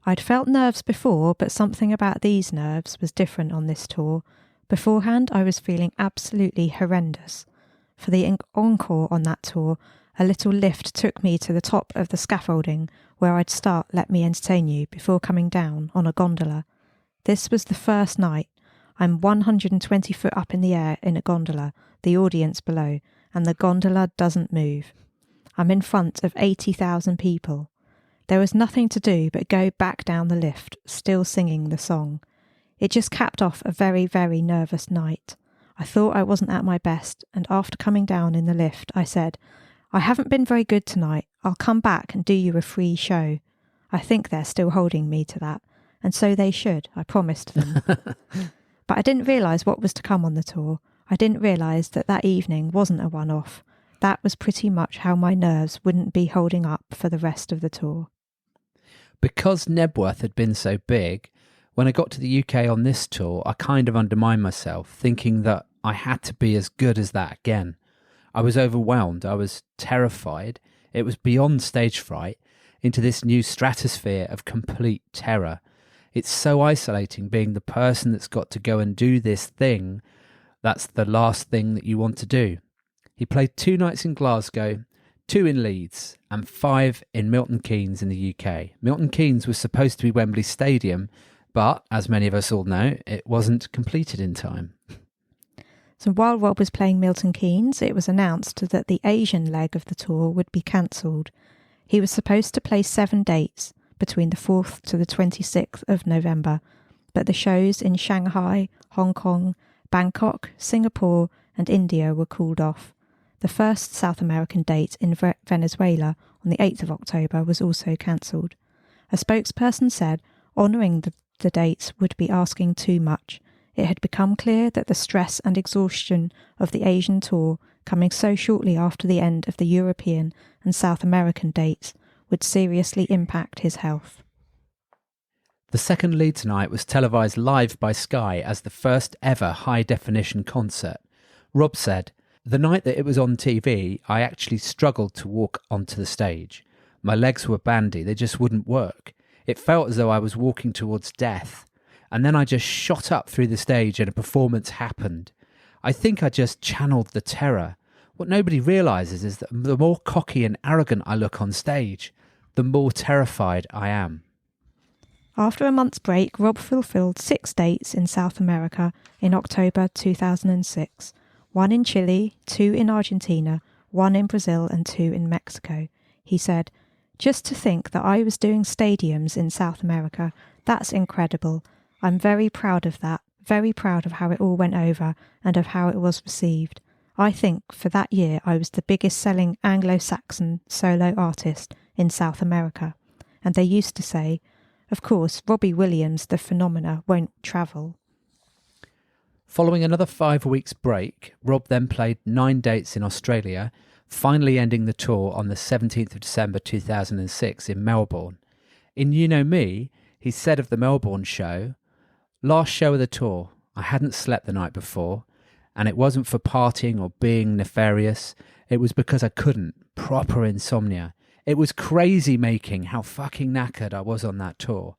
I'd felt nerves before, but something about these nerves was different on this tour. Beforehand, I was feeling absolutely horrendous. For the encore on that tour, a little lift took me to the top of the scaffolding where I'd start Let Me Entertain You before coming down on a gondola. This was the first night. I'm 120 foot up in the air in a gondola, the audience below, and the gondola doesn't move. I'm in front of 80,000 people. There was nothing to do but go back down the lift, still singing the song. It just capped off a very, very nervous night. I thought I wasn't at my best, and after coming down in the lift, I said, I haven't been very good tonight. I'll come back and do you a free show. I think they're still holding me to that, and so they should, I promised them. But I didn't realise what was to come on the tour. I didn't realise that evening wasn't a one-off. That was pretty much how my nerves wouldn't be holding up for the rest of the tour. Because Nebworth had been so big, when I got to the UK on this tour, I kind of undermined myself, thinking that I had to be as good as that again. I was overwhelmed. I was terrified. It was beyond stage fright into this new stratosphere of complete terror. It's so isolating being the person that's got to go and do this thing that's the last thing that you want to do. He played 2 nights in Glasgow, 2 in Leeds, and 5 in Milton Keynes in the UK. Milton Keynes was supposed to be Wembley Stadium, but, as many of us all know, it wasn't completed in time. So while Rob was playing Milton Keynes, it was announced that the Asian leg of the tour would be cancelled. He was supposed to play 7 dates between the 4th to the 26th of November, but the shows in Shanghai, Hong Kong, Bangkok, Singapore and India were called off. The first South American date in Venezuela on the 8th of October was also cancelled. A spokesperson said honouring the dates would be asking too much. It had become clear that the stress and exhaustion of the Asian tour, coming so shortly after the end of the European and South American dates, would seriously impact his health. The second Leeds night was televised live by Sky as the first ever high-definition concert. Rob said, the night that it was on TV, I actually struggled to walk onto the stage. My legs were bandy, they just wouldn't work. It felt as though I was walking towards death. And then I just shot up through the stage and a performance happened. I think I just channeled the terror. What nobody realises is that the more cocky and arrogant I look on stage, the more terrified I am. After a month's break, Rob fulfilled 6 dates in South America in October 2006. 1 in Chile, 2 in Argentina, 1 in Brazil and 2 in Mexico. He said, just to think that I was doing stadiums in South America, that's incredible. I'm very proud of that, very proud of how it all went over and of how it was received. I think for that year I was the biggest selling Anglo-Saxon solo artist in South America. And they used to say, of course, Robbie Williams, the phenomena, won't travel. Following another 5 weeks break, Rob then played 9 dates in Australia, finally ending the tour on the 17th of December 2006 in Melbourne. In You Know Me, he said of the Melbourne show, last show of the tour, I hadn't slept the night before, and it wasn't for partying or being nefarious, it was because I couldn't, proper insomnia. It was crazy making how fucking knackered I was on that tour.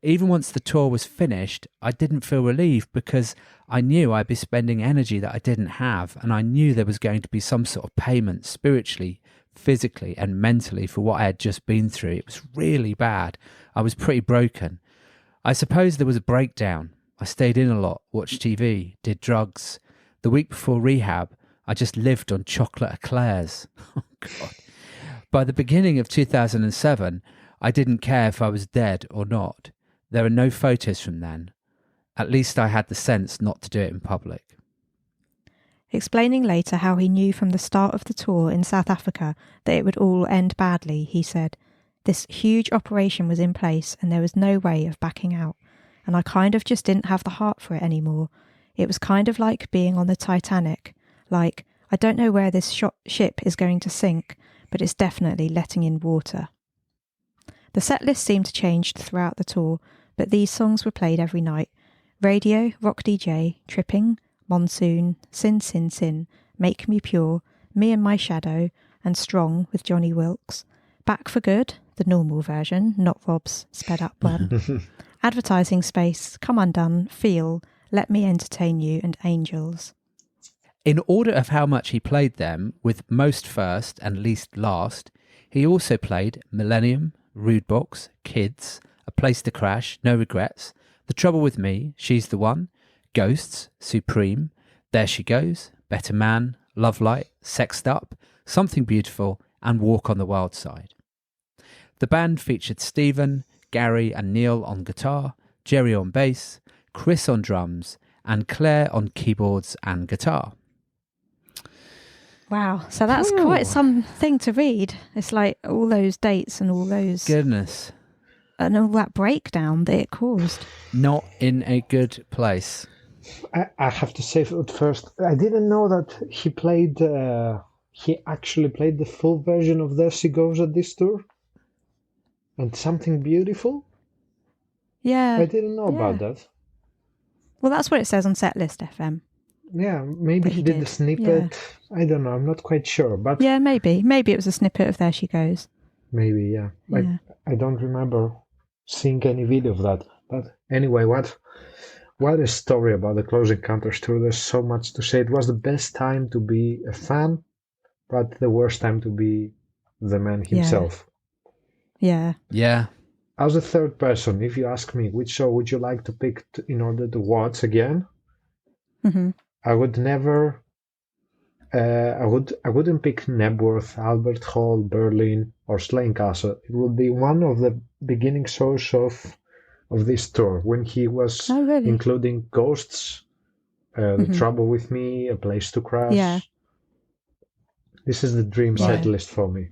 even once the tour was finished, I didn't feel relieved because I knew I'd be spending energy that I didn't have, and I knew there was going to be some sort of payment spiritually, physically and mentally for what I had just been through. It was really bad. I was pretty broken. I suppose there was a breakdown. I stayed in a lot, watched TV, did drugs. The week before rehab, I just lived on chocolate eclairs. Oh, God. By the beginning of 2007, I didn't care if I was dead or not. There are no photos from then. At least I had the sense not to do it in public. Explaining later how he knew from the start of the tour in South Africa that it would all end badly, he said, "This huge operation was in place and there was no way of backing out. And I kind of just didn't have the heart for it anymore. It was kind of like being on the Titanic. Like, I don't know where this ship is going to sink, but it's definitely letting in water." The set list seemed to change throughout the tour, but these songs were played every night. Radio, Rock DJ, Tripping, Monsoon, Sin Sin Sin, Make Me Pure, Me and My Shadow, and Strong with Johnny Wilkes. Back for Good, the normal version, not Rob's sped up one. Advertising Space, Come Undone, Feel, Let Me Entertain You, and Angels. In order of how much he played them, with most first and least last, he also played Millennium, Rude Box, Kids, A Place to Crash, No Regrets, The Trouble with Me, She's the One, Ghosts, Supreme, There She Goes, Better Man, Love Light, Sexed Up, Something Beautiful, and Walk on the Wild Side. The band featured Stephen, Gary and Neil on guitar, Jerry on bass, Chris on drums, and Claire on keyboards and guitar. Wow, so that's quite something to read. It's like all those dates and all those... Goodness. And all that breakdown that it caused. Not in a good place. I have to say at first, I didn't know that he actually played the full version of There She Goes at this tour. And Something Beautiful? Yeah. I didn't know about that. Well, that's what it says on Setlist FM. Yeah, maybe he did the snippet. Yeah. I don't know. I'm not quite sure, but yeah, maybe it was a snippet of There She Goes. Maybe, yeah. I don't remember seeing any video of that. But anyway, what a story about the Close Encounters tour. There's so much to say. It was the best time to be a fan, but the worst time to be the man himself. Yeah. As a third person, if you ask me which show would you like to pick in order to watch again, I would never. I wouldn't pick Nebworth, Albert Hall, Berlin, or Slane Castle. It would be one of the beginning shows of this tour when he was including Ghosts, The Trouble with Me, A Place to Crash. Yeah. This is the dream set list for me.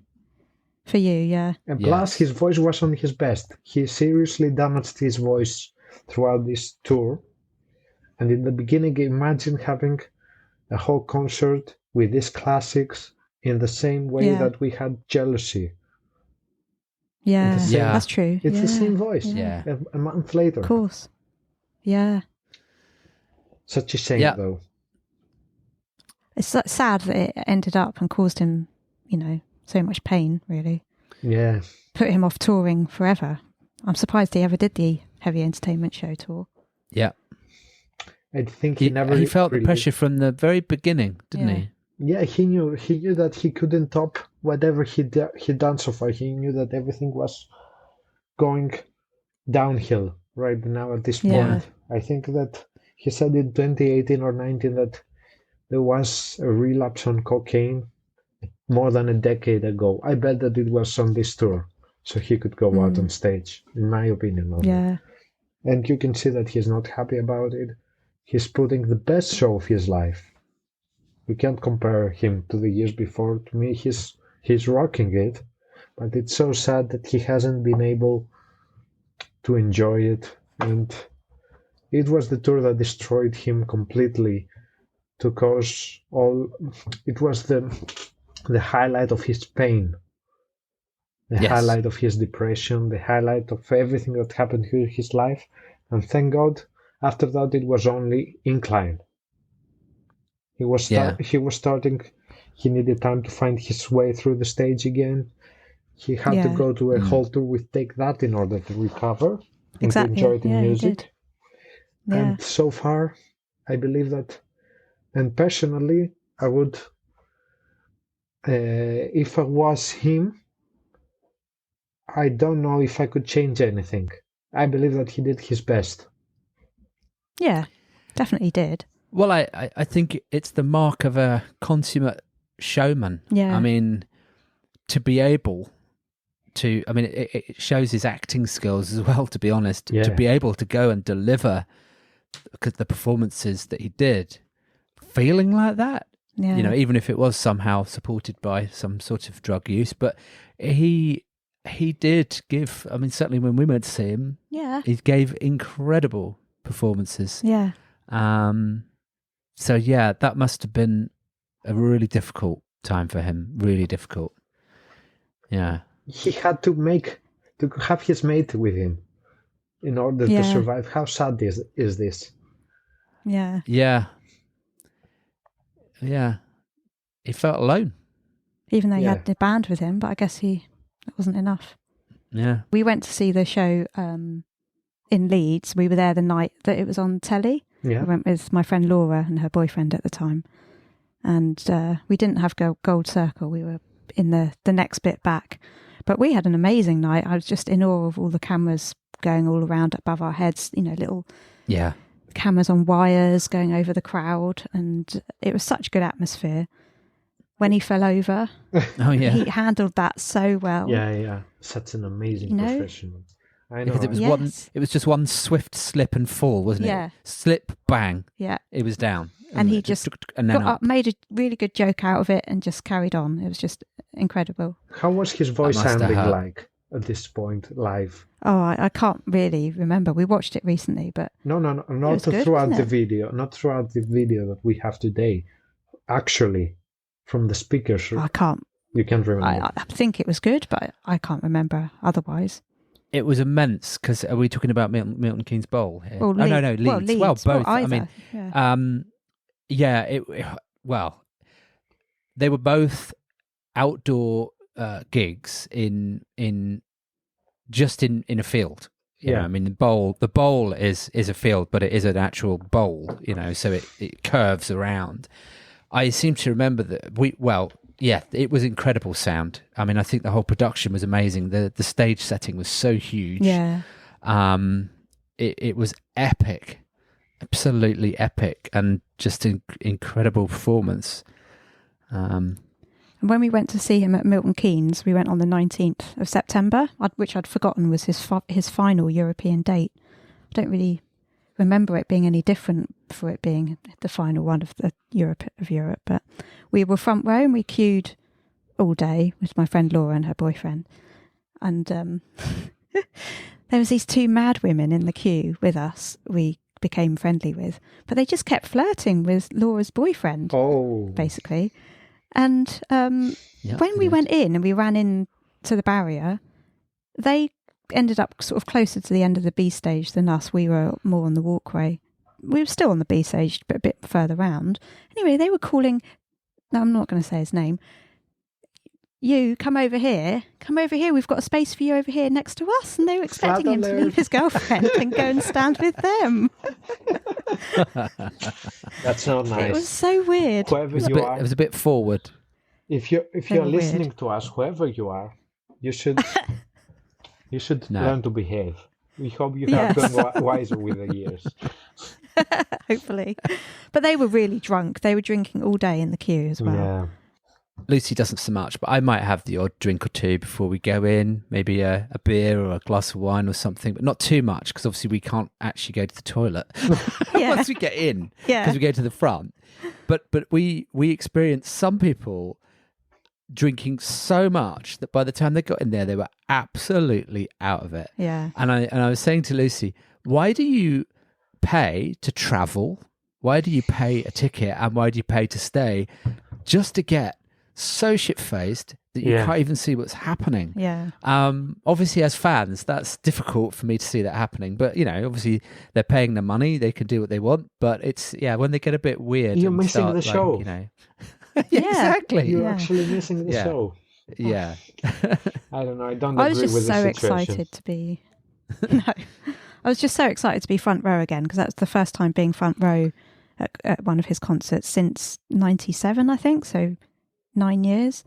For you, yeah. And plus, his voice was on his best. He seriously damaged his voice throughout this tour. And in the beginning, imagine having a whole concert with these classics in the same way that we had Jealousy. Yeah, that's true. It's the same voice. Yeah. A month later. Of course. Yeah. Such a shame, though. It's sad that it ended up and caused him, so much pain, really. Yeah. Put him off touring forever. I'm surprised he ever did the Heavy Entertainment Show tour. Yeah. I think he felt the pressure from the very beginning, didn't he? Yeah, he knew that he couldn't top whatever he'd done so far. He knew that everything was going downhill right now at this point. I think that he said in 2018 or 19 that there was a relapse on cocaine more than a decade ago. I bet that it was on this tour, so he could go out on stage, in my opinion. Yeah. And you can see that he's not happy about it. He's putting the best show of his life. We can't compare him to the years before. To me, he's rocking it, but it's so sad that he hasn't been able to enjoy it. And it was the tour that destroyed him completely. It was the highlight of his pain, the highlight of his depression, the highlight of everything that happened in his life. And thank God, after that, it was only incline. He was starting. He needed time to find his way through the stage again. He had to go to a whole tour with Take That in order to recover. exactly. and to enjoy the music. Yeah. And so far, I believe that, and personally, I would, if I was him, I don't know if I could change anything. I believe that he did his best. Yeah, definitely did. Well, I think it's the mark of a consummate showman. Yeah. I mean, to be able to, I mean, it shows his acting skills as well, to be honest, Yeah. to be able to go and deliver the performances that he did, feeling like that, Yeah. you know, even if it was somehow supported by some sort of drug use, but he did give, I mean, certainly when we went to see him, he gave incredible performances. Yeah. So yeah, that must have been a really difficult time for him, really difficult. Yeah. He had to have his mate with him in order to survive. How sad is this? Yeah. Yeah. Yeah. He felt alone. Even though he had the band with him, but I guess it wasn't enough. Yeah. We went to see the show in Leeds. We were there the night that it was on telly. Yeah. I went with my friend Laura and her boyfriend at the time. And we didn't have Gold Circle. We were in the next bit back. But we had an amazing night. I was just in awe of all the cameras going all around above our heads, you know, little cameras on wires going over the crowd. And it was such good atmosphere. When he fell over, he handled that so well. Yeah. Such an amazing professional. I know. Because it was just one swift slip and fall, wasn't it? Slip, bang. Yeah. It was down. And he just got up, made a really good joke out of it and just carried on. It was just incredible. How was his voice handling like at this point live? Oh, I can't really remember. We watched it recently, but no, not throughout the video. Not throughout the video that we have today. Actually, from the speakers. I can't. You can't remember. I think it was good, but I can't remember otherwise. It was immense, because are we talking about Milton Keynes Bowl here? Well, no, Leeds. Well, both. I mean, yeah. Well, they were both outdoor gigs in a field. You know, I mean, the bowl is a field, but it is an actual bowl. You know, so it curves around. I seem to remember that it was incredible sound. I mean, I think the whole production was amazing. The stage setting was so huge. Yeah. It was epic, absolutely epic, and just an incredible performance. And when we went to see him at Milton Keynes, we went on the 19th of September, which I'd forgotten was his final European date. I don't really remember it being any different for it being the final one of the Europe, but we were front row and we queued all day with my friend Laura and her boyfriend, and there was these two mad women in the queue with us we became friendly with, but they just kept flirting with Laura's boyfriend, basically. And when we went in and we ran in to the barrier, they ended up sort of closer to the end of the B stage than us. We were more on the walkway. We were still on the B stage, but a bit further round. Anyway, they were calling, no, I'm not going to say his name. You, come over here. We've got a space for you over here next to us. And they were expecting him to leave his girlfriend and go and stand with them. That's not nice. It was so weird. Whoever it was a bit forward. If you're listening to us, whoever you are, you should learn to behave. We hope you have gone wiser with the years. Hopefully. But they were really drunk. They were drinking all day in the queue as well. Yeah. Lucy doesn't so much, but I might have the odd drink or two before we go in, maybe a beer or a glass of wine or something, but not too much, because obviously we can't actually go to the toilet once we get in, because we go to the front. But we experienced some people drinking so much that by the time they got in there, they were absolutely out of it. Yeah. And I was saying to Lucy, why do you pay to travel? Why do you pay a ticket, and why do you pay to stay just to get so shit-faced that you can't even see what's happening? Yeah. Obviously, as fans, that's difficult for me to see that happening. But, you know, obviously they're paying the money. They can do what they want. But it's, when they get a bit weird. You're missing the show. You know. Exactly. You're actually missing the show. Yeah. I don't know. I don't agree with the situation. I was just so excited to be... No. I was just so excited to be front row again because that's the first time being front row at one of his concerts since '97, I think. So 9 years.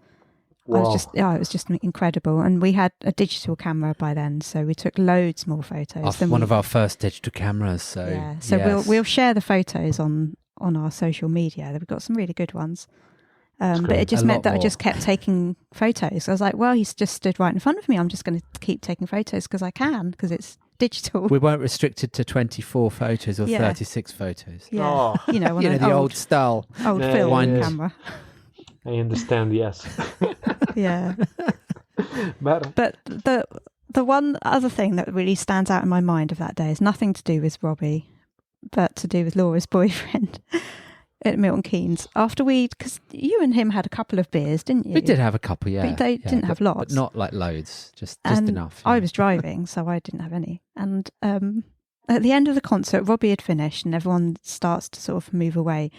Wow. It was just incredible. And we had a digital camera by then, so we took loads more photos. One of our first digital cameras. So yes. we'll share the photos on our social media. We've got some really good ones. But it just meant that I just kept taking photos. I was like, well, he's just stood right in front of me. I'm just going to keep taking photos because I can, because it's digital. We weren't restricted to 24 photos or 36 photos. Yeah. Oh. The old style. Old film camera. I understand, yes. Yeah. But the one other thing that really stands out in my mind of that day is nothing to do with Robbie, but to do with Laura's boyfriend at Milton Keynes. Because you and him had a couple of beers, didn't you? We did have a couple, yeah. But they didn't have lots. But not like loads, just enough. I was driving, so I didn't have any. And at the end of the concert, Robbie had finished and everyone starts to sort of move away.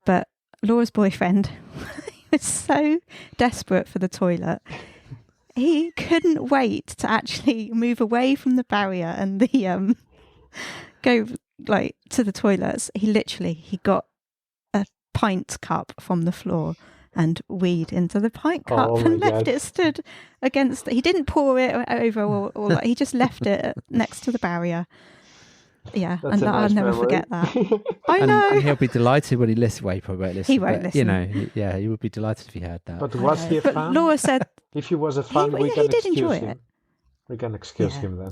But Laura's boyfriend was so desperate for the toilet. He couldn't wait to actually move away from the barrier and the go like to the toilets. He got a pint cup from the floor and weed into the pint cup and left it stood against. He didn't pour it over or like, he just left it next to the barrier. Yeah, That's and I'll never forget that. I and, know. And he'll be delighted when he listens. Well, he probably won't listen. He won't listen. He would be delighted if he heard that. But was he a fan? But Laura said if he was a fan, he did enjoy him. it. We can excuse him then.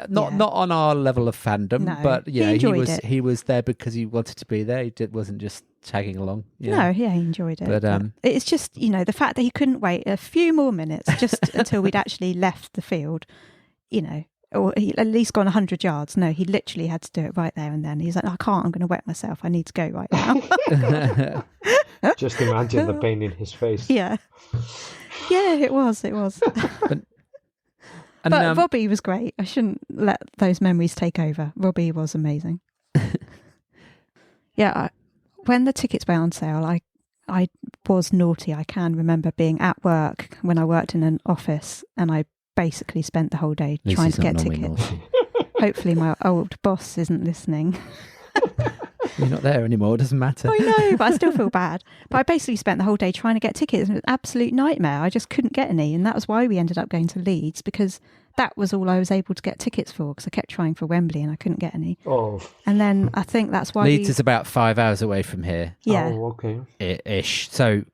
Not on our level of fandom, No, but he was there because he wanted to be there. He wasn't just tagging along. No, he enjoyed it. But it's just the fact that he couldn't wait a few more minutes just until we'd actually left the field, or he at least gone 100 yards. No, he literally had to do it right there and then. He's like, I can't, I'm going to wet myself. I need to go right now. Just imagine the pain in his face. Yeah. Yeah, it was. But Robbie was great. I shouldn't let those memories take over. Robbie was amazing. Yeah, when the tickets went on sale, I was naughty. I can remember being at work when I worked in an office and I basically spent the whole day trying to get tickets. Hopefully my old boss isn't listening. You're not there anymore, it doesn't matter. I know, but I still feel bad. But I basically spent the whole day trying to get tickets and it was an absolute nightmare. I just couldn't get any, and that was why we ended up going to Leeds, because that was all I was able to get tickets for, because I kept trying for Wembley and I couldn't get any. Oh. And then I think that's why Leeds is about 5 hours away from here. Yeah. Oh, okay. Ish. So,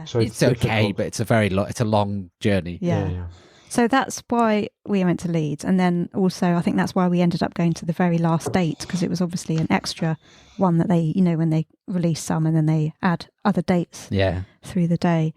So it's okay, but it's a long journey. Yeah. So that's why we went to Leeds. And then also, I think that's why we ended up going to the very last date, because it was obviously an extra one that they, when they release some and then they add other dates through the day.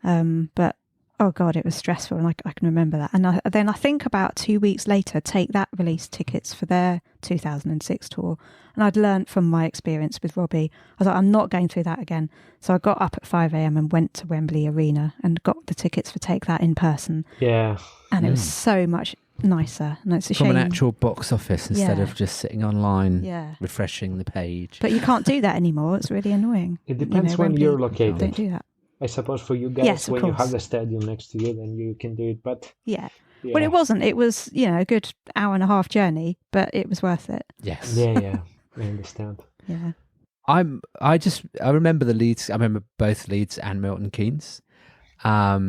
But, oh God, it was stressful. And I can remember that. And then I think about 2 weeks later, Take That released tickets for their 2006 tour. And I'd learned from my experience with Robbie. I was like, I'm not going through that again. So I got up at 5 a.m. and went to Wembley Arena and got the tickets for Take That in person. Yeah. And it was so much nicer. And it's a shame. From an actual box office instead of just sitting online, refreshing the page. But you can't do that anymore. It's really annoying. It depends when you're located. Don't do that. I suppose for you guys, when you have the stadium next to you, then you can do it. But yeah. Well, it wasn't. It was, a good hour and a half journey, but it was worth it. Yes. Yeah. I understand. Yeah. I remember the Leeds. I remember both Leeds and Milton Keynes. I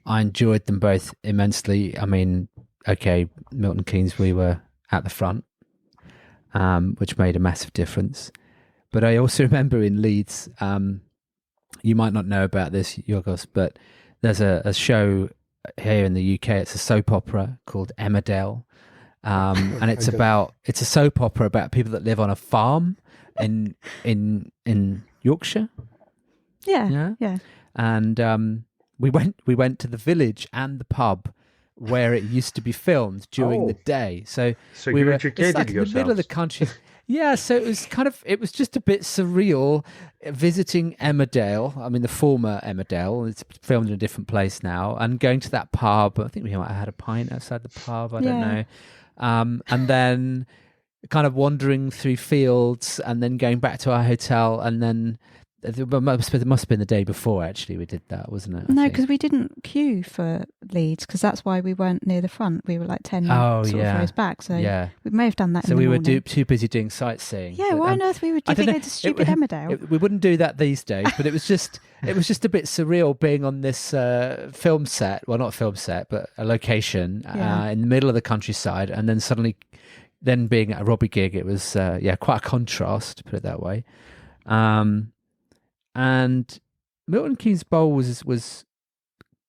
enjoyed them both immensely. I mean, okay, Milton Keynes, we were at the front, which made a massive difference. But I also remember in Leeds, you might not know about this, Yorgos, but there's a show here in the UK. It's a soap opera called Emmerdale. And it's a soap opera about people that live on a farm in Yorkshire. Yeah. And we went to the village and the pub where it used to be filmed during the day. So we were educated in the middle of the country. Yeah, so it was just a bit surreal visiting Emmerdale. I mean, the former Emmerdale. It's filmed in a different place now, and going to that pub. I think we might have had a pint outside the pub. I don't know. And then kind of wandering through fields and then going back to our hotel and then It must have been the day before, actually, we did that, wasn't it? No, because we didn't queue for Leeds, because that's why we weren't near the front. We were like 10 of rows back, so we may have done that in the morning. So we were too busy doing sightseeing. Yeah, why on earth we would go to stupid Emmerdale? We wouldn't do that these days, but it was just a bit surreal being on this film set, well, not a film set, but a location in the middle of the countryside, and then suddenly being at a Robbie gig. It was, quite a contrast, to put it that way. And Milton Keynes Bowl was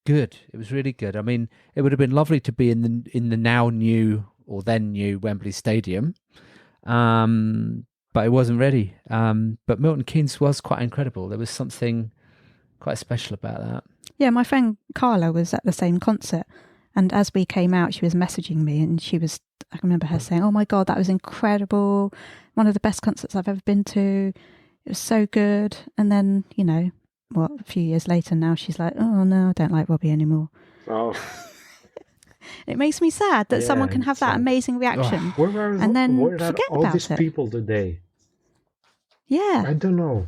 good. It was really good. I mean, it would have been lovely to be in the now new or then new Wembley Stadium, but it wasn't ready. But Milton Keynes was quite incredible. There was something quite special about that. Yeah, my friend Carla was at the same concert, and as we came out, she was messaging me, and I remember her saying, "Oh my God, that was incredible! One of the best concerts I've ever been to. It was so good." And then, a few years later now, she's like, "Oh no, I don't like Robbie anymore." Oh. It makes me sad that someone can have that amazing reaction and then forget all about these it. People today? Yeah. I don't know.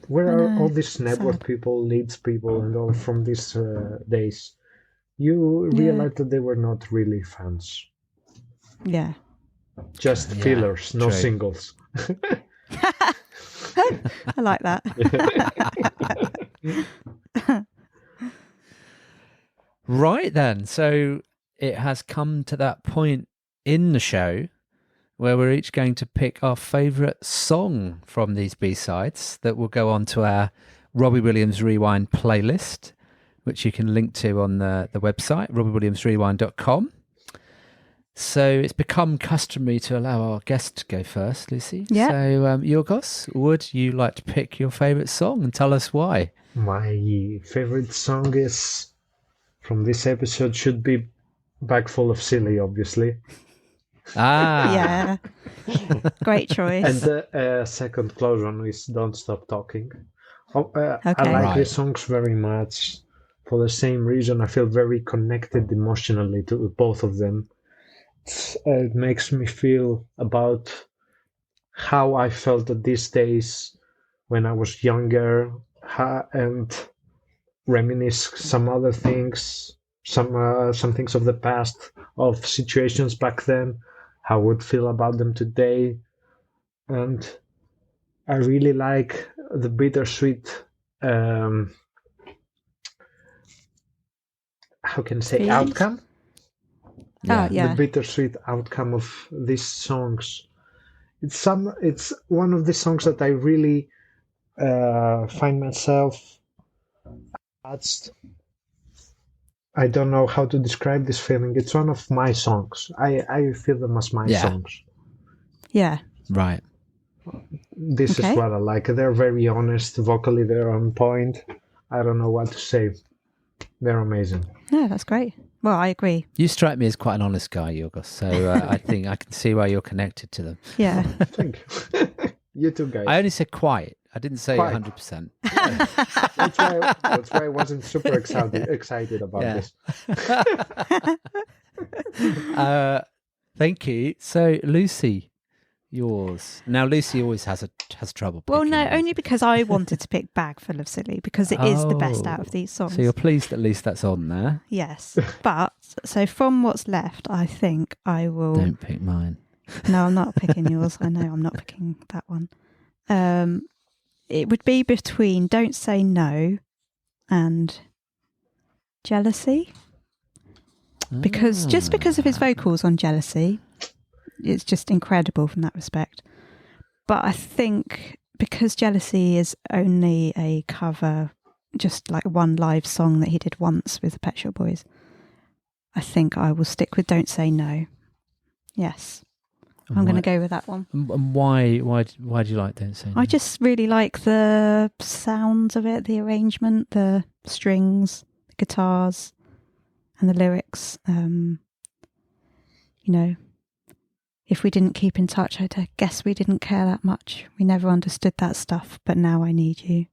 Where are all these network people, Leeds people, and all from these days? You realize that they were not really fans. Yeah. Just fillers, no singles. I like that. Right then, so it has come to that point in the show where we're each going to pick our favourite song from these B-sides that will go on to our Robbie Williams Rewind playlist, which you can link to on the website, robbiewilliamsrewind.com. So it's become customary to allow our guest to go first, Lucy. Yeah. So, Yorgos, would you like to pick your favourite song and tell us why? My favourite song from this episode should be Bag Full of Silly, obviously. Yeah. Great choice. And the second close one is Don't Stop Talking. I like these songs very much. For the same reason, I feel very connected emotionally to both of them. It makes me feel about how I felt at these days when I was younger, and reminisce some other things, some things of the past, of situations back then, how I would feel about them today. And I really like the bittersweet, how can I say, outcome? The bittersweet outcome of these songs. It's one of the songs that I really find myself attached. I don't know how to describe this feeling. It's one of my songs. I feel them as my songs. Yeah. Right. This is what I like. They're very honest. Vocally, they're on point. I don't know what to say. They're amazing. No, that's great. Well, I agree. You strike me as quite an honest guy, Yorgos. So I think I can see why you're connected to them. Yeah. Thank you. You too, guys. I only said quite. I didn't say 100%. That's why I wasn't super excited about this. Thank you. So, Lucy, yours. Now, Lucy always has trouble picking. Well, no, only because I wanted to pick Bag Full of Silly, because it is the best out of these songs. So you're pleased at least that's on there? Yes. But, so from what's left, I think I will... Don't pick mine. No, I'm not picking yours. I know I'm not picking that one. It would be between Don't Say No and Jealousy. Because of his vocals on Jealousy, it's just incredible from that respect. But I think because Jealousy is only a cover, just like one live song that he did once with the Pet Shop Boys, I think I will stick with Don't Say No. Yes. I'm going to go with that one. And why do you like Don't Say No? I just really like the sounds of it, the arrangement, the strings, the guitars, and the lyrics. If we didn't keep in touch, I guess we didn't care that much. We never understood that stuff, but now I need you.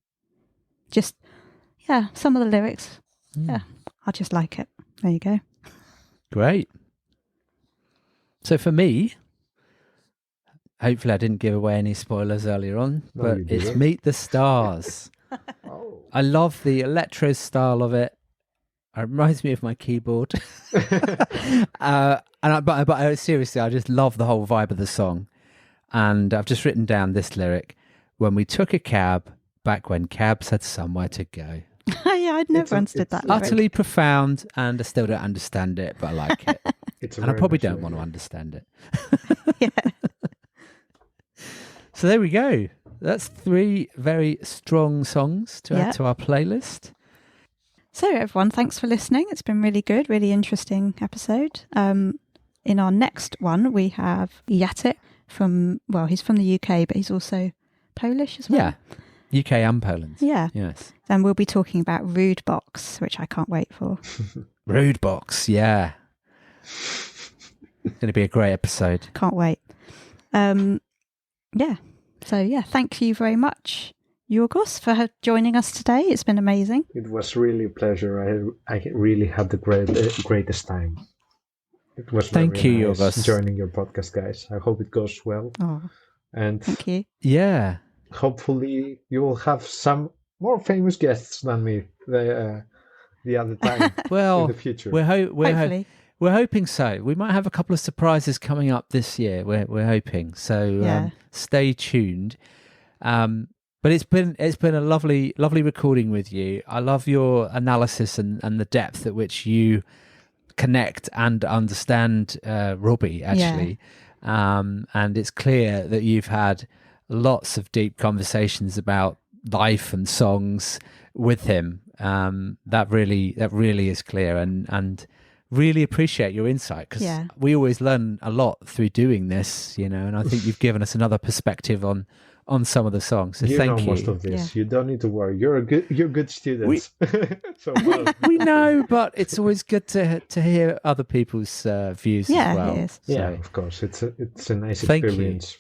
Just, some of the lyrics. Yeah, I just like it. There you go. Great. So for me, Hopefully I didn't give away any spoilers earlier on, No, but you it's didn't. Meet the Stars. Oh. I love the electro style of it. It reminds me of my keyboard. But seriously, I just love the whole vibe of the song. And I've just written down this lyric. When we took a cab, back when cabs had somewhere to go. Yeah, I'd never understood that lyric. Utterly profound, and I still don't understand it, but I like it. And I probably don't want to understand it. Yeah. So there we go. That's 3 very strong songs to add to our playlist. So everyone, thanks for listening. It's been really good, really interesting episode. In our next one, we have Jacek he's from the UK, but he's also Polish as well. Yeah, UK and Poland. Yeah. Yes. And we'll be talking about Rude Box, which I can't wait for. Rude Box, yeah. It's going to be a great episode. Can't wait. Yeah. So, thank you very much, Yorgos, for joining us today. It's been amazing. It was really a pleasure. I really had the greatest time. It was Thank you, nice Yorgos, joining your podcast, guys. I hope it goes well. Oh, and thank you. Yeah. Hopefully you will have some more famous guests than me the other time. Well, in the future. We're hoping so. We might have a couple of surprises coming up this year. We're hoping so. Stay tuned. But it's been a lovely recording with you. I love your analysis and the depth at which you connect and understand Robbie actually. And it's clear that you've had lots of deep conversations about life and songs with him. That really is clear, and really appreciate your insight, because we always learn a lot through doing this, and I think you've given us another perspective on some of the songs. So thank you. Most of this. You don't need to worry. You're good students. We know, but it's always good to hear other people's views as well. It is. Yeah, of course. It's a nice experience,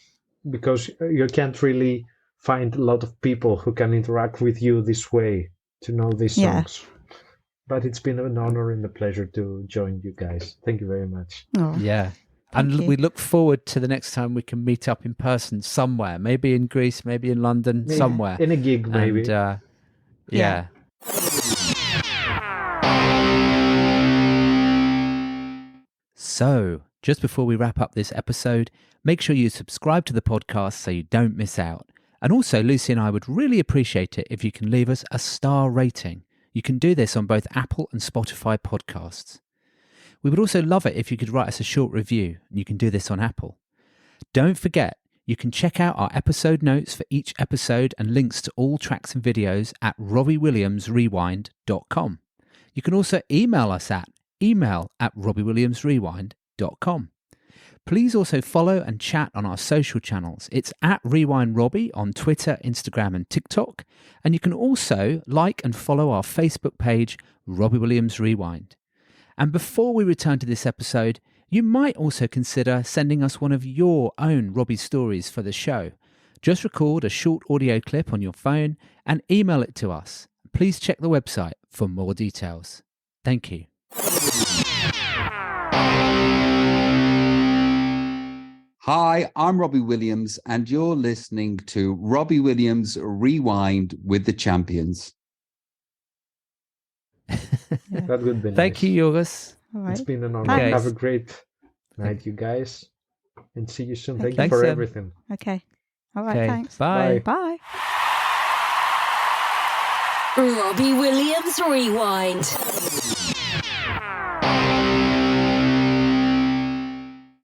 because you can't really find a lot of people who can interact with you this way to know these songs. But it's been an honor and a pleasure to join you guys. Thank you very much. Oh. Yeah. And we look forward to the next time we can meet up in person somewhere, maybe in Greece, maybe in London, somewhere. In a gig, maybe. And, So, just before we wrap up this episode, make sure you subscribe to the podcast so you don't miss out. And also, Lucy and I would really appreciate it if you can leave us a star rating. You can do this on both Apple and Spotify podcasts. We would also love it if you could write us a short review, and you can do this on Apple. Don't forget, you can check out our episode notes for each episode and links to all tracks and videos at robbiewilliamsrewind.com. You can also email us at email@robbiewilliamsrewind.com. Please also follow and chat on our social channels. It's at RewindRobbie on Twitter, Instagram and TikTok. And you can also like and follow our Facebook page, Robbie Williams Rewind. And before we return to this episode, you might also consider sending us one of your own Robbie stories for the show. Just record a short audio clip on your phone and email it to us. Please check the website for more details. Thank you. Hi, I'm Robbie Williams, and you're listening to Robbie Williams Rewind with the Champions. That would be nice. Thank you, Yorgos. Right. It's been an honor. Thanks. Have a great night, you guys. And see you soon. Thank you for everything. Okay. All right, thanks. Bye. Bye. Robbie Williams Rewind.